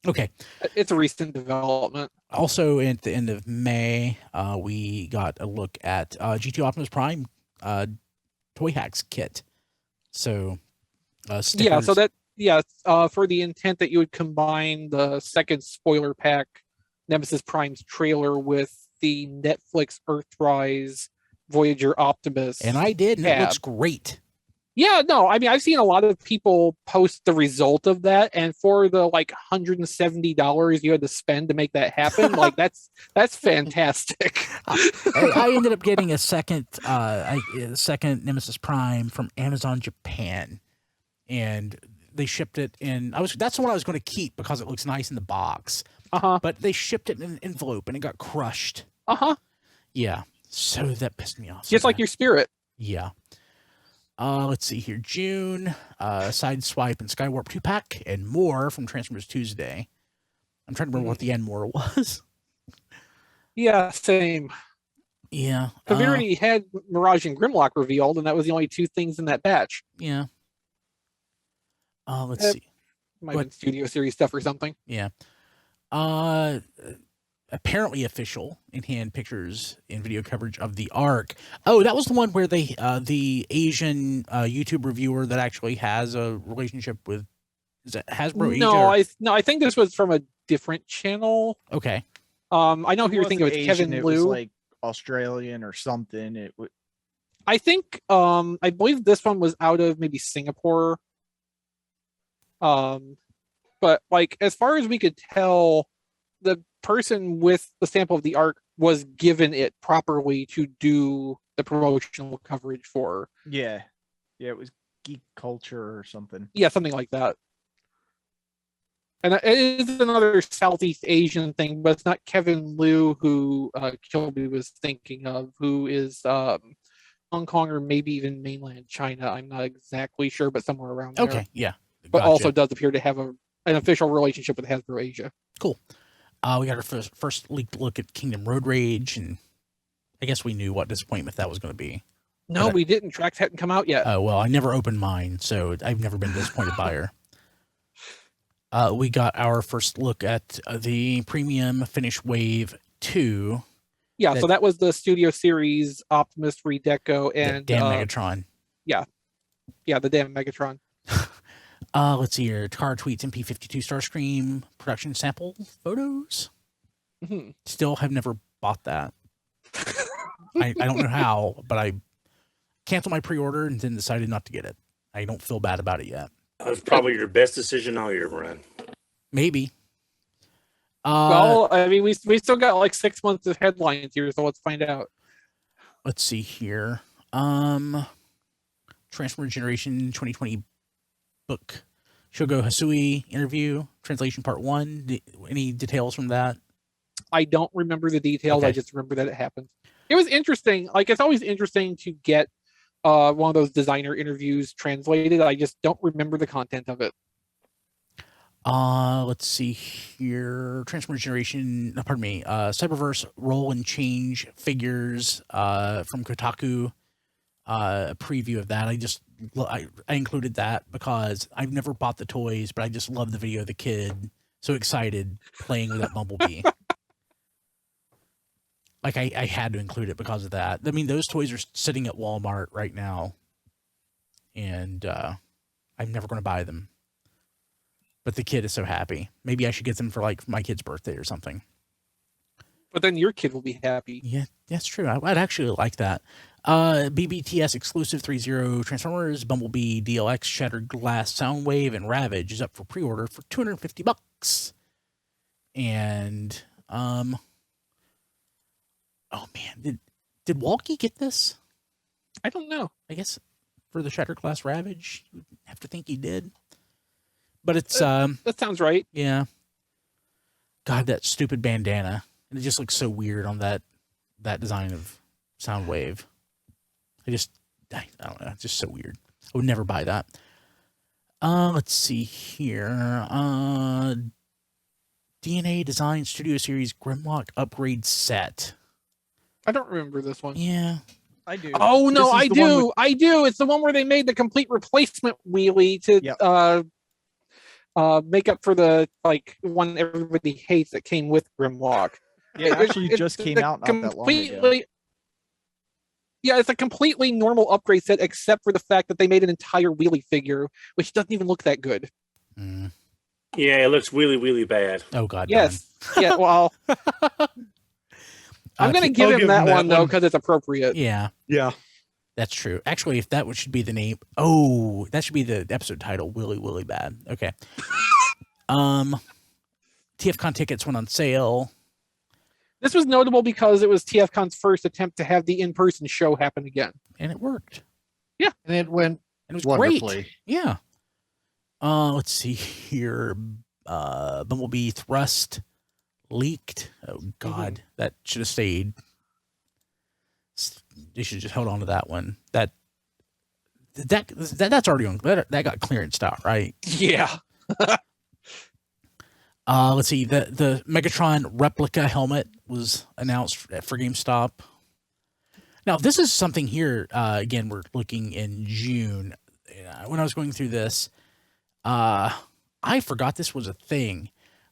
Okay, it's a recent development. Also, at the end of May, we got a look at G2 Optimus Prime Toy Hacks kit. So, stickers. For the intent that you would combine the second spoiler pack, Nemesis Prime's trailer, with the Netflix Earthrise Voyager Optimus. And I did, and it looks great. Yeah, no, I mean, I've seen a lot of people post the result of that, and for the like $170 you had to spend to make that happen, like that's fantastic. I ended up getting a second Nemesis Prime from Amazon Japan, and they shipped it in. That's the one I was going to keep because it looks nice in the box. But they shipped it in an envelope, and it got crushed. Yeah, so that pissed me off. Just like your Spirit. Yeah. Let's see here. June, Sideswipe and Skywarp 2-pack and more from Transformers Tuesday. I'm trying to remember what the and more was. Yeah, same. Yeah. Because we already had Mirage and Grimlock revealed, and that was the only 2 things in that batch. Yeah. Let's see. Might have been Studio Series stuff or something. Yeah. Apparently official in-hand pictures and video coverage of the Ark. Oh, that was the one where they the Asian YouTube reviewer that actually has a relationship with, is that Hasbro Asia? No, I think this was from a different channel. Okay. I know who you're thinking of. Kevin It Liu. was like Australian or something. I think I believe this one was out of maybe Singapore. But like as far as we could tell, the person with the sample of the Ark was given it properly to do the promotional coverage for. Yeah, it was Geek Culture or something. Yeah, something like that. And it is another Southeast Asian thing, but it's not Kevin Liu who Kilby was thinking of, who is Hong Kong or maybe even mainland China. I'm not exactly sure, but somewhere around there. Okay, yeah. But also does appear to have an official relationship with Hasbro Asia. Cool. We got our first leaked look at Kingdom Road Rage, and I guess we knew what disappointment that was going to be. No, we didn't. Tracks hadn't come out yet. Oh, well, I never opened mine, so I've never been a disappointed buyer. We got our first look at the premium Finish Wave 2. Yeah, so that was the Studio Series Optimus Redeco and damn Megatron. Yeah, the damn Megatron. Let's see here. Takara tweets MP52 Starscream production sample photos. Mm-hmm. Still have never bought that. I don't know how, but I canceled my pre-order and then decided not to get it. I don't feel bad about it yet. That's probably your best decision all year, Brian. Maybe. Well, I mean, we still got like 6 months of headlines here, so let's find out. Let's see here. Transformer Generation 2020 book. Shogo Hasui interview, translation part 1. Any details from that? I don't remember the details. Okay. I just remember that it happened. It was interesting. Like, it's always interesting to get one of those designer interviews translated. I just don't remember the content of it. Let's see here. Transformer Generation, Cyberverse roll and change figures from Kotaku. A preview of that. I included that because I've never bought the toys, but I just love the video of the kid so excited playing with that Bumblebee. like I had to include it because of that. I mean, those toys are sitting at Walmart right now, and I'm never going to buy them. But the kid is so happy. Maybe I should get them for like my kid's birthday or something. But then your kid will be happy. Yeah, that's true. I'd actually like that. BBTS exclusive 3.0 Transformers, Bumblebee, DLX, Shattered Glass, Soundwave, and Ravage is up for pre-order for $250. And oh man, did Walkie get this? I don't know. I guess for the Shattered Glass Ravage, you would have to think he did. But it's That sounds right. yeah. God, that stupid bandana. It just looks so weird on that design of Soundwave. I don't know. It's just so weird. I would never buy that. Let's see here. DNA Design Studio Series Grimlock Upgrade Set. I don't remember this one. Yeah. I do. Oh no, This is I the one do. with- I do. It's the one where they made the complete replacement wheelie to Yep. make up for the like one everybody hates that came with Grimlock. It actually just came the out not that long ago. Yeah, it's a completely normal upgrade set, except for the fact that they made an entire wheelie figure, which doesn't even look that good. Mm. Yeah, it looks really, really bad. Oh God. Yes. Yeah. Well, I'm going to give him that one though because it's appropriate. Yeah. Yeah. That's true. Actually, if that should be the name, that should be the episode title. Willy Bad. Okay. TFCon tickets went on sale. This was notable because it was TFCon's first attempt to have the in-person show happen again. And it worked. And it went And it was wonderfully. great. Yeah. Let's see here. Bumblebee Thrust leaked. Oh God, that should have stayed. They should just hold on to that one. That's already on. That got clearanced out, right? Yeah. Let's see. The Megatron replica helmet was announced for GameStop. Now, this is something here. Again, we're looking in June. When I was going through this, I forgot this was a thing.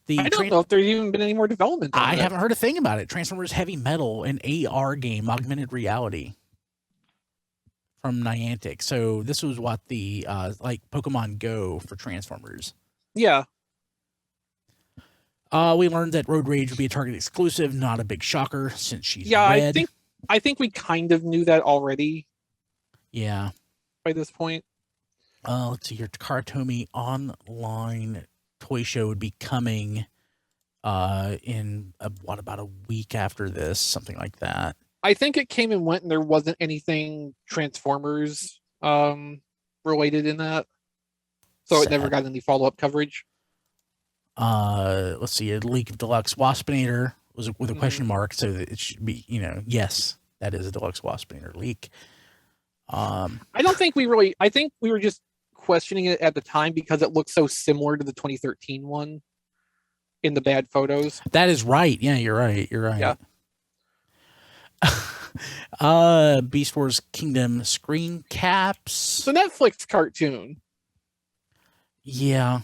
I don't know if there's even been any more development on I it. haven't heard a thing about it. Transformers Heavy Metal, an AR game, augmented reality from Niantic. So this was what the like Pokemon Go for Transformers. Yeah. We learned that Road Rage would be a Target exclusive. Not a big shocker since she's red. I think we kind of knew that already Yeah. by this point. Let's see here. Takara online toy show would be coming in about a week after this, something like that. I think it came and went, and there wasn't anything Transformers related in that, so it never Sad. got any follow-up coverage. Let's see. A leak of Deluxe Waspinator was with a question mark, so that it should be, yes, that is a Deluxe Waspinator leak. I don't think we really. I think we were just questioning it at the time because it looked so similar to the 2013 one in the bad photos. That is right. Yeah, you're right. You're right. Yeah. Beast Wars Kingdom screen caps. The Netflix cartoon. Yeah.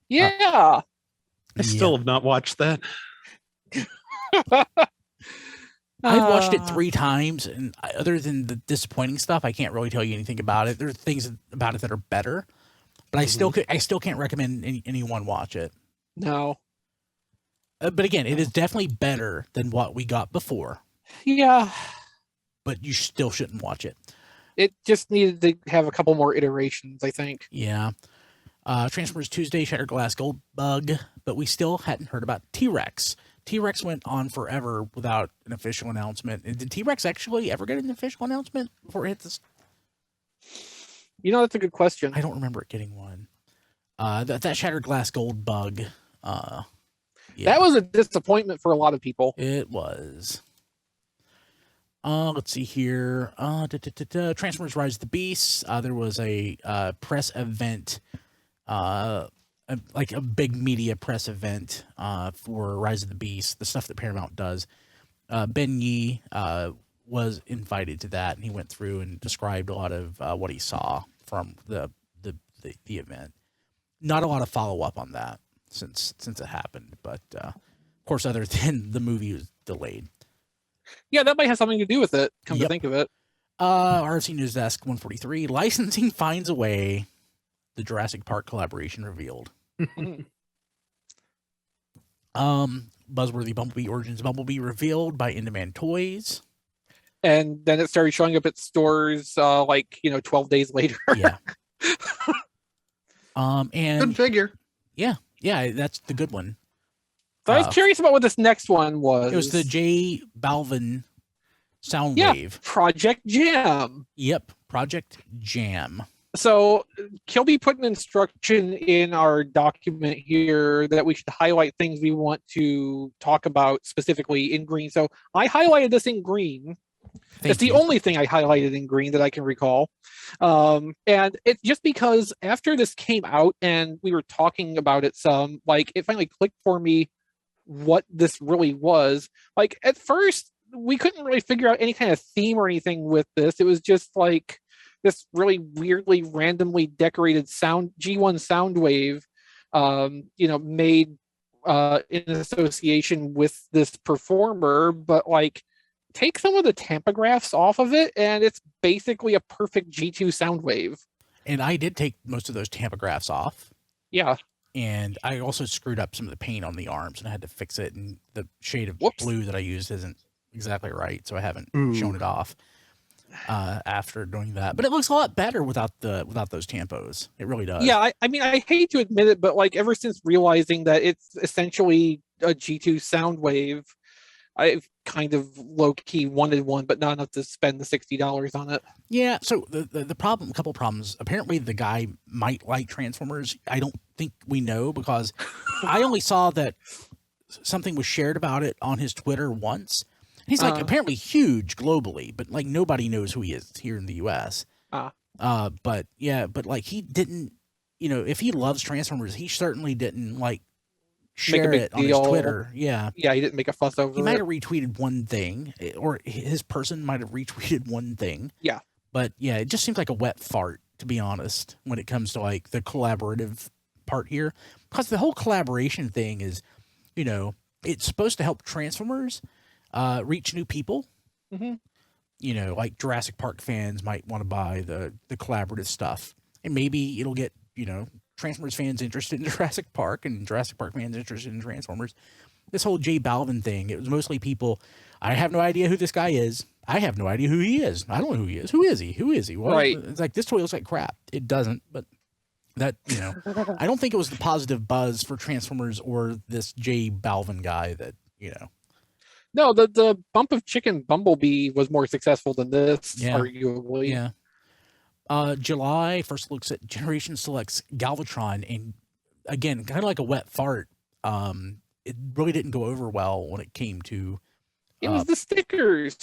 Yeah. I still have not watched that. I've watched it 3 times, and other than the disappointing stuff, I can't really tell you anything about it. There are things about it that are better, but I still can't recommend anyone watch it. No. But again, it is definitely better than what we got before. Yeah. But you still shouldn't watch it. It just needed to have a couple more iterations, I think. Yeah. Transformers Tuesday, Shattered Glass Gold Bug, but we still hadn't heard about T-Rex. T-Rex went on forever without an official announcement. Did T-Rex actually ever get an official announcement before it hit this? That's a good question. I don't remember it getting one. That Shattered Glass Gold Bug. Yeah, That was a disappointment for a lot of people. it was. Let's see here. Transformers Rise of the Beasts. There was a press event, like a big media press event for Rise of the Beasts, the stuff that Paramount does. Ben Yee was invited to that, and he went through and described a lot of what he saw from the event. Not a lot of follow up on that since it happened, but of course, other than the movie was delayed. Yeah, that might have something to do with it. Come to think of it. RFC News Desk 143. Licensing finds a way. The Jurassic Park collaboration revealed. Buzzworthy Bumblebee Origins Bumblebee revealed by In-Demand Toys. And then it started showing up at stores 12 days later. Yeah. And Good figure. Yeah, that's the good one. So I was curious about what this next one was. It was the J Balvin Soundwave. Project Jam. Yep, Project Jam. So Kilby put an instruction in our document here that we should highlight things we want to talk about specifically in green. So I highlighted this in green. It's the only thing I highlighted in green that I can recall. And it's just because after this came out and we were talking about it some, it finally clicked for me what this really was. At first, we couldn't really figure out any kind of theme or anything with this. It was just this really weirdly randomly decorated G1 Soundwave, made in association with this performer, but take some of the tampagraphs off of it, and it's basically a perfect G2 Soundwave. And I did take most of those tampagraphs off. Yeah. And I also screwed up some of the paint on the arms, and I had to fix it. And the shade of blue that I used isn't exactly right, so I haven't shown it off after doing that. But it looks a lot better without those tampos. It really does. Yeah, I mean, I hate to admit it, but ever since realizing that it's essentially a G2 Soundwave, I've kind of low-key wanted one, but not enough to spend the $60 on it. Yeah, so the problem, a couple problems. Apparently the guy might like Transformers. I don't think we know, because I only saw that something was shared about it on his Twitter once. He's apparently huge globally, but nobody knows who he is here in the US. But he didn't, if he loves Transformers, he certainly didn't share it on his Twitter. Yeah, he didn't make a fuss over it. He might have retweeted one thing, or his person might have retweeted one thing. Yeah, but yeah, it just seems like a wet fart, to be honest, when it comes to the collaborative part here, because the whole collaboration thing is, it's supposed to help Transformers reach new people. Jurassic Park fans might want to buy the collaborative stuff, and maybe it'll get Transformers fans interested in Jurassic Park, and Jurassic Park fans interested in Transformers. This whole J Balvin thing, it was mostly people, I have no idea who this guy is. I have no idea who he is. I don't know who he is. Who is he? Who is he? Well, right. It's this toy looks like crap. It doesn't, but that, I don't think it was the positive buzz for Transformers or this J Balvin guy that, No, the Bump of Chicken Bumblebee was more successful than this, arguably. Yeah. July first looks at Generation Selects Galvatron, and again, kind of like a wet fart. It really didn't go over well when it came to. It was the stickers.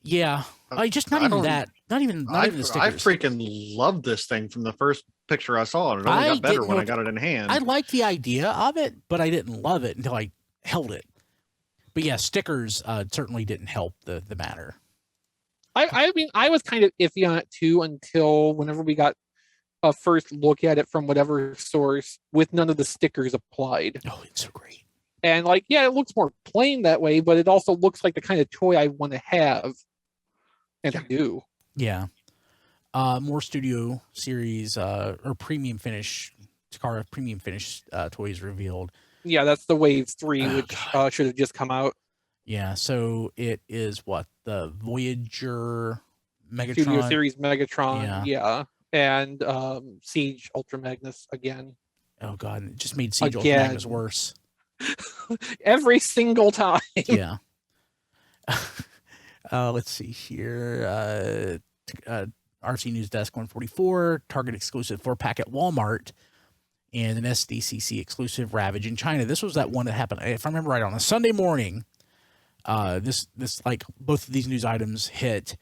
Yeah, not even the stickers. I freaking loved this thing from the first picture I saw, and it only got better when I got it in hand. I liked the idea of it, but I didn't love it until I held it. But yeah, stickers certainly didn't help the matter. I mean, I was kind of iffy on it too until whenever we got a first look at it from whatever source with none of the stickers applied. Oh, it's so great. And it looks more plain that way, but it also looks like the kind of toy I want to have and to do. Yeah. More Studio Series or premium finish, Takara premium finish toys revealed. Yeah, that's the Wave 3, which should have just come out. Yeah, so it is the Voyager Megatron. Studio Series Megatron, yeah. And Siege Ultra Magnus again. Oh god, it just made Siege Ultra Magnus worse. Every single time. Yeah. Let's see here. RC News Desk 144, Target exclusive 4-pack at Walmart, and an SDCC exclusive Ravage in China. This was that one that happened, if I remember right, on a Sunday morning. This both of these news items hit.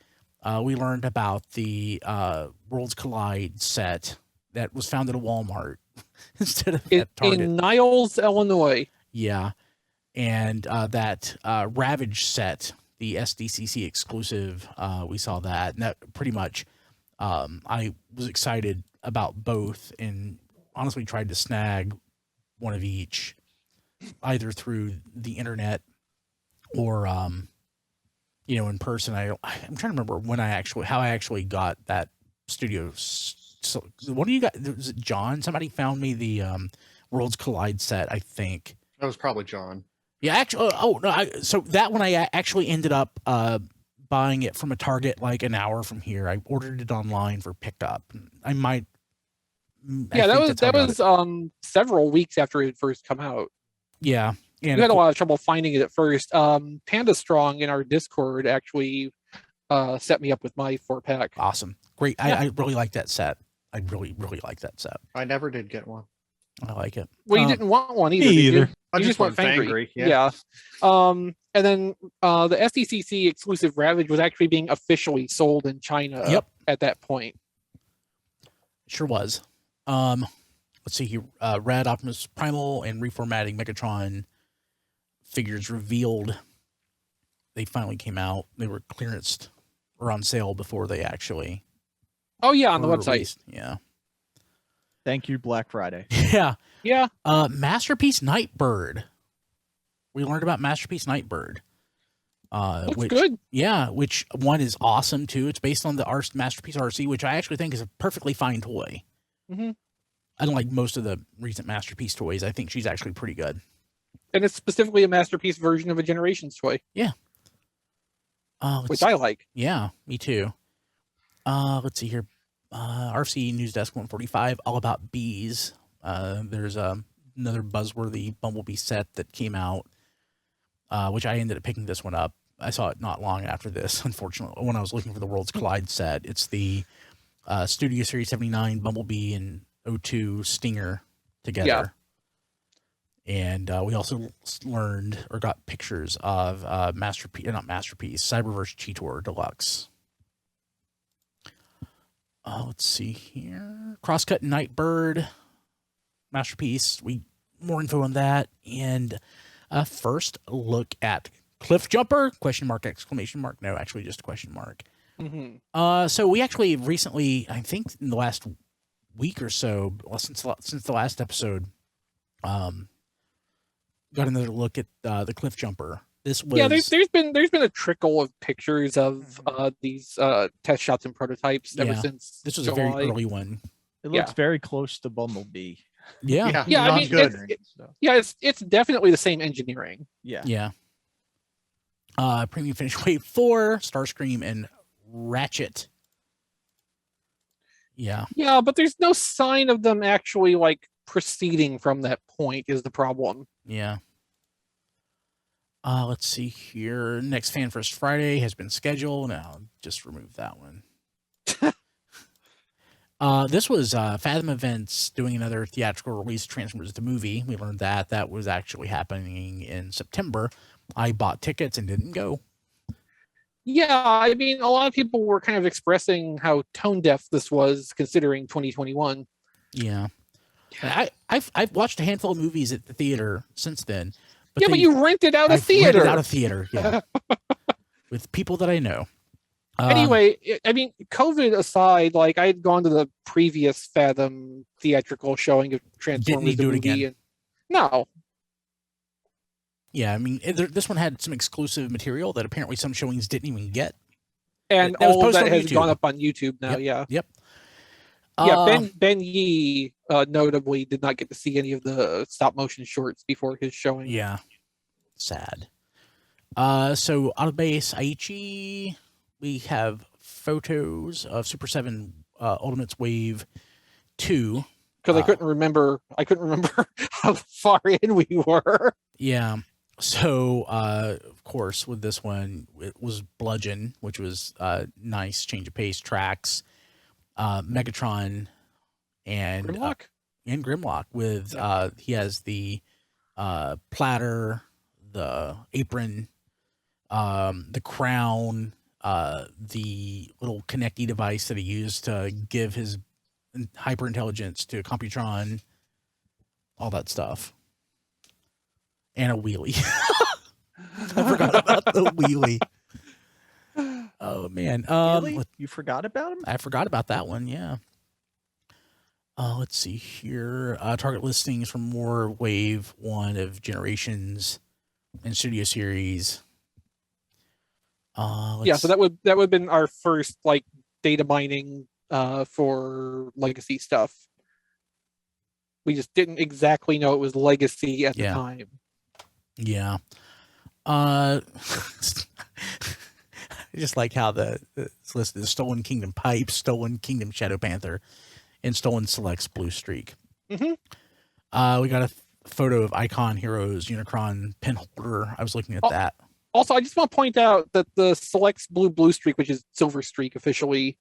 We learned about the Worlds Collide set that was found at a Walmart instead of at Target. In Niles, Illinois. Yeah. And that Ravage set, the SDCC exclusive, we saw that. And that pretty much, I was excited about both and honestly tried to snag one of each, either through the internet or in person. I'm trying to remember how I actually got that studio. So what do you got? Was it John? Somebody found me the Worlds Collide set, I think. That was probably John. Yeah, actually. Oh no! So that one I actually ended up buying it from a Target like an hour from here. I ordered it online for pickup. I might. Yeah, that was several weeks after it had first come out. Yeah, and we had a lot of trouble finding it at first. Panda Strong in our Discord actually set me up with my 4-pack. Awesome, great. Yeah. I really like that set. I really like that set. I never did get one. I like it. Well, you didn't want one either. Me either. You just went Fangry. Yeah. And then the SDCC exclusive Ravage was actually being officially sold in China at that point. Sure was. Let's see here. Rad Optimus Primal and Reformatting Megatron figures revealed. They finally came out. They were clearanced or on sale before they actually. Oh yeah, on the website. Released. Yeah. Thank you, Black Friday. Yeah. Yeah. Masterpiece Nightbird. We learned about Masterpiece Nightbird. Looks good. Yeah, which one is awesome too. It's based on the Masterpiece RC, which I actually think is a perfectly fine toy. Mm-hmm. Unlike most of the recent Masterpiece toys, I think she's actually pretty good. And it's specifically a Masterpiece version of a Generations toy. Yeah. Which I like. Yeah, me too. Let's see here. RC News Desk 145, all about bees. There's another buzzworthy Bumblebee set that came out, which I ended up picking this one up. I saw it not long after this, unfortunately, when I was looking for the Worlds Collide set. It's the Studio Series 79 Bumblebee and O2 Stinger together. Yeah. And we also learned or got pictures of Cyberverse Cheetor Deluxe. Let's see here. Crosscut Nightbird Masterpiece. More info on that. And first look at Cliff Jumper? ? Exclamation mark. No, actually just a question mark. Mm-hmm. So we actually recently, I think in the last week or so, since the last episode, got another look at the Cliff Jumper. This was there's been a trickle of pictures of these test shots and prototypes ever since. This was July. a very early one. It looks very close to Bumblebee. Yeah. I mean, it's definitely the same engineering. Yeah. Premium Finish Wave 4, Starscream, and Ratchet. Yeah. Yeah, but there's no sign of them actually like proceeding from that point is the problem. Yeah. Let's see here. Next Fan First Friday has been scheduled. Now, just remove that one. This was Fathom Events doing another theatrical release of Transformers the movie. We learned that was actually happening in September. I bought tickets and didn't go. Yeah, I mean, a lot of people were kind of expressing how tone deaf this was, considering 2021. Yeah, I've watched a handful of movies at the theater since then. But you rented out a theater. Rented out a theater, yeah, with people that I know. Anyway, I mean, COVID aside, like I had gone to the previous Fathom theatrical showing of Transformers the movie. Again? No. Yeah, I mean, this one had some exclusive material that apparently some showings didn't even get. And all of that has gone up on YouTube now, Yep. Yeah, Ben Yee notably did not get to see any of the stop motion shorts before his showing. Yeah. Sad. So out of base, Aichi, we have photos of Super 7 Ultimates Wave 2. Because I couldn't remember how far in we were. Yeah. So of course with this one it was Bludgeon, which was nice change of pace tracks. Megatron and Grimlock with he has the platter, the apron, the crown, the little connecty device that he used to give his hyper intelligence to Computron, all that stuff, and a wheelie. I forgot about the wheelie. Oh man, really? You forgot about him? I forgot about that one. Yeah. Let's see here. Target listings for more Wave 1 of Generations and Studio Series. So that would have been our first like data mining for legacy stuff. We just didn't exactly know it was legacy at the time. Yeah. I just like how it's listed: Stolen Kingdom Pipe, Stolen Kingdom Shadow Panther, and Stolen Selects Blue Streak. Mm-hmm. We got a photo of Icon Heroes Unicron pin holder. I was looking at that. Also, I just want to point out that the Selects Blue Streak, which is Silver Streak officially,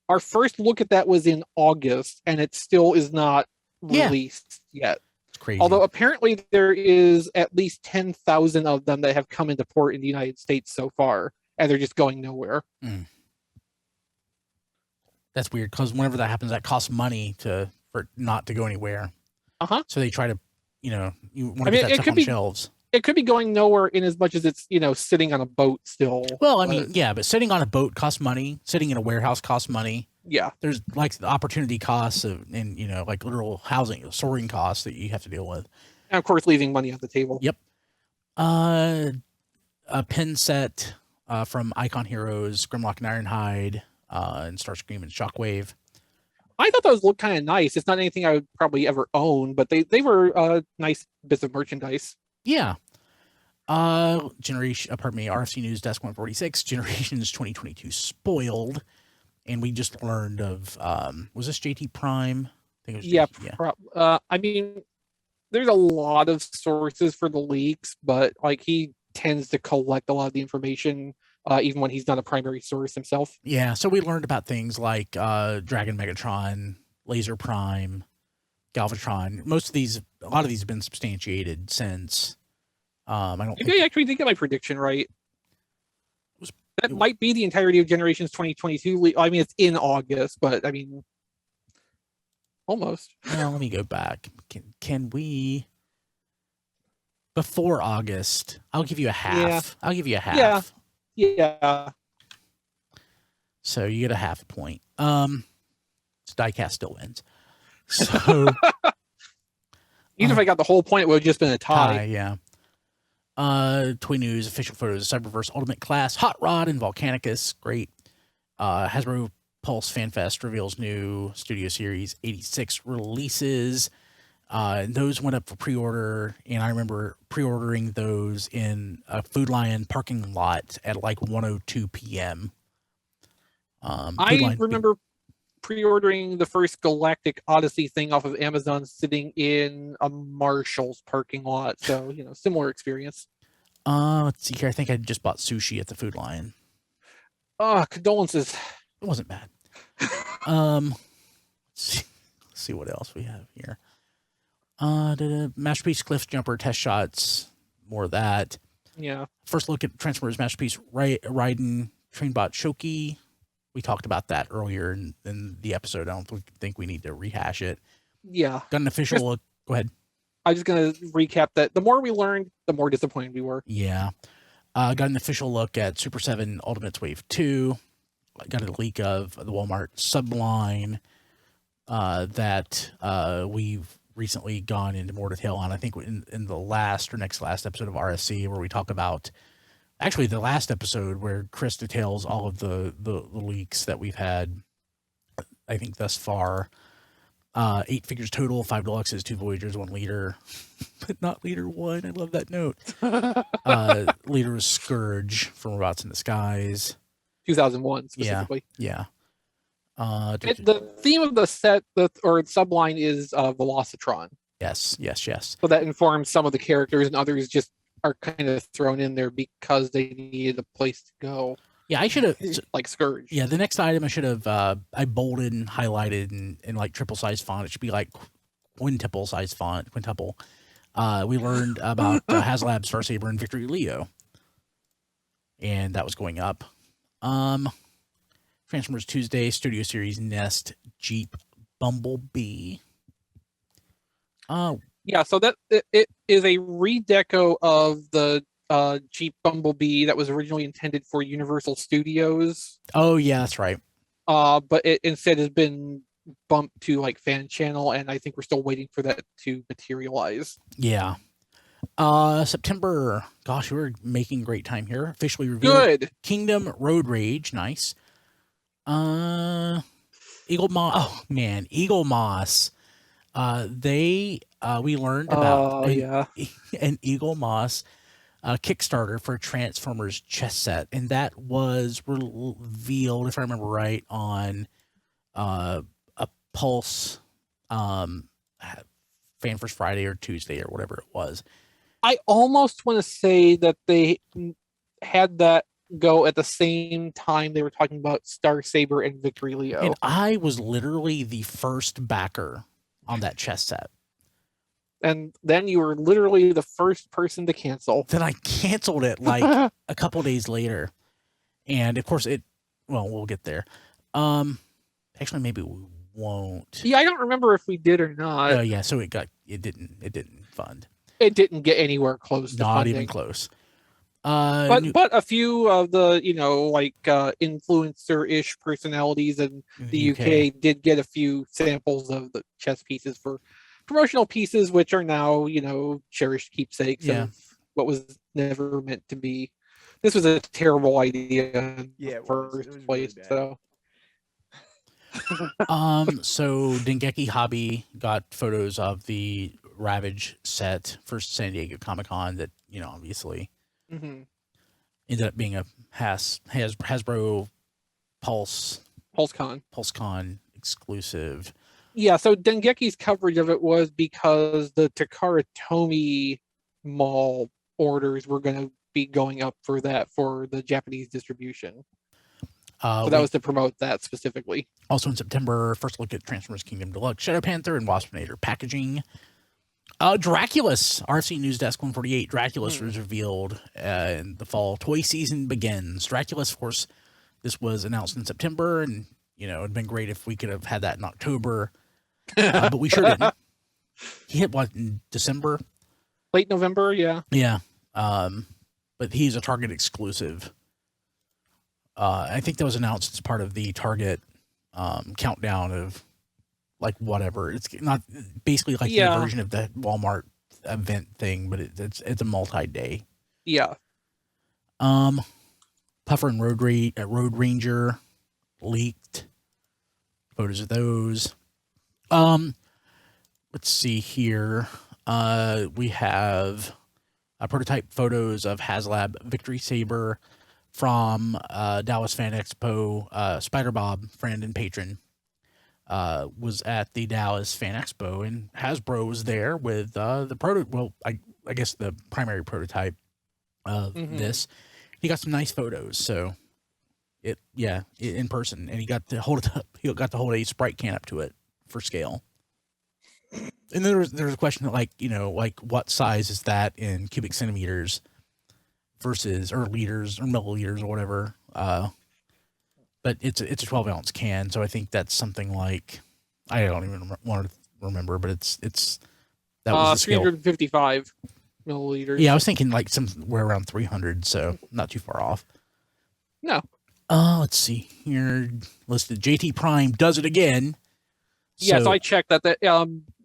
our first look at that was in August, and it still is not released yet. It's crazy. Although apparently there is at least 10,000 of them that have come into port in the United States so far, and they're just going nowhere. That's weird, because whenever that happens, that costs money for not to go anywhere. So they try to, you want to get that stuff on shelves. It could be going nowhere in as much as it's, sitting on a boat still. Well, I mean, but sitting on a boat costs money. Sitting in a warehouse costs money. Yeah. There's like the opportunity costs and like literal housing, soaring costs that you have to deal with. And of course, leaving money on the table. Yep. A pin set from Icon Heroes, Grimlock and Ironhide, and Starscream and Shockwave. I thought those looked kind of nice. It's not anything I would probably ever own, but they were nice bits of merchandise. Yeah. RFC News Desk 146, Generations 2022 spoiled. And we just learned of, was this JT Prime? I think it was I mean, there's a lot of sources for the leaks, but like he tends to collect a lot of the information, even when he's not a primary source himself. Yeah, so we learned about things like Dragon Megatron, Laser Prime, Galvatron. A lot of these have been substantiated since. Maybe I actually did get my prediction right. That might be the entirety of Generations 2022. I mean, it's in August, but I mean, almost. Well, let me go back. Can we? Before August, I'll give you a half. Yeah. I'll give you a half. Yeah. So you get a half a point. Diecast still wins. So even if I got the whole point, it would have just been a tie. Yeah. Toy News official photos of Cyberverse Ultimate Class, Hot Rod, and Volcanicus. Great. Hasbro Pulse FanFest reveals new Studio Series 86 releases. Those went up for pre-order, and I remember pre-ordering those in a Food Lion parking lot at like 1:02 p.m. I remember pre-ordering the first Galactic Odyssey thing off of Amazon sitting in a Marshall's parking lot. So, similar experience. Let's see here. I think I just bought sushi at the Food Lion. Condolences. It wasn't bad. Let's see what else we have here. Masterpiece Cliff Jumper test shots. More of that. Yeah. First look at Transformers Masterpiece Raiden Trainbot Shoki. We talked about that earlier in the episode. I don't think we need to rehash it. Yeah. Got an official look. Go ahead. I'm just going to recap that. The more we learned, the more disappointed we were. Yeah. Got an official look at Super 7 Ultimates Wave 2. Got a leak of the Walmart subline that we've recently gone into more detail on. I think in the last or next last episode of RSC, where we talk about actually the last episode where Chris details all of the leaks that we've had, I think thus far. 8 figures total, 5 deluxes, 2 voyagers, 1 leader, but not leader 1. I love that note. Leader is Scourge from Robots in Disguise. 2001 specifically. Yeah. The theme of the set or subline is Velocitron. Yes. So that informs some of the characters, and others just are kind of thrown in there because they needed a place to go. Yeah, I should have like Scourge. Yeah, the next item I should have I bolded and highlighted in like triple size font. It should be like quintuple size font. Quintuple. We learned about HasLab, Starsaber, and Victory Leo, and that was going up. Transformers Tuesday, Studio Series Nest, Jeep, Bumblebee. Yeah, so that it is a redeco of the Jeep Bumblebee that was originally intended for Universal Studios. Oh yeah, that's right. But it instead has been bumped to like Fan Channel, and I think we're still waiting for that to materialize. Yeah. September. Gosh, we're making great time here. Officially revealed. Good. Kingdom Road Rage. Nice. Eagle Moss. Oh man, Eagle Moss. We learned about an Eagle Moss Kickstarter for Transformers chess set, and that was revealed, if I remember right, on a Pulse Fan First Friday or Tuesday or whatever it was. I almost want to say that they had that go at the same time they were talking about Star Saber and Victory Leo. And I was literally the first backer on that chess set. And then you were literally the first person to cancel. Then I canceled it like a couple days later. And of course we'll get there. Actually maybe we won't. Yeah, I don't remember if we did or not. Oh yeah, so it didn't fund. It didn't get anywhere close to Not funding. even close. But a few of the influencer-ish personalities in the UK did get a few samples of the chess pieces for promotional pieces, which are now cherished keepsakes of what was never meant to be. This was a terrible idea in the first place. So Dengeki Hobby got photos of the Ravage set for San Diego Comic-Con that obviously ended up being a Hasbro PulseCon exclusive. Yeah, so Dengeki's coverage of it was because the Takara Tomy Mall orders were going to be going up for the Japanese distribution. So that was to promote that specifically. Also in September, first look at Transformers Kingdom Deluxe, Shadow Panther, and Waspinator packaging. Draculus, RFC News Desk 148. Draculus was revealed and the fall toy season begins. Draculus, of course, this was announced in September, and it'd been great if we could have had that in October, but we sure didn't. He hit what in December? Late November, yeah. Yeah, but he's a Target exclusive. I think that was announced as part of the Target countdown of whatever. It's not basically the version of the Walmart event thing, but it's a multi-day. Yeah. Puffer and Road Ranger leaked photos of those. Let's see here. We have prototype photos of HasLab Victory Saber from Dallas Fan Expo. Spider Bob, friend and patron, was at the Dallas Fan Expo, and Hasbro was there with the prototype. Well, I guess the primary prototype of this. He got some nice photos, so in person, and he got to hold it up. He got to hold a Sprite can up to it for scale. And there's a question what size is that in cubic centimeters versus or liters or milliliters or whatever. But it's a 12-ounce can, so I think that's something like, I don't even want to remember, but it's that was the scale. 355 milliliters. Yeah, I was thinking somewhere around 300, so not too far off. No. Let's see here. Listed JT Prime does it again. Yes, I checked that.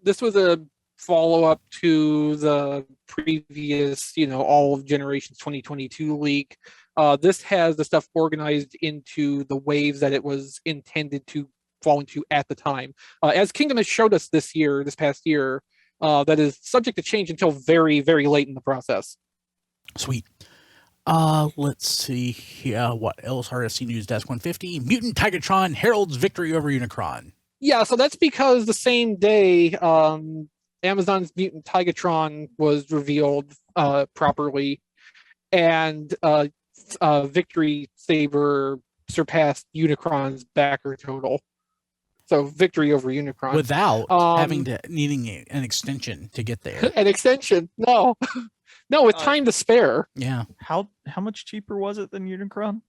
This was a follow-up to the previous, all of Generations 2022 leak. This has the stuff organized into the waves that it was intended to fall into at the time. As Kingdom has showed us this past year, that is subject to change until very, very late in the process. Sweet. Let's see here. What else? RFC News Desk 150. Mutant Tigatron heralds victory over Unicron. Yeah, so that's because the same day Amazon's Mutant Tigatron was revealed properly, and Victory Saber surpassed Unicron's backer total. So victory over Unicron without needing an extension to get there. An extension? No, no, with time to spare. Yeah. How much cheaper was it than Unicron?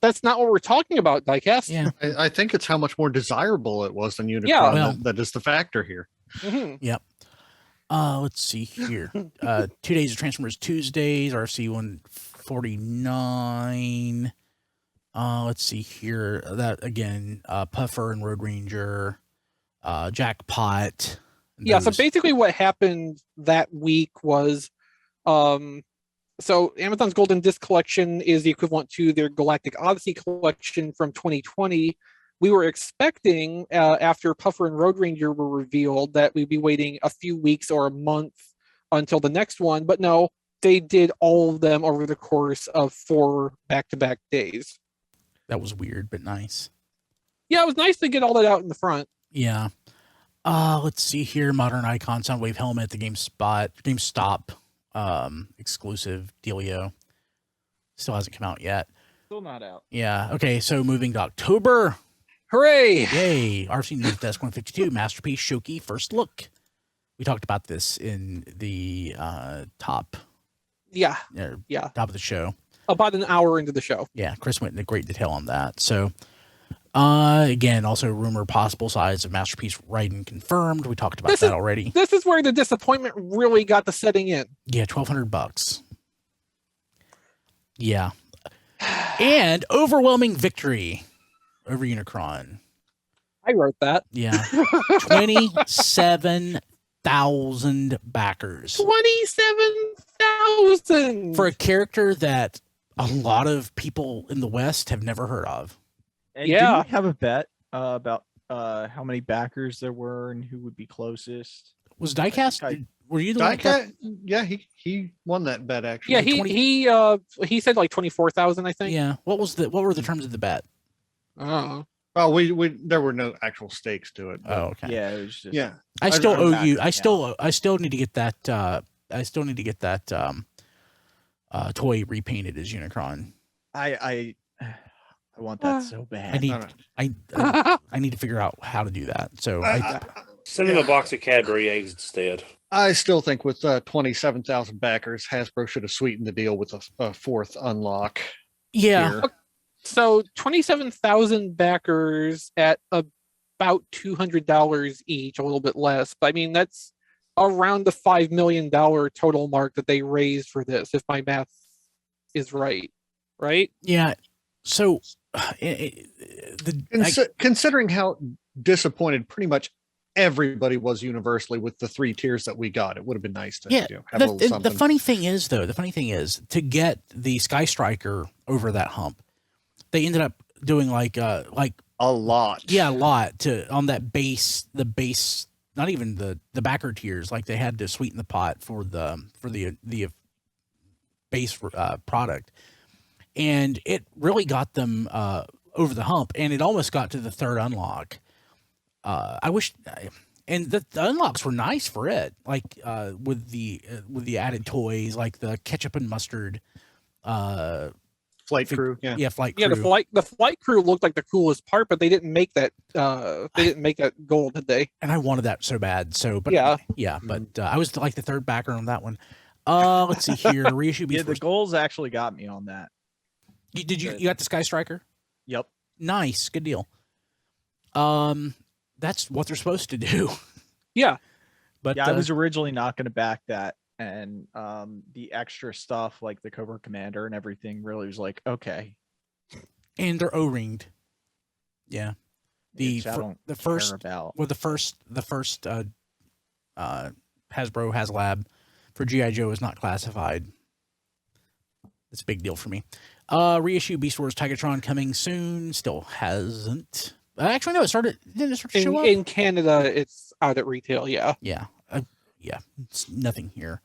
That's not what we're talking about, Diecast. Yeah. I think it's how much more desirable it was than Unicron that is the factor here. Mm-hmm. Yep. Let's see here. 2 days of Transformers Tuesdays, RFC 149. Let's see here. That again, Puffer and Road Ranger, Jackpot, Yeah, so basically what happened that week was so Amazon's Golden Disc collection is the equivalent to their Galactic Odyssey collection from 2020. We were expecting after Puffer and Road Ranger were revealed that we'd be waiting a few weeks or a month until the next one, but no, they did all of them over the course of 4 back-to-back days. That was weird, but nice. Yeah, it was nice to get all that out in the front. Yeah. Let's see here. Modern Icon Soundwave helmet, the GameStop exclusive dealio. Still hasn't come out yet. Still not out. Yeah. Okay, so moving to October. Hooray! Yay. RC News Desk 152, Masterpiece Shoki First Look. We talked about this in the top Yeah. top of the show. About an hour into the show. Yeah, Chris went into great detail on that. So, again, also rumor possible size of Masterpiece Raiden confirmed. We talked about that already. This is where the disappointment really got the setting in. Yeah, $1,200. Yeah, and overwhelming victory over Unicron. I wrote that. Yeah, 27,000 backers. 27,000 for a character that a lot of people in the West have never heard of. And Yeah. did we have a bet about how many backers there were and who would be closest? Was Diecast? Were you the one? Diecast, yeah, he won that bet actually. Yeah, he said like 24,000, I think. Yeah. What were the terms of the bet? Oh. Oh, we there were no actual stakes to it. But Oh, okay. Yeah, it was just yeah. I still I'm owe back you. right I still need to get that. I still need to get that toy repainted as Unicron. I want that so bad. I need to figure out how to do that. So Send him a box of Cadbury eggs instead. I still think with 27,000 backers, Hasbro should have sweetened the deal with a fourth unlock. yeah. Here. So 27,000 backers at about $200 each, a little bit less. But I mean, that's around the $5 million total mark that they raised for this, if my math is right. Right? Yeah. So Considering how disappointed pretty much everybody was universally with the 3 tiers that we got, it would have been nice to have a little the something. funny thing is to get the Sky Striker over that hump, they ended up doing like a lot. Yeah, a lot on that base, not even the backer tiers. Like they had to sweeten the pot for the base product, and it really got them over the hump, and it almost got to the 3rd unlock. I wish, and the unlocks were nice for it, like with the added toys, like the ketchup and mustard. Flight crew, flight crew. Yeah, the flight crew looked like the coolest part, but they didn't make that. They didn't make that goal, did they? And I wanted that so bad. So, but but I was like the 3rd backer on that one. Let's see here. Reissue Beast. Yeah, the goals actually got me on that. You got the Sky Striker? Yep. Nice, good deal. That's what they're supposed to do. Yeah. But yeah, I was originally not going to back that. And the extra stuff like the Covert Commander and everything really was like, okay. And they're O-ringed. Yeah. The first Hasbro HasLab for G.I. Joe is not classified. It's a big deal for me. Reissue Beast Wars Tigatron coming soon. Still hasn't. Actually, no, didn't it start to show up? In Canada, it's out at retail, yeah. Yeah. It's nothing here.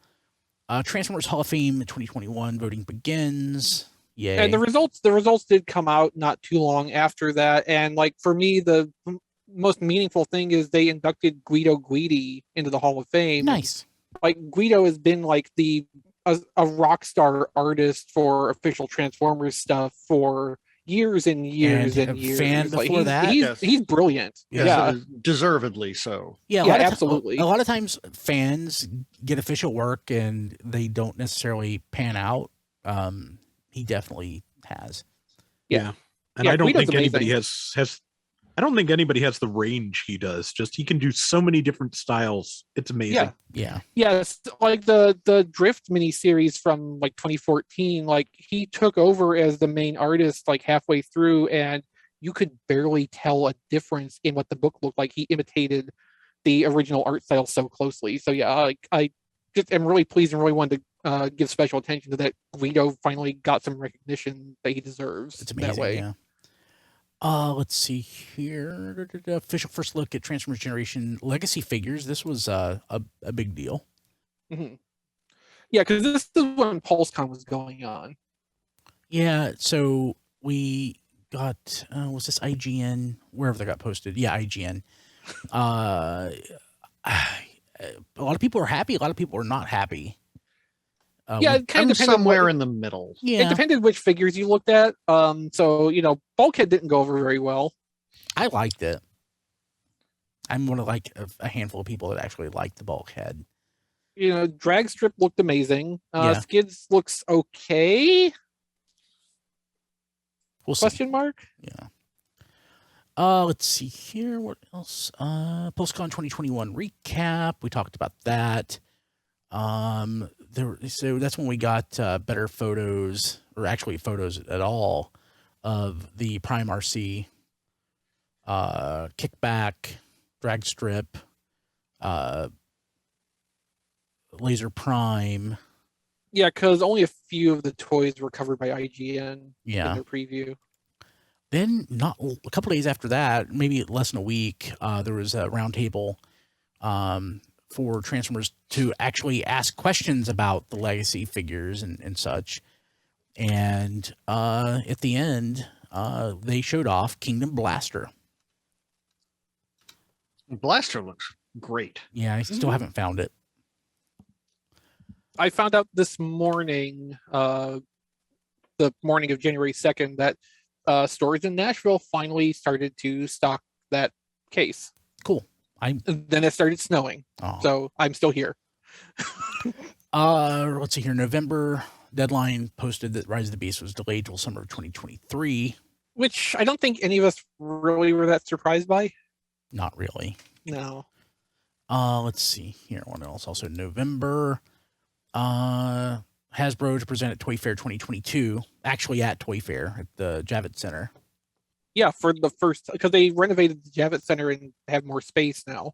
Transformers Hall of Fame 2021 voting begins. Yay. And the results did come out not too long after that. And like for me, the most meaningful thing is they inducted Guido Guidi into the Hall of Fame. Nice. Like Guido has been like a rock star artist for official Transformers stuff for years and years and years. Fan before that. He's brilliant. Yeah, deservedly so. Yeah, absolutely. A lot of times fans get official work and they don't necessarily pan out. He definitely has. Yeah. And I don't think anybody has I don't think anybody has the range he does. Just he can do so many different styles. It's amazing. Yeah. Yes, like the Drift miniseries from like 2014, like he took over as the main artist like halfway through, and you could barely tell a difference in what the book looked like. He imitated the original art style so closely. So yeah, I just am really pleased and really wanted to give special attention to that. Guido finally got some recognition that he deserves. It's amazing. That way. Yeah. Let's see here. Official first look at Transformers Generation Legacy figures. This was a big deal. Mm-hmm. Yeah, because this is when PulseCon was going on. Yeah, so we got was this IGN, wherever they got posted? Yeah, IGN. A lot of people are happy. A lot of people are not happy. Yeah, it kind I'm of depended somewhere in the middle. Yeah, It depended which figures you looked at. So Bulkhead didn't go over very well. I liked it. I'm one of like a handful of people that actually liked the Bulkhead. Drag Strip looked amazing. Yeah. Skids looks okay. We'll see. Question mark? Yeah. Let's see here. What else? PulseCon 2021 recap. We talked about that. So that's when we got better photos, or actually photos at all, of the Prime RC, kickback, drag strip, Laser Prime. Yeah, because only a few of the toys were covered by IGN in Yeah. their preview. Then not a couple days after that, maybe less than a week, there was a roundtable for Transformers to actually ask questions about the legacy figures and such. And at the end, they showed off Kingdom Blaster. Blaster looks great. Yeah, I still haven't found it. I found out this morning, the morning of January 2nd, that stores in Nashville finally started to stock that case. Cool. And then it started snowing. Oh. So I'm still here. Let's see here. November deadline posted that Rise of the Beast was delayed till summer of 2023. Which I don't think any of us really were that surprised by. Not really. No. Let's see here. What else? Also November. Hasbro to present at Toy Fair 2022. Actually at Toy Fair at the Javits Center. Yeah, for the first, because they renovated the Javits Center and have more space now.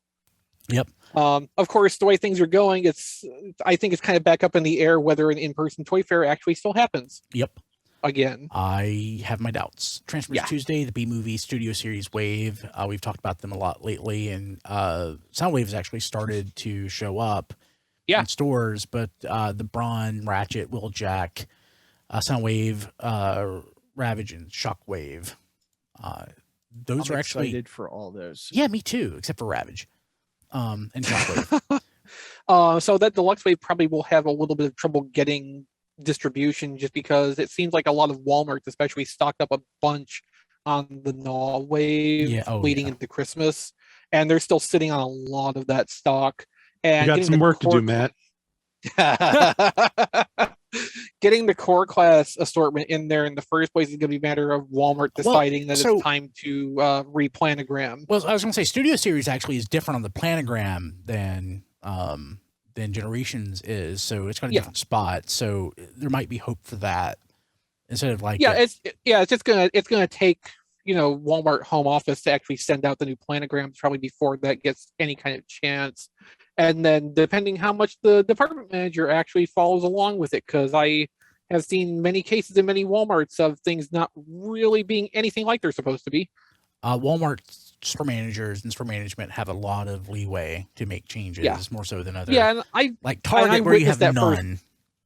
Yep. Of course, the way things are going, I think it's kind of back up in the air whether an in-person Toy Fair actually still happens. Yep. Again. I have my doubts. Transformers Tuesday, the B-Movie Studio Series Wave. We've talked about them a lot lately, and Soundwave has actually started to show up in stores, but the Brawn, Ratchet, Wheeljack, Soundwave, Ravage, and Shockwave. Those I'm are actually excited for all those. Yeah, me too, except for Ravage. And Shockwave. So that Deluxe Wave probably will have a little bit of trouble getting distribution, just because it seems like a lot of Walmarts especially stocked up a bunch on the Gnaw Wave leading into Christmas, and they're still sitting on a lot of that stock. And you got some work to do, Matt. Getting the core class assortment in there in the first place is going to be a matter of Walmart deciding that it's time to replanogram. Well, I was going to say Studio Series actually is different on the planogram than Generations is, so it's got a different spot. So there might be hope for that instead of like it's gonna take Walmart home office to actually send out the new planograms probably before that gets any kind of chance. And then depending how much the department manager actually follows along with it, because I have seen many cases in many Walmarts of things not really being anything like they're supposed to be. Walmart store managers and store management have a lot of leeway to make changes, more so than others. And I like Target, where you have none.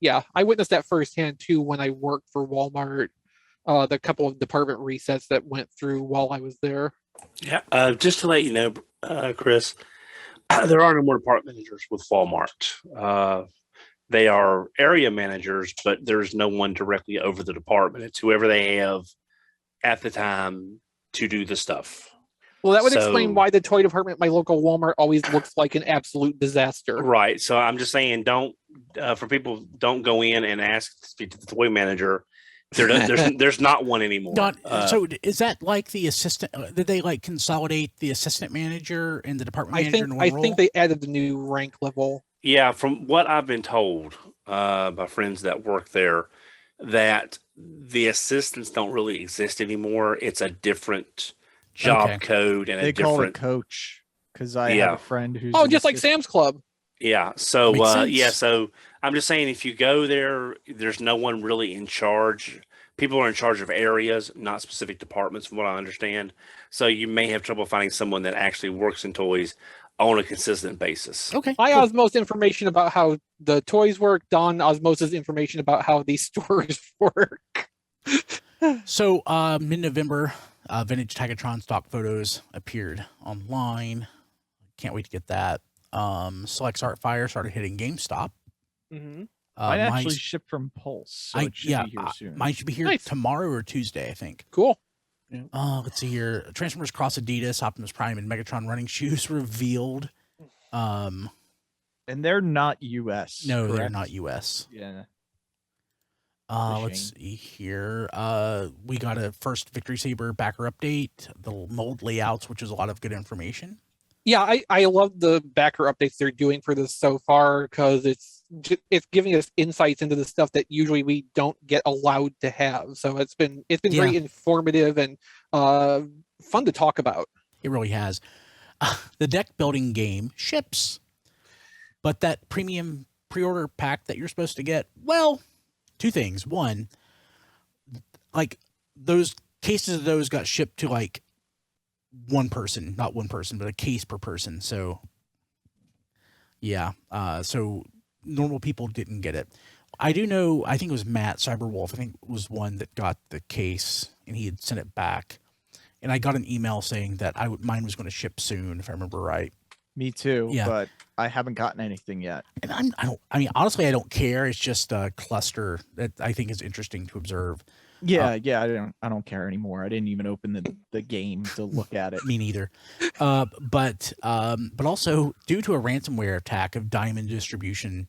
I witnessed that firsthand too when I worked for Walmart. The couple of department resets that went through while I was there. Yeah, just to let you know, Chris, there are no more department managers with Walmart. They are area managers, but there's no one directly over the department. It's whoever they have at the time to do the stuff. Well, that would explain why the toy department at my local Walmart always looks like an absolute disaster. Right. So I'm just saying, don't go in and ask to speak to the toy manager. There's not one anymore. So is that like the assistant? Did they like consolidate the assistant manager and the department manager in one role? I think they added the new rank level. Yeah, from what I've been told by friends that work there, that the assistants don't really exist anymore. It's a different job code and they a different call it coach. because I have a friend who's just like Sam's Club. Yeah. So Makes sense. So I'm just saying, if you go there, there's no one really in charge. People are in charge of areas, not specific departments, from what I understand. So you may have trouble finding someone that actually works in toys on a consistent basis. Okay. I cool. osmose information about how the toys work. Don osmoses information about how these stores work. So mid-November, vintage Tigatron stock photos appeared online. Can't wait to get that. Selects Art Fire started hitting GameStop. Mm-hmm. Might actually ship from Pulse, so it should be here soon. Mine should be here tomorrow or Tuesday, I think. Cool. Let's see here. Transformers Cross Adidas, Optimus Prime, and Megatron running shoes revealed. And they're not US. No, correct? they're not US. Yeah. Let's see here. We got a first Victory Saber backer update, the mold layouts, which is a lot of good information. Yeah, I love the backer updates they're doing for this so far, because it's giving us insights into the stuff that usually we don't get allowed to have. So it's been very informative and fun to talk about. It really has. The deck building game ships, but that premium pre-order pack that you're supposed to get, well, two things. One, like those cases of those got shipped to like one person, not one person, but a case per person. So yeah, so normal people didn't get it. I do know, I think it was Matt Cyberwolf, I think was one that got the case and he had sent it back. And I got an email saying that mine was going to ship soon, if I remember right. Me too, Yeah. but I haven't gotten anything yet. And I mean, honestly, I don't care. It's just a cluster that I think is interesting to observe. Yeah, I don't care anymore. I didn't even open the game to look at it. Me neither. But also due to a ransomware attack of Diamond Distribution,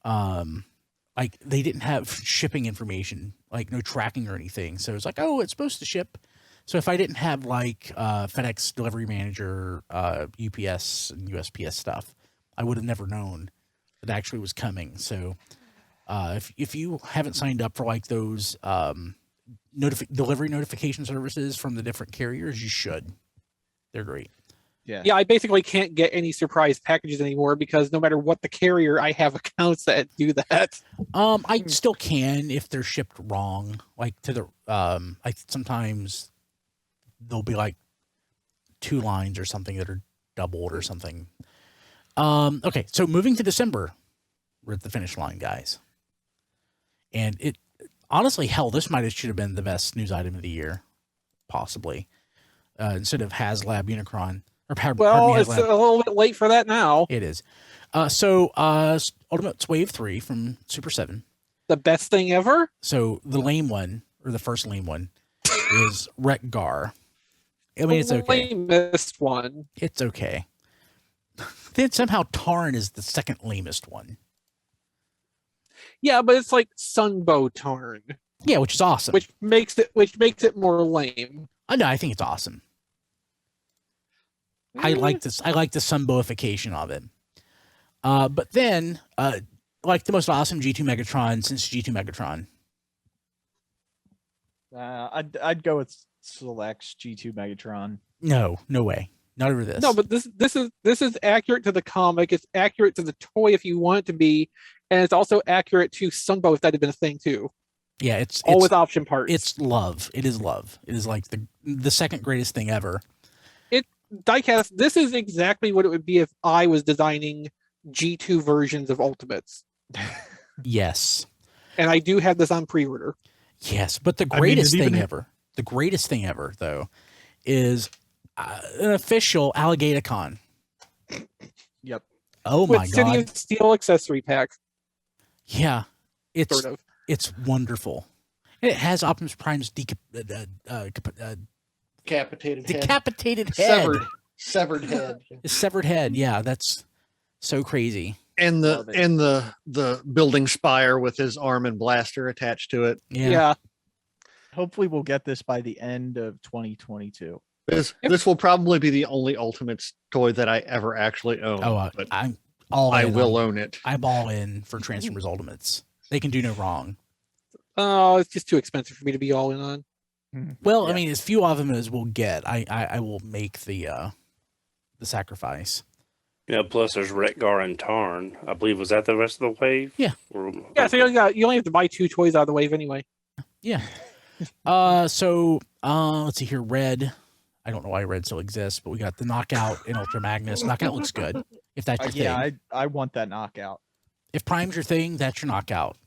like they didn't have shipping information, like no tracking or anything. So it's like, oh, it's supposed to ship. So if I didn't have like FedEx Delivery Manager, UPS and USPS stuff, I would have never known that actually was coming. So if you haven't signed up for like those delivery notification services from the different carriers, you should. They're great. Yeah, I basically can't get any surprise packages anymore because no matter what the carrier, I have accounts that do that. I still can if they're shipped wrong, like to the like sometimes there'll be like 2 lines or something that are doubled or something. Okay, so moving to December, we're at the finish line, guys. And it honestly, hell, this should have been the best news item of the year, possibly. Instead of HasLab Unicron. Well, it's a little bit late for that now. It is. So Ultimates Wave 3 from Super 7. The best thing ever? So the lame one, or the first lame one, is Wreck-Gar. I mean, it's okay. The lamest one. It's okay. Then somehow Tarn is the second lamest one. Yeah, but it's like Sunbow Tarn. Yeah, which is awesome. Which makes it more lame. No, I think it's awesome. I like this. I like the sunboification of it. But then, like the most awesome G2 Megatron since G2 Megatron. I'd go with Select's G2 Megatron. No way. Not over this. No, but this is accurate to the comic. It's accurate to the toy if you want it to be, and it's also accurate to Sunbow if that had been a thing too. Yeah, it's all with option parts. It's love. It is love. It is like the second greatest thing ever. Diecast, this is exactly what it would be if I was designing G2 versions of Ultimates. Yes. And I do have this on pre-order. Yes, but the greatest thing ever, though, is an official Alligator-Con. Yep. Oh my God. City of Steel accessory pack. Yeah. It's sort of. It's wonderful. And it has Optimus Prime's Decapitated head. Severed head. His severed head. Yeah, that's so crazy. And the building spire with his arm and blaster attached to it. Yeah. Hopefully we'll get this by the end of 2022. This will probably be the only Ultimates toy that I ever actually own. But I'm all in. I will own it. I'm all in for Transformers Ultimates. They can do no wrong. Oh, it's just too expensive for me to be all in on. Well, yeah. I mean, as few of them as we'll get, I will make the the sacrifice. Plus there's Retgar and Tarn. I believe, was that the rest of the wave? Yeah. Yeah, so you only have to buy 2 toys out of the wave anyway. Yeah. So let's see here. Red. I don't know why Red still exists, but we got the Knockout and Ultra Magnus. Knockout looks good. If that's your thing. I want that Knockout. If Prime's your thing, that's your Knockout.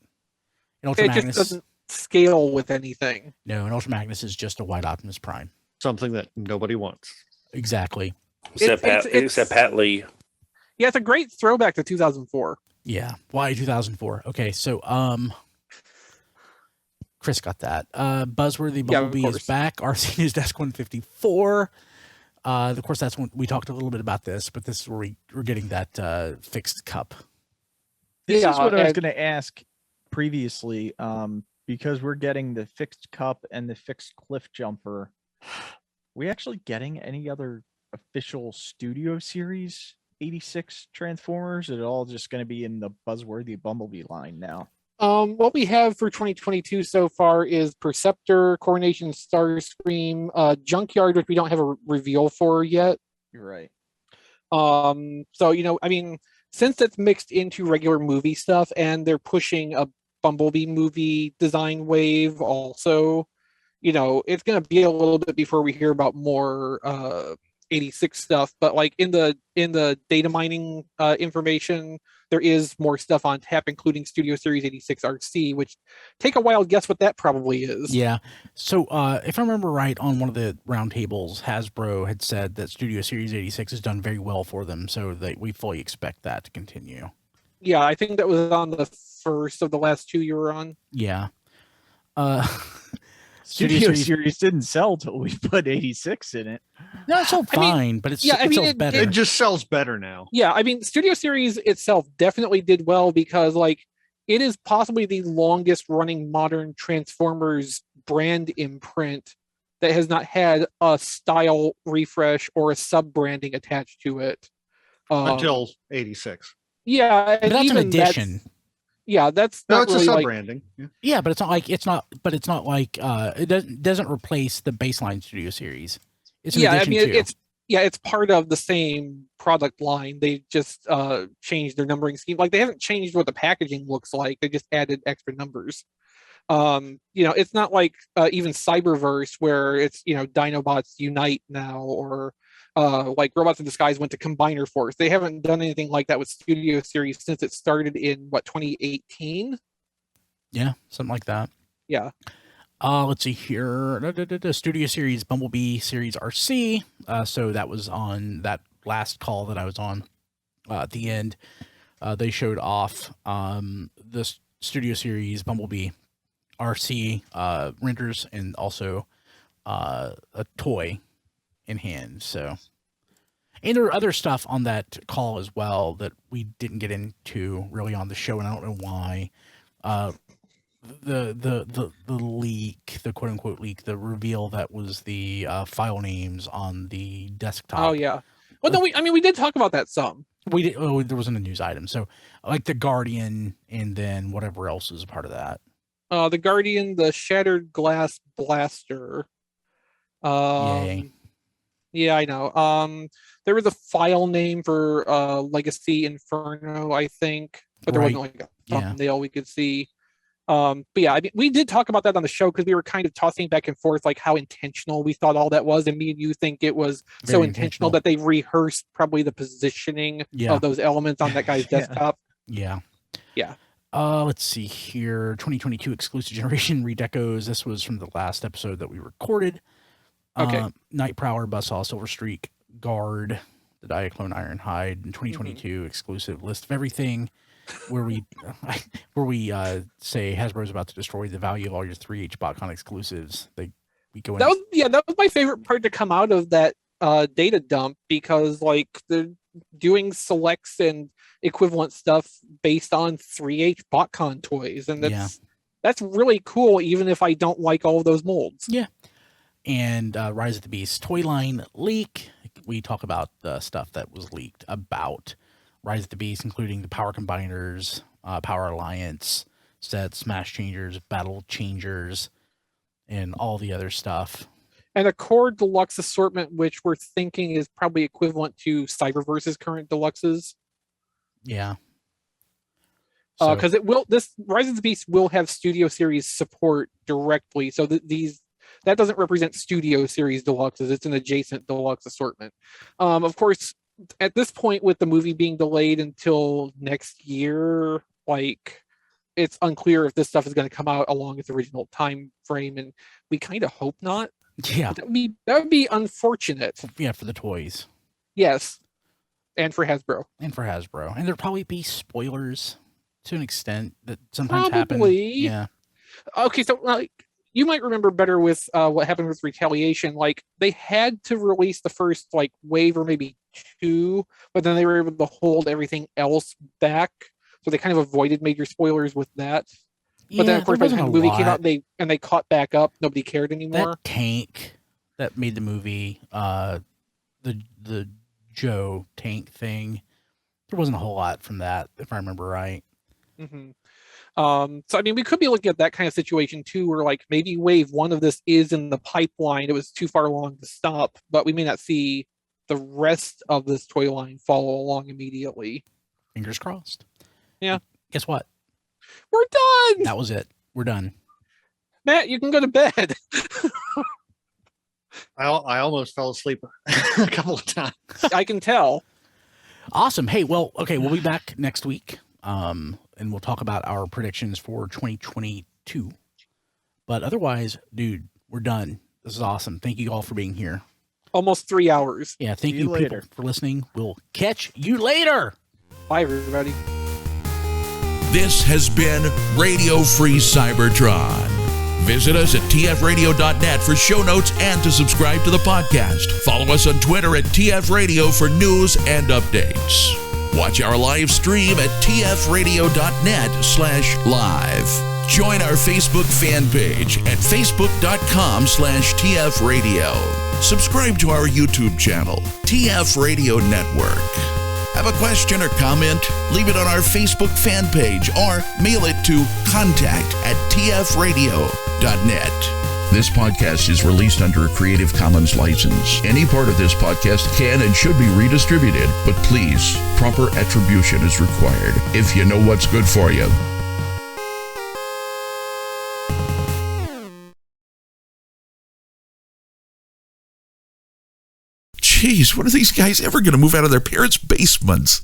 And Ultra It Magnus just doesn't scale with anything. No, and Ultra Magnus is just a white Optimus Prime. Something that nobody wants. Exactly. Except Pat Lee. Yeah, it's a great throwback to 2004. Yeah. Why 2004? Okay, so Chris got that. Buzzworthy Bumblebee is back. RC News Desk 154. Of course, that's when we talked a little bit about this, but this is where we're getting that fixed cup. This is what I was going to ask previously, because we're getting the fixed cup and the fixed cliff jumper. We actually getting any other official Studio Series 86 Transformers? Is it all just going to be in the Buzzworthy Bumblebee line now? What we have for 2022 so far is Perceptor, Coronation Starscream, Junkyard, which we don't have a reveal for yet. You're right. So, since it's mixed into regular movie stuff and they're pushing a Bumblebee movie design wave also, it's going to be a little bit before we hear about more 86 stuff. But like in the data mining information, there is more stuff on tap, including Studio Series 86 RC, which take a wild guess what that probably is. Yeah. So if I remember right, on one of the roundtables, Hasbro had said that Studio Series 86 has done very well for them, so that we fully expect that to continue. Yeah, I think that was on the first of the last 2 you were on. Yeah. Studio Series didn't sell till we put 86 in it. No, it's all fine, but it sells better. It just sells better now. Yeah, Studio Series itself definitely did well because, like, it is possibly the longest running modern Transformers brand imprint that has not had a style refresh or a sub-branding attached to it. Until 86. Yeah, but that's an addition. That's no, not it's really a sub-branding. Yeah, but it's not like it doesn't replace the baseline Studio Series. It's an addition to. It's part of the same product line. They just changed their numbering scheme. Like, they haven't changed what the packaging looks like. They just added extra numbers. It's not like even Cyberverse, where it's Dinobots Unite now, or like Robots in Disguise went to Combiner Force. They haven't done anything like that with Studio Series since it started in 2018. Yeah, something like that. Yeah. Let's see here. Studio Series Bumblebee Series RC. So that was on that last call that I was on. At the end, they showed off the Studio Series Bumblebee RC renders, and also a toy in hand. So, and there are other stuff on that call as well that we didn't get into really on the show, and I don't know why. The leak, the quote unquote leak, the reveal that was the file names on the desktop. Oh yeah. Well, no, we did talk about that some. We did. Oh, there wasn't a news item. So, like the Guardian, and then whatever else is a part of that. The Guardian, the Shattered Glass Blaster. Yay. Yeah, I know. There was a file name for Legacy Inferno, I think, but there wasn't like a thumbnail we could see. But yeah, we did talk about that on the show because we were kind of tossing back and forth like how intentional we thought all that was, and me and you think it was very so intentional that they rehearsed probably the positioning of those elements on that guy's desktop. Yeah. Yeah. Let's see here. 2022 exclusive generation redecos. This was from the last episode that we recorded. Okay. Night Prowler, Buzzsaw, Silver Streak, Guard, the Diaclone Ironhide, and 2022 exclusive list of everything, where we say Hasbro's about to destroy the value of all your 3H BotCon exclusives. We go in. That was my favorite part to come out of that data dump, because like they're doing selects and equivalent stuff based on 3H BotCon toys, and that's really cool, even if I don't like all of those molds. Yeah. And Rise of the Beast toy line leak. We talk about the stuff that was leaked about Rise of the Beast, including the Power Combiners, Power Alliance sets, Smash Changers, Battle Changers, and all the other stuff. And a core deluxe assortment, which we're thinking is probably equivalent to Cyberverse's current deluxes. Yeah. Because this Rise of the Beast will have Studio Series support directly. So that doesn't represent Studio Series deluxes. It's an adjacent deluxe assortment. Of course, at this point, with the movie being delayed until next year, like, it's unclear if this stuff is going to come out along its original time frame, and we kind of hope not. Yeah. That would be unfortunate. Yeah, for the toys. Yes. And for Hasbro. And there'll probably be spoilers to an extent that sometimes Probably. happen. Yeah. Okay, so you might remember better with what happened with Retaliation. Like, they had to release the first wave or maybe two, but then they were able to hold everything else back. So they kind of avoided major spoilers with that. But then, of course, by the time the movie came out, they caught back up. Nobody cared anymore. That tank that made the movie, the Joe tank thing, there wasn't a whole lot from that, if I remember right. Mm-hmm. So I mean, we could be looking at that kind of situation too, where maybe wave one of this is in the pipeline. It was too far along to stop, but we may not see the rest of this toy line follow along immediately. Fingers crossed. Yeah. Guess what? We're done. That was it. We're done. Matt, you can go to bed. I almost fell asleep a couple of times. I can tell. Awesome. Hey, well, okay, we'll be back next week. And we'll talk about our predictions for 2022. But otherwise, dude, we're done. This is awesome. Thank you all for being here. Almost 3 hours. Yeah, thank you later. people for listening. We'll catch you later. Bye, everybody. This has been Radio Free Cybertron. Visit us at tfradio.net for show notes and to subscribe to the podcast. Follow us on Twitter at tfradio for news and updates. Watch our live stream at tfradio.net/live. Join our Facebook fan page at facebook.com/tfradio. Subscribe to our YouTube channel, TF Radio Network. Have a question or comment? Leave it on our Facebook fan page or mail it to contact@tfradio.net. This podcast is released under a Creative Commons license. Any part of this podcast can and should be redistributed, but please, proper attribution is required if you know what's good for you. Jeez, when are these guys ever going to move out of their parents' basements?